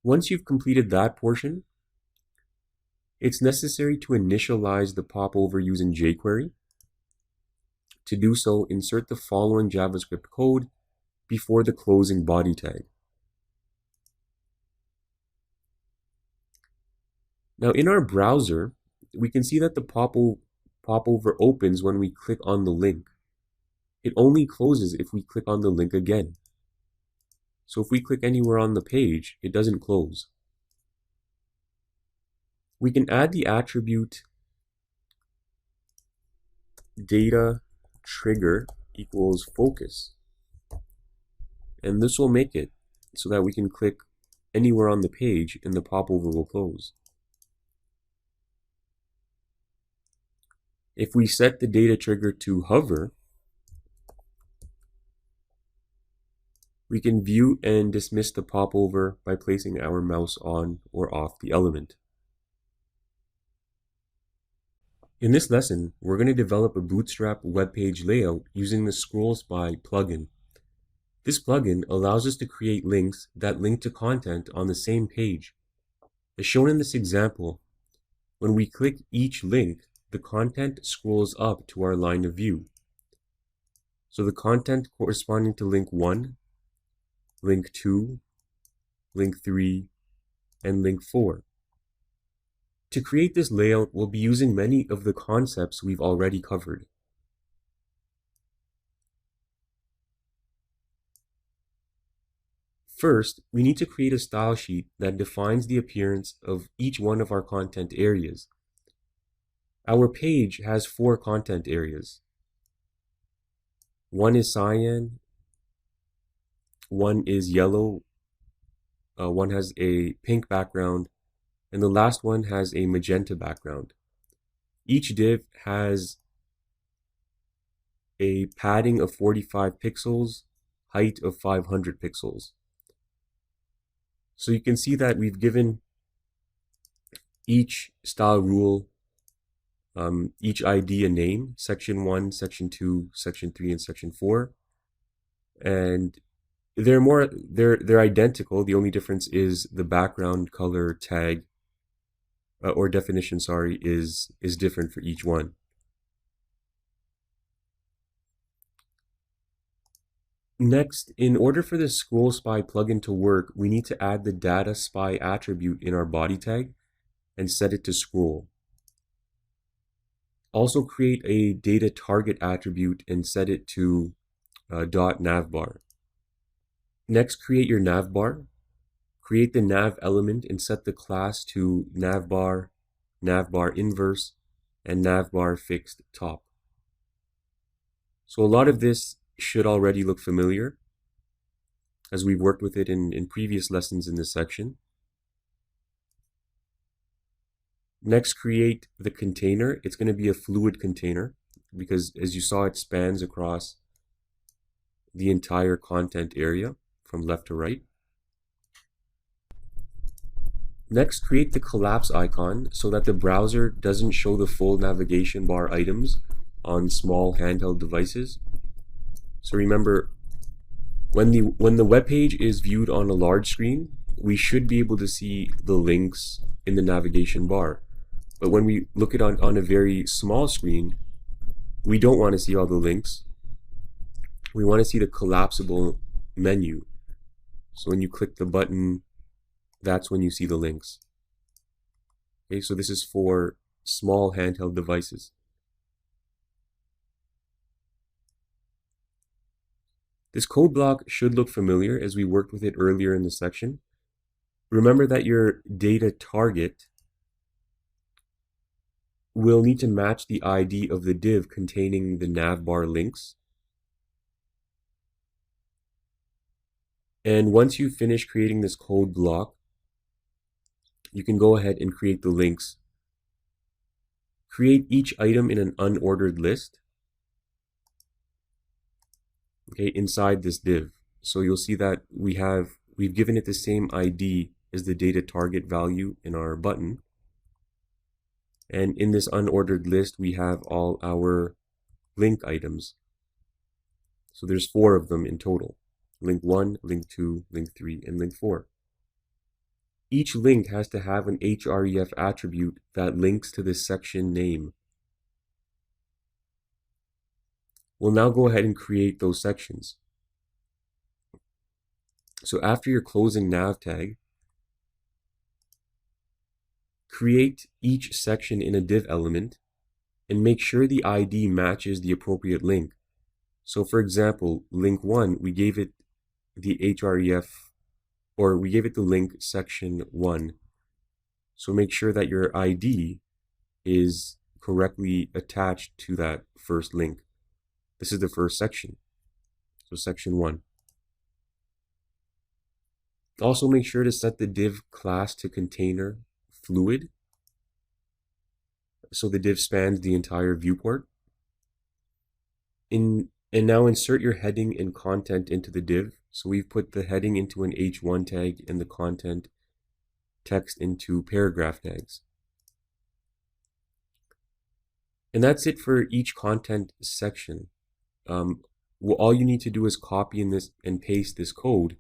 Once you've completed that portion, it's necessary to initialize the popover using jQuery. To do so, insert the following JavaScript code before the closing body tag. Now in our browser, we can see that the popover opens when we click on the link. It only closes if we click on the link again. So if we click anywhere on the page, it doesn't close. We can add the attribute data trigger equals focus. And this will make it so that we can click anywhere on the page and the popover will close. If we set the data trigger to hover, we can view and dismiss the popover by placing our mouse on or off the element. In this lesson, we're going to develop a Bootstrap web page layout using the Scrolls By plugin. This plugin allows us to create links that link to content on the same page. As shown in this example, when we click each link, the content scrolls up to our line of view. So the content corresponding to link 1, link 2, link 3, and link 4. To create this layout, we'll be using many of the concepts we've already covered. First, we need to create a style sheet that defines the appearance of each one of our content areas. Our page has 4 content areas. One is cyan, one is yellow, one has a pink background, and the last one has a magenta background. Each div has a padding of 45 pixels, height of 500 pixels. So you can see that we've given each style rule, each ID a name, section 1, section 2, section 3, and section 4. And they're identical. The only difference is the background color tag or definition, is different for each one. Next, in order for the Scroll Spy plugin to work, we need to add the Data Spy attribute in our body tag and set it to scroll. Also create a data target attribute and set it to .navbar. Next, create your navbar. Create the nav element and set the class to navbar, navbar inverse, and navbar fixed top. So a lot of this should already look familiar, as we've worked with it in previous lessons in this section. Next, create the container. It's going to be a fluid container because, as you saw, it spans across the entire content area from left to right. Next, create the collapse icon so that the browser doesn't show the full navigation bar items on small handheld devices. So remember, when the web page is viewed on a large screen, we should be able to see the links in the navigation bar. But when we look at on a very small screen, we don't want to see all the links. We want to see the collapsible menu. So when you click the button, that's when you see the links. Okay, so this is for small handheld devices. This code block should look familiar as we worked with it earlier in the section. Remember that your data target will need to match the ID of the div containing the navbar links. And once you finish creating this code block, you can go ahead and create the links. Create each item in an unordered list, okay, inside this div. So you'll see that we've given it the same ID as the data target value in our button. And in this unordered list, we have all our link items. So there's 4 of them in total. Link 1, link 2, link 3, and link 4. Each link has to have an href attribute that links to the section name. We'll now go ahead and create those sections. So after your closing nav tag, create each section in a div element and make sure the ID matches the appropriate link. So for example, link 1, we gave it the href, or we gave it the link section 1. So make sure that your ID is correctly attached to that first link. This is the first section, so section 1. Also make sure to set the div class to container fluid, so the div spans the entire viewport. And now insert your heading and content into the div. So we've put the heading into an h1 tag and the content text into paragraph tags. And that's it for each content section. All you need to do is copy and paste this code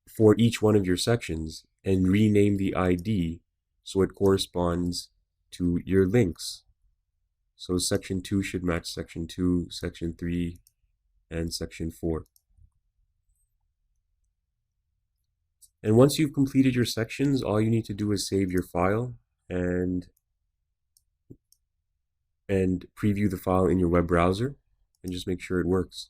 for each one of your sections and rename the ID so it corresponds to your links. So section 2 should match section 2, section 3, and section 4. And once you've completed your sections, all you need to do is save your file and preview the file in your web browser and just make sure it works.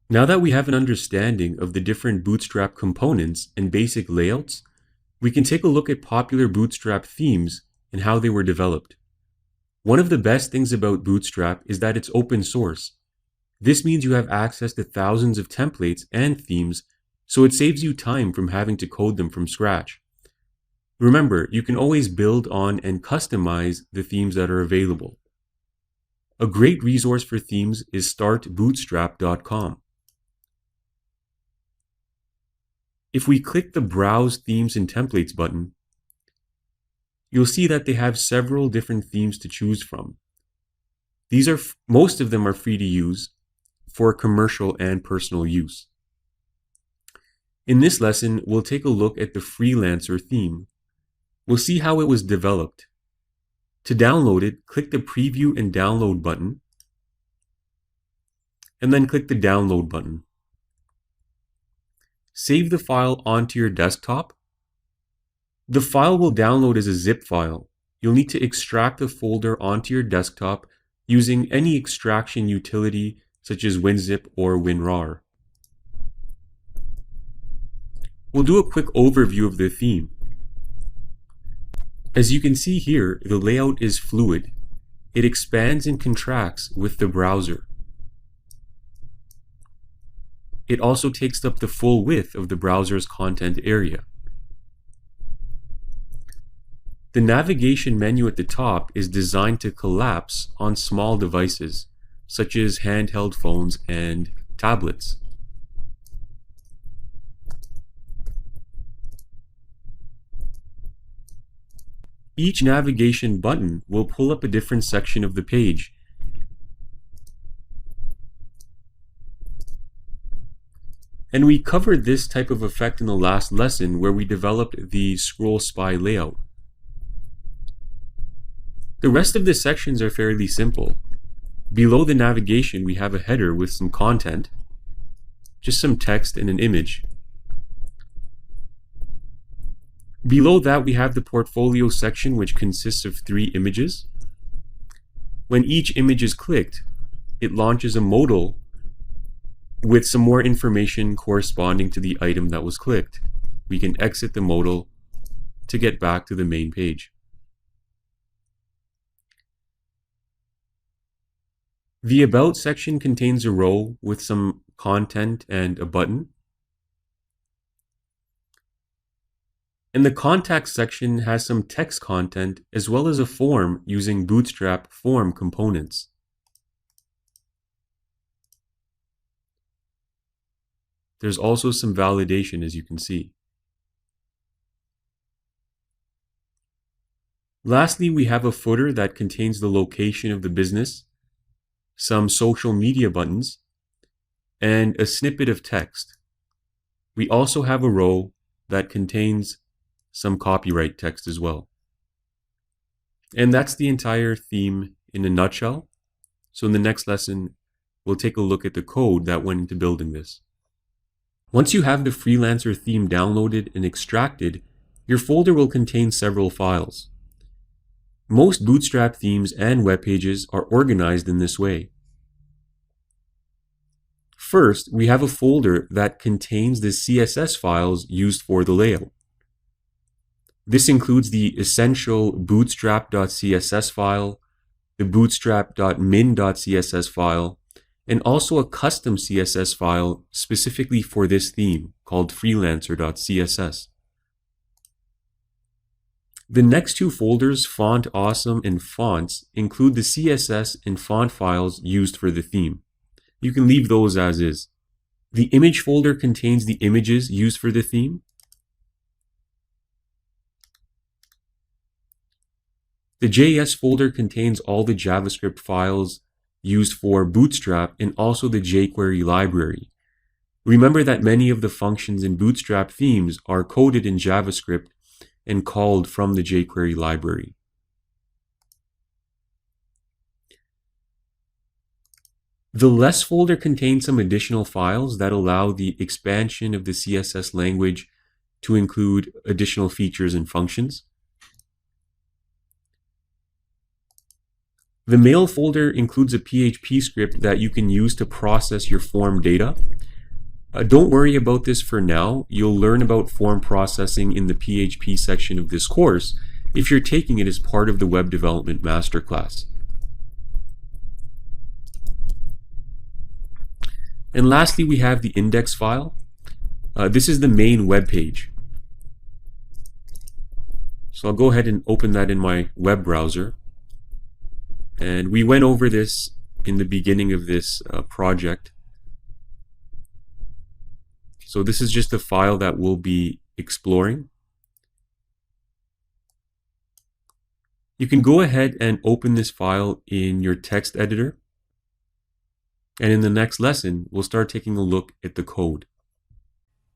Now that we have an understanding of the different Bootstrap components and basic layouts, we can take a look at popular Bootstrap themes and how they were developed. One of the best things about Bootstrap is that it's open source. This means you have access to thousands of templates and themes, so it saves you time from having to code them from scratch. Remember, you can always build on and customize the themes that are available. A great resource for themes is startbootstrap.com. If we click the Browse Themes and Templates button, you'll see that they have several different themes to choose from. Most of them are free to use for commercial and personal use. In this lesson, we'll take a look at the Freelancer theme. We'll see how it was developed. To download it, click the Preview and Download button, and then click the Download button. Save the file onto your desktop. The file will download as a zip file. You'll need to extract the folder onto your desktop using any extraction utility such as WinZip or WinRAR. We'll do a quick overview of the theme. As you can see here, the layout is fluid. It expands and contracts with the browser. It also takes up the full width of the browser's content area. The navigation menu at the top is designed to collapse on small devices, such as handheld phones and tablets. Each navigation button will pull up a different section of the page. And we covered this type of effect in the last lesson where we developed the scroll spy layout. The rest of the sections are fairly simple. Below the navigation, we have a header with some content, just some text and an image. Below that, we have the portfolio section, which consists of 3 images. When each image is clicked, it launches a modal with some more information corresponding to the item that was clicked. We can exit the modal to get back to the main page. The About section contains a row with some content and a button. And the Contact section has some text content as well as a form using Bootstrap form components. There's also some validation, as you can see. Lastly, we have a footer that contains the location of the business, some social media buttons, and a snippet of text. We also have a row that contains some copyright text as well. And that's the entire theme in a nutshell. So in the next lesson, we'll take a look at the code that went into building this. Once you have the Freelancer theme downloaded and extracted, your folder will contain several files. Most Bootstrap themes and web pages are organized in this way. First, we have a folder that contains the CSS files used for the layout. This includes the essential bootstrap.css file, the bootstrap.min.css file, and also a custom CSS file specifically for this theme called freelancer.css. The next 2 folders, Font Awesome and Fonts, include the CSS and font files used for the theme. You can leave those as is. The Image folder contains the images used for the theme. The JS folder contains all the JavaScript files used for Bootstrap and also the jQuery library. Remember that many of the functions in Bootstrap themes are coded in JavaScript and called from the jQuery library. The Less folder contains some additional files that allow the expansion of the CSS language to include additional features and functions. The Mail folder includes a PHP script that you can use to process your form data. Don't worry about this for now. You'll learn about form processing in the PHP section of this course if you're taking it as part of the Web Development Masterclass. And lastly, we have the index file. This is the main web page. So I'll go ahead and open that in my web browser. And we went over this in the beginning of this project. So this is just a file that we'll be exploring. You can go ahead and open this file in your text editor. And in the next lesson, we'll start taking a look at the code.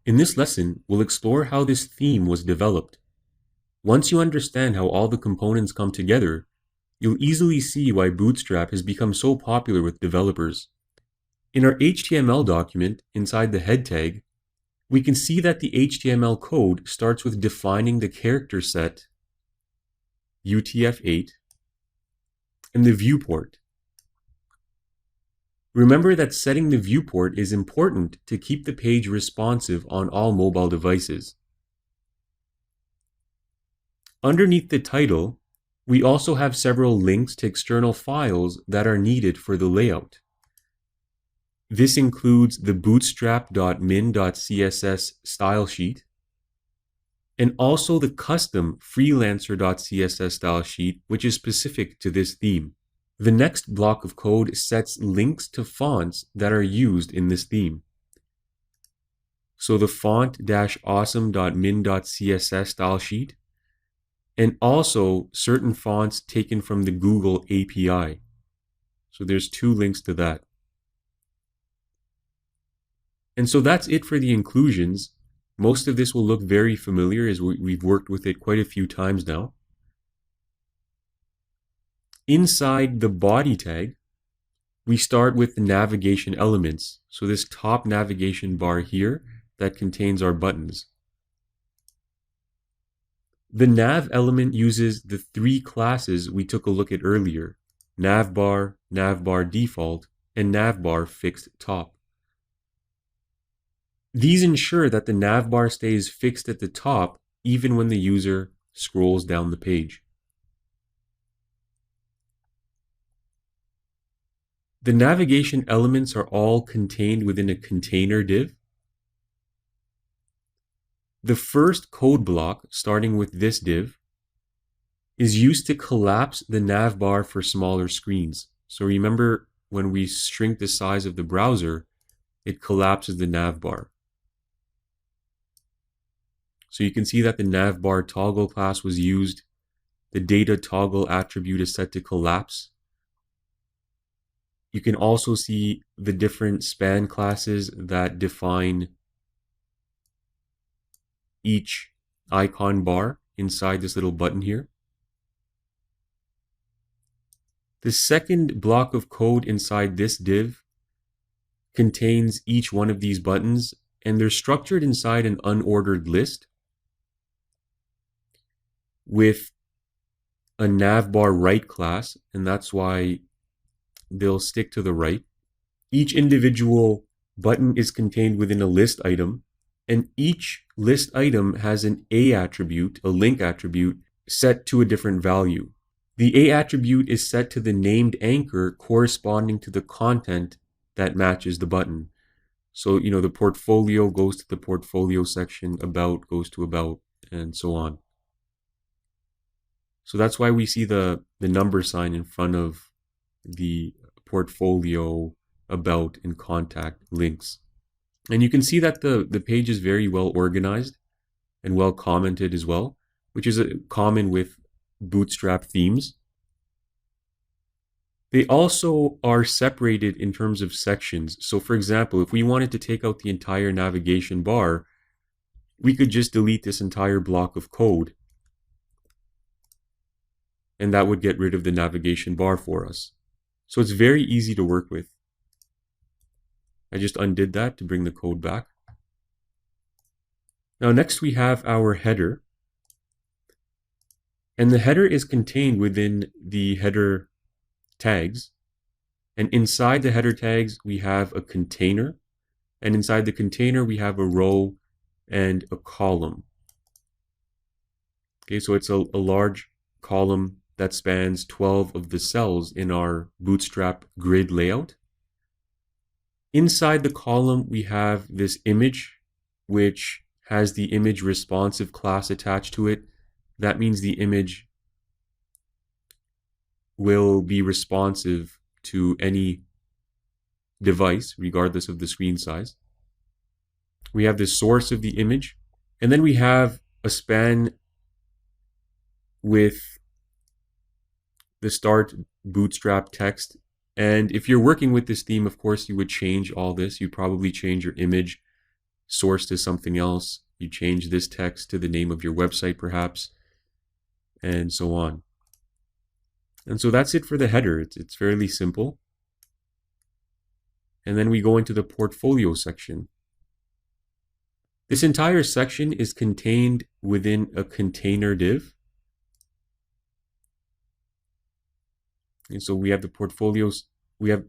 In this lesson, we'll explore how this theme was developed. Once you understand how all the components come together, you'll easily see why Bootstrap has become so popular with developers. In our HTML document, inside the head tag, we can see that the HTML code starts with defining the character set, UTF-8, and the viewport. Remember that setting the viewport is important to keep the page responsive on all mobile devices. Underneath the title, we also have several links to external files that are needed for the layout. This includes the bootstrap.min.css style sheet, and also the custom freelancer.css style sheet, which is specific to this theme. The next block of code sets links to fonts that are used in this theme. So the font-awesome.min.css style sheet, and also certain fonts taken from the Google API. So there's 2 links to that. And so that's it for the inclusions. Most of this will look very familiar as we've worked with it quite a few times now. Inside the body tag, we start with the navigation elements. So this top navigation bar here that contains our buttons. The nav element uses the 3 classes we took a look at earlier: navbar, navbar default, and navbar fixed top. These ensure that the navbar stays fixed at the top even when the user scrolls down the page. The navigation elements are all contained within a container div. The first code block, starting with this div, is used to collapse the navbar for smaller screens. So remember, when we shrink the size of the browser, it collapses the navbar. So you can see that the navbar toggle class was used. The data toggle attribute is set to collapse. You can also see the different span classes that define each icon bar inside this little button here. The second block of code inside this div contains each one of these buttons, and they're structured inside an unordered list with a navbar right class, and that's why they'll stick to the right. Each individual button is contained within a list item, and each list item has an A attribute, a link attribute, set to a different value. The A attribute is set to the named anchor corresponding to the content that matches the button. So, the portfolio goes to the portfolio section, about goes to about, and so on. So that's why we see the number sign in front of the portfolio, about, and contact links. And you can see that the page is very well organized and well commented as well, which is common with Bootstrap themes. They also are separated in terms of sections. So for example, if we wanted to take out the entire navigation bar, we could just delete this entire block of code, and that would get rid of the navigation bar for us. So it's very easy to work with. I just undid that to bring the code back. Now next we have our header. And the header is contained within the header tags. And inside the header tags, we have a container. And inside the container, we have a row and a column. Okay, so it's a large column that spans 12 of the cells in our Bootstrap grid layout. Inside the column, we have this image, which has the image responsive class attached to it. that means the image will be responsive to any device, regardless of the screen size. We have the source of the image, and then we have a span with the start Bootstrap text. And if you're working with this theme, of course, you would change all this. You'd probably change your image source to something else. You change this text to the name of your website, perhaps, and so on. And so that's it for the header. It's fairly simple. And then we go into the portfolio section. This entire section is contained within a container div. And so we have the portfolios.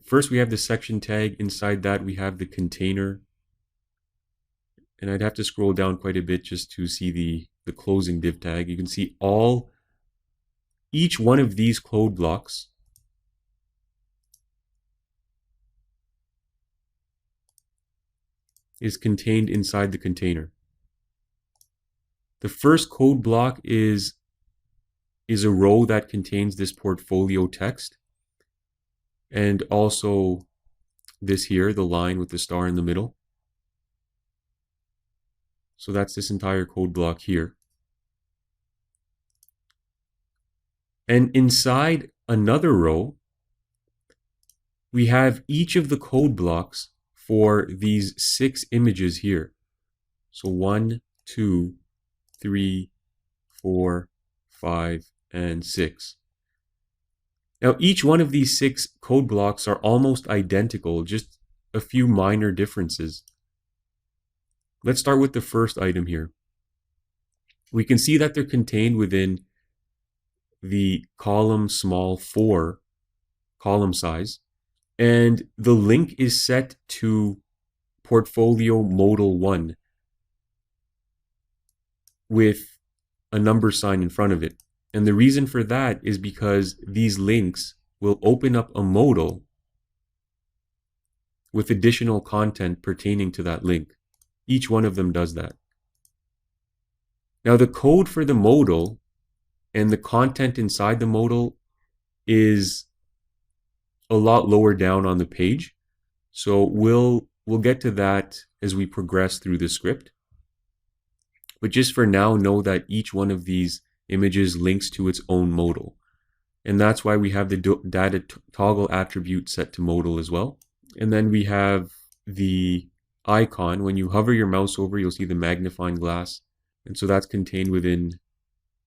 First we have the section tag. Inside that we have the container. And I'd have to scroll down quite a bit just to see the closing div tag. You can see each one of these code blocks is contained inside the container. The first code block is a row that contains this portfolio text, and also this here, the line with the star in the middle. So that's this entire code block here. And inside another row, we have each of the code blocks for these 6 images here. So 1, 2, 3, 4, 5, and 6. Now each one of these 6 code blocks are almost identical, just a few minor differences. Let's start with the first item here. We can see that they're contained within the column small 4 column size, and the link is set to portfolio modal 1 with a number sign in front of it. And the reason for that is because these links will open up a modal with additional content pertaining to that link. Each one of them does that. Now the code for the modal and the content inside the modal is a lot lower down on the page. So we'll get to that as we progress through the script. But just for now, know that each one of these images links to its own modal. And that's why we have the data toggle attribute set to modal as well. And then we have the icon. When you hover your mouse over, you'll see the magnifying glass. And so that's contained within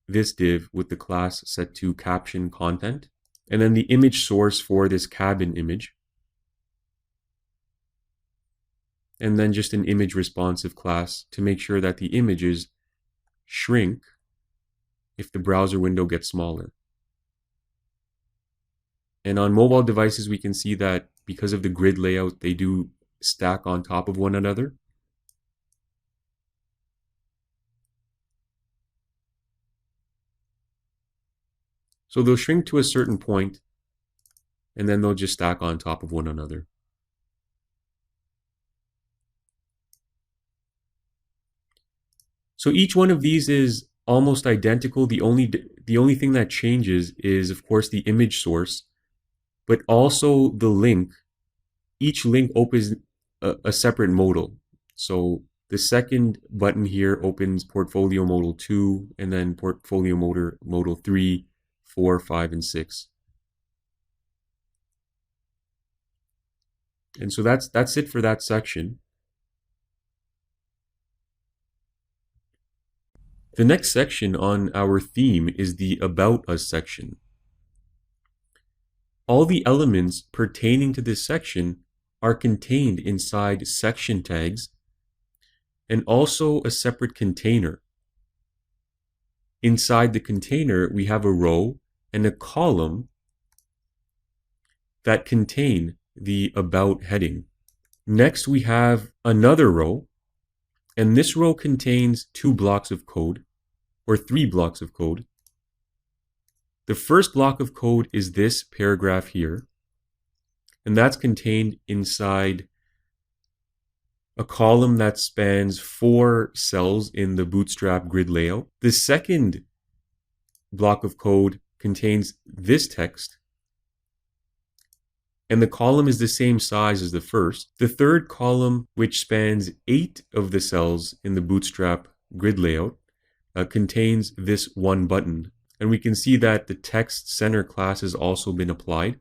this div with the class set to caption content. And then the image source for this cabin image. And then just an image responsive class to make sure that the images shrink if the browser window gets smaller. And on mobile devices, we can see that because of the grid layout, they do stack on top of one another. So they'll shrink to a certain point, and then they'll just stack on top of one another. So each one of these is almost identical. The only thing that changes is, of course, the image source, but also the link. Each link opens a separate modal. So the second button here opens portfolio modal 2, and then portfolio modal 3, 4, 5, and 6. And so that's it for that section. The next section on our theme is the About Us section. All the elements pertaining to this section are contained inside section tags and also a separate container. Inside the container, we have a row and a column that contain the About heading. Next, we have another row, and this row contains 2 blocks of code, or 3 blocks of code. The first block of code is this paragraph here, and that's contained inside a column that spans 4 cells in the Bootstrap grid layout. The second block of code contains this text, and the column is the same size as the first. The third column, which spans 8 of the cells in the Bootstrap grid layout, contains this one button. And we can see that the text center class has also been applied.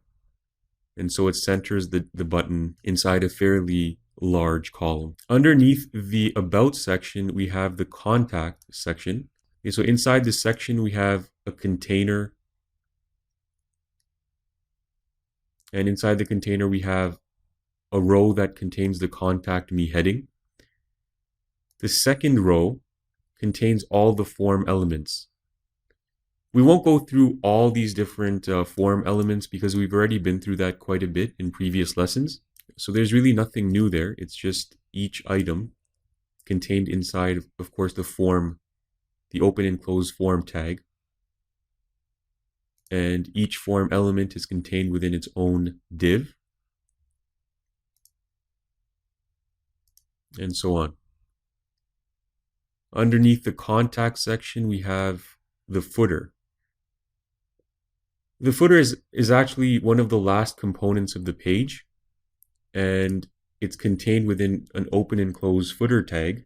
And so it centers the button inside a fairly large column. Underneath the About section, we have the Contact section. Okay, so inside this section, we have a container. And inside the container, we have a row that contains the Contact Me heading. The second row contains all the form elements. We won't go through all these different form elements because we've already been through that quite a bit in previous lessons. So there's really nothing new there. It's just each item contained inside, of course, the form, the open and close form tag. And each form element is contained within its own div. And so on. Underneath the contact section, we have the footer. The footer is actually one of the last components of the page, and it's contained within an open and close footer tag.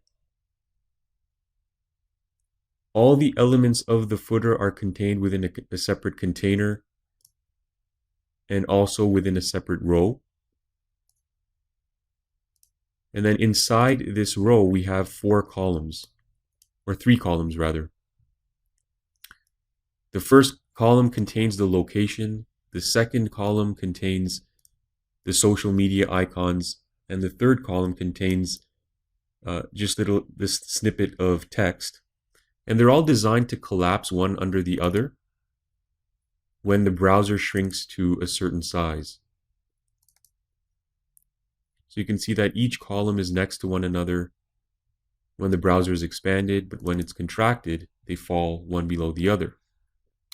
All the elements of the footer are contained within a separate container and also within a separate row. And then inside this row, we have 4 columns, or 3 columns rather. The first column contains the location, the second column contains the social media icons, and the third column contains just this snippet of text. And they're all designed to collapse one under the other when the browser shrinks to a certain size. So you can see that each column is next to one another when the browser is expanded, but when it's contracted, they fall one below the other.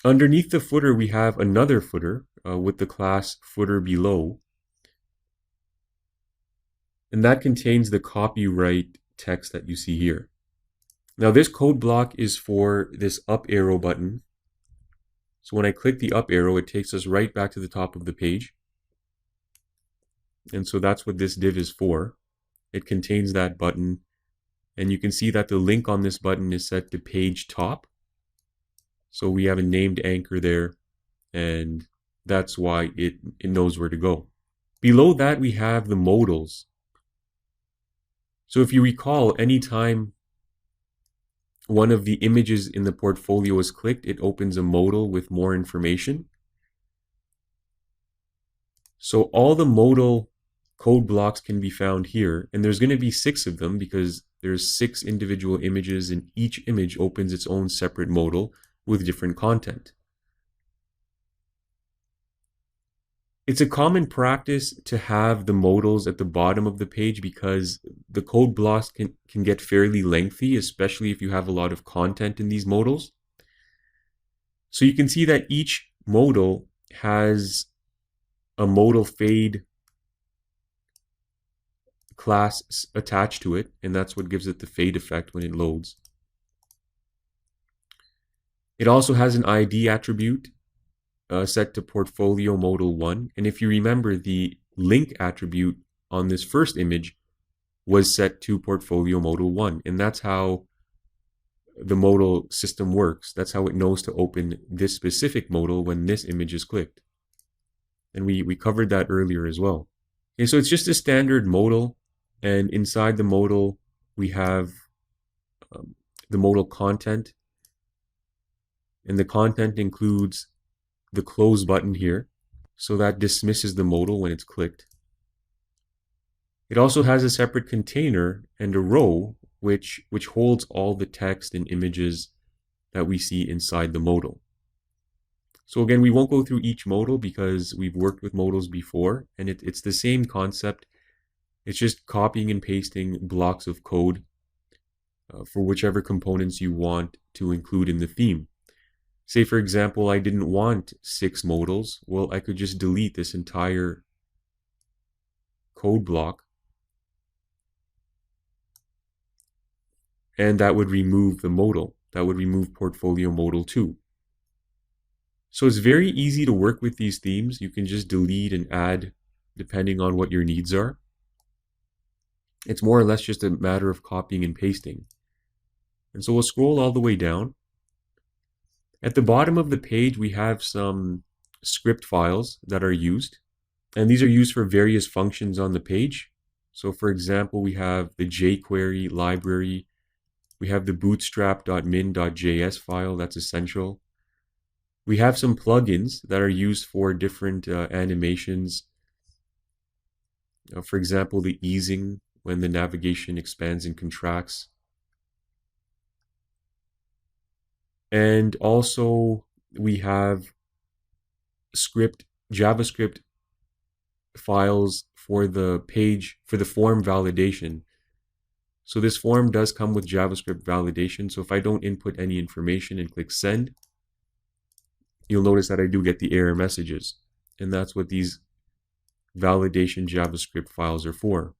Underneath the footer, we have another footer with the class footer below. And that contains the copyright text that you see here. Now this code block is for this up arrow button. So when I click the up arrow, it takes us right back to the top of the page. And so that's what this div is for. It contains that button. And you can see that the link on this button is set to page top. So we have a named anchor there, and that's why it knows where to go. Below that, we have the modals. So if you recall, anytime one of the images in the portfolio is clicked, it opens a modal with more information. So all the modal code blocks can be found here, and there's going to be 6 of them because there's 6 individual images, and each image opens its own separate modal with different content. It's a common practice to have the modals at the bottom of the page because the code blocks can get fairly lengthy, especially if you have a lot of content in these modals. So you can see that each modal has a modal fade class attached to it, and that's what gives it the fade effect when it loads. It also has an ID attribute set to portfolio modal 1. And if you remember, the link attribute on this first image was set to portfolio modal 1. And that's how the modal system works. That's how it knows to open this specific modal when this image is clicked. And we covered that earlier as well. Okay, so it's just a standard modal. And inside the modal, we have the modal content. And the content includes the close button here. So that dismisses the modal when it's clicked. It also has a separate container and a row which holds all the text and images that we see inside the modal. So again, we won't go through each modal because we've worked with modals before, and it's the same concept. It's just copying and pasting blocks of code for whichever components you want to include in the theme. Say, for example, I didn't want 6 modals. Well, I could just delete this entire code block, and that would remove the modal. That would remove portfolio modal 2. So it's very easy to work with these themes. You can just delete and add depending on what your needs are. It's more or less just a matter of copying and pasting. And so we'll scroll all the way down. At the bottom of the page, we have some script files that are used. And these are used for various functions on the page. So for example, we have the jQuery library. We have the bootstrap.min.js file, that's essential. We have some plugins that are used for different animations. For example, the easing when the navigation expands and contracts. And also we have JavaScript files for the page, for the form validation. So this form does come with JavaScript validation. So if I don't input any information and click send, you'll notice that I do get the error messages. And that's what these validation JavaScript files are for.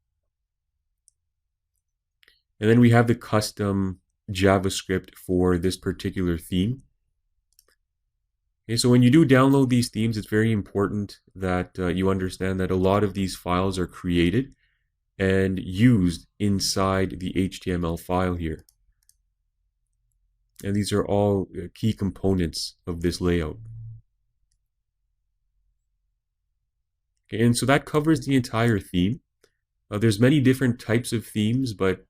And then we have the custom JavaScript for this particular theme. Okay, so when you do download these themes, it's very important that you understand that a lot of these files are created and used inside the HTML file here. And these are all key components of this layout. Okay, and so that covers the entire theme. There's many different types of themes, but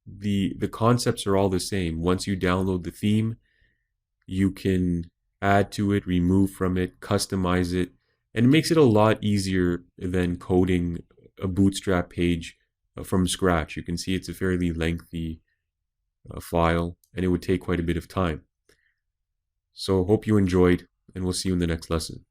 the concepts are all the same. Once you download the theme, you can add to it, remove from it, customize it, and it makes it a lot easier than coding a Bootstrap page from scratch. You can see it's a fairly lengthy file, and it would take quite a bit of time. So hope you enjoyed, and we'll see you in the next lesson.